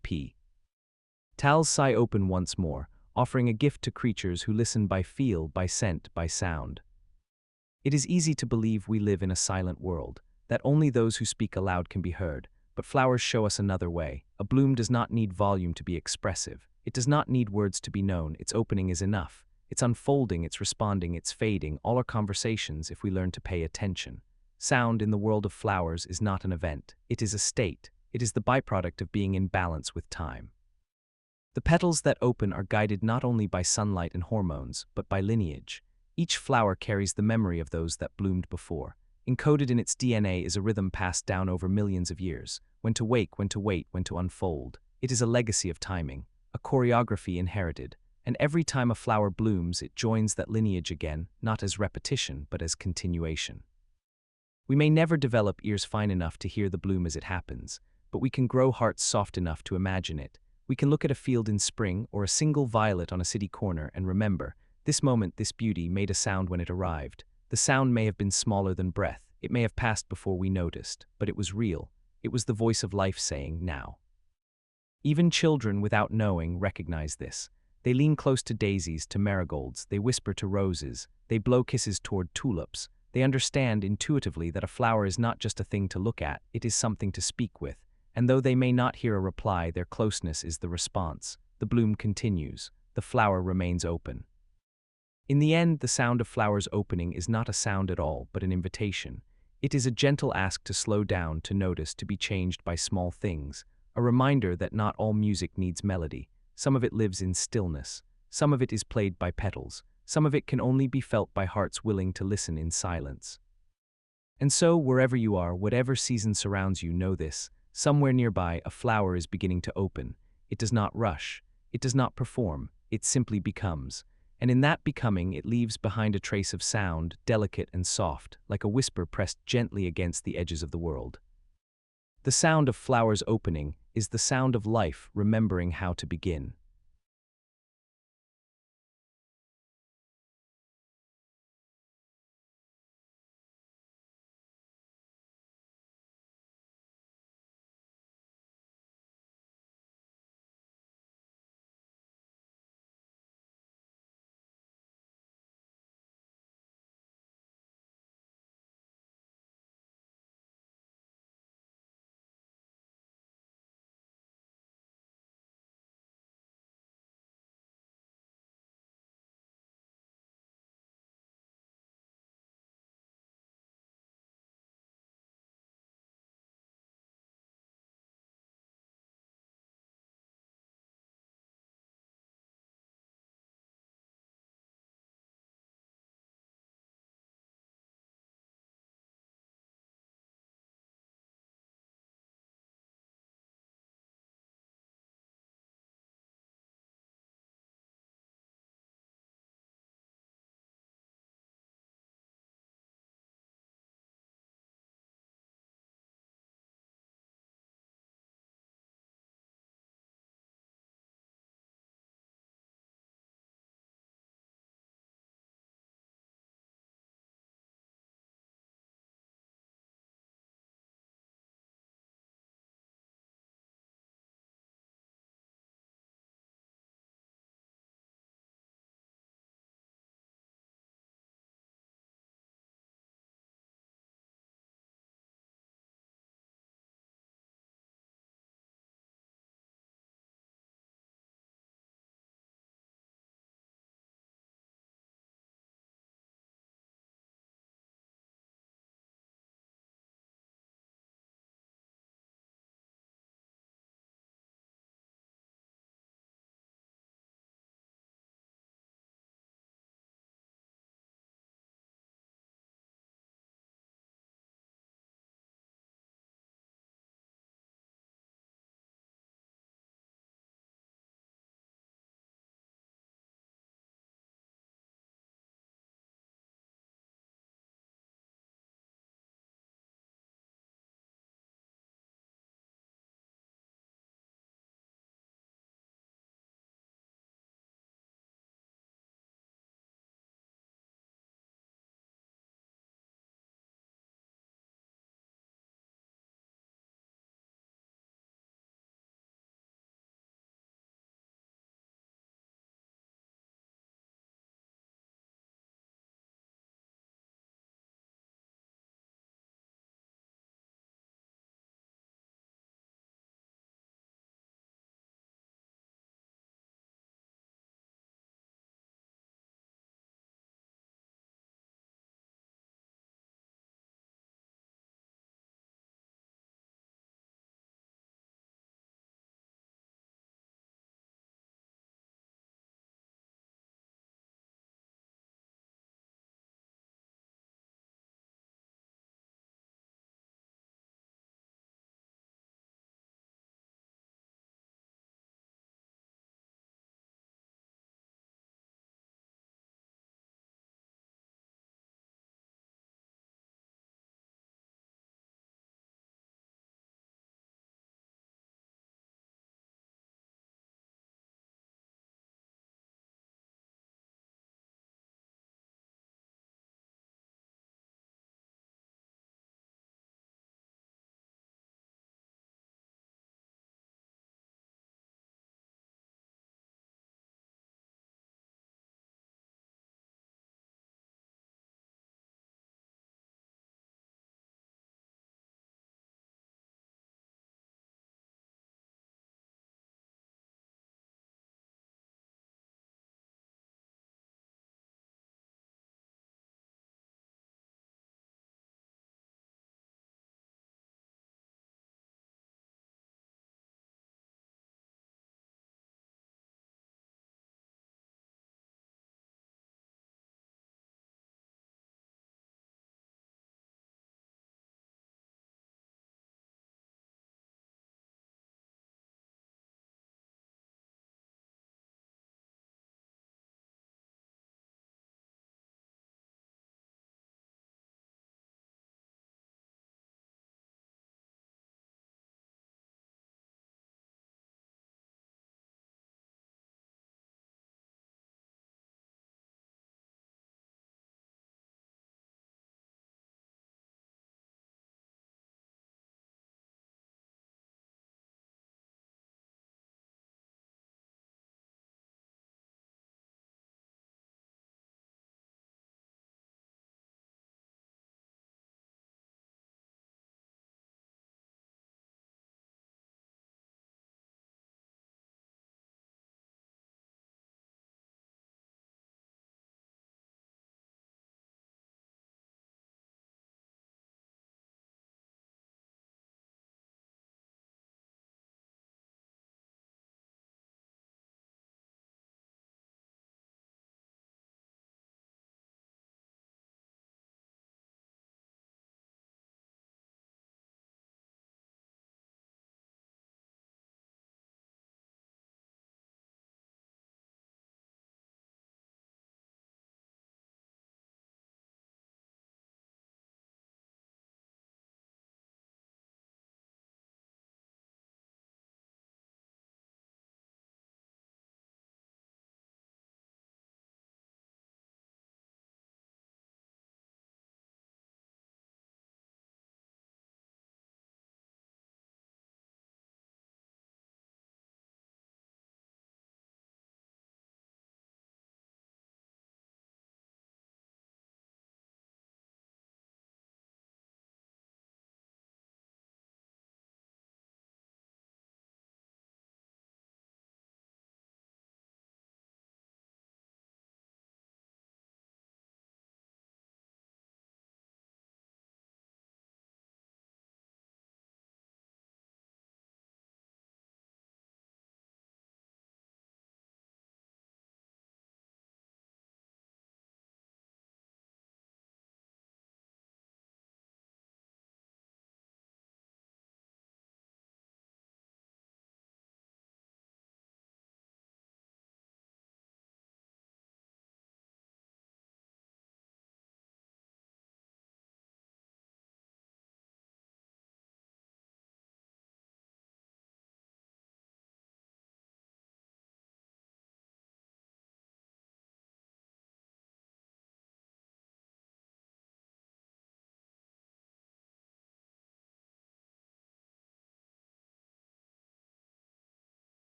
petals sigh open once more, offering a gift to creatures who listen by feel, by scent, by sound. It is easy to believe we live in a silent world, that only those who speak aloud can be heard, but flowers show us another way. A bloom does not need volume to be expressive. It does not need words to be known. Its opening is enough. It's unfolding, it's responding, it's fading, all are conversations if we learn to pay attention. Sound in the world of flowers is not an event. It is a state. It is the byproduct of being in balance with time. The petals that open are guided not only by sunlight and hormones, but by lineage. Each flower carries the memory of those that bloomed before. Encoded in its DNA is a rhythm passed down over millions of years. When to wake, when to wait, when to unfold. It is a legacy of timing, a choreography inherited. And every time a flower blooms, it joins that lineage again, not as repetition, but as continuation. We may never develop ears fine enough to hear the bloom as it happens, but we can grow hearts soft enough to imagine it. We can look at a field in spring or a single violet on a city corner and remember, this moment, this beauty made a sound when it arrived. The sound may have been smaller than breath. It may have passed before we noticed, but it was real. It was the voice of life saying, now. Even children, without knowing, recognize this. They lean close to daisies, to marigolds. They whisper to roses. They blow kisses toward tulips. They understand intuitively that a flower is not just a thing to look at, it is something to speak with. And though they may not hear a reply, their closeness is the response. The bloom continues. The flower remains open. In the end, the sound of flowers opening is not a sound at all, but an invitation. It is a gentle ask to slow down, to notice, to be changed by small things. A reminder that not all music needs melody. Some of it lives in stillness. Some of it is played by petals. Some of it can only be felt by hearts willing to listen in silence. And so, wherever you are, whatever season surrounds you, know this. Somewhere nearby, a flower is beginning to open. It does not rush. It does not perform. It simply becomes. And in that becoming, it leaves behind a trace of sound, delicate and soft, like a whisper pressed gently against the edges of the world. The sound of flowers opening is the sound of life remembering how to begin.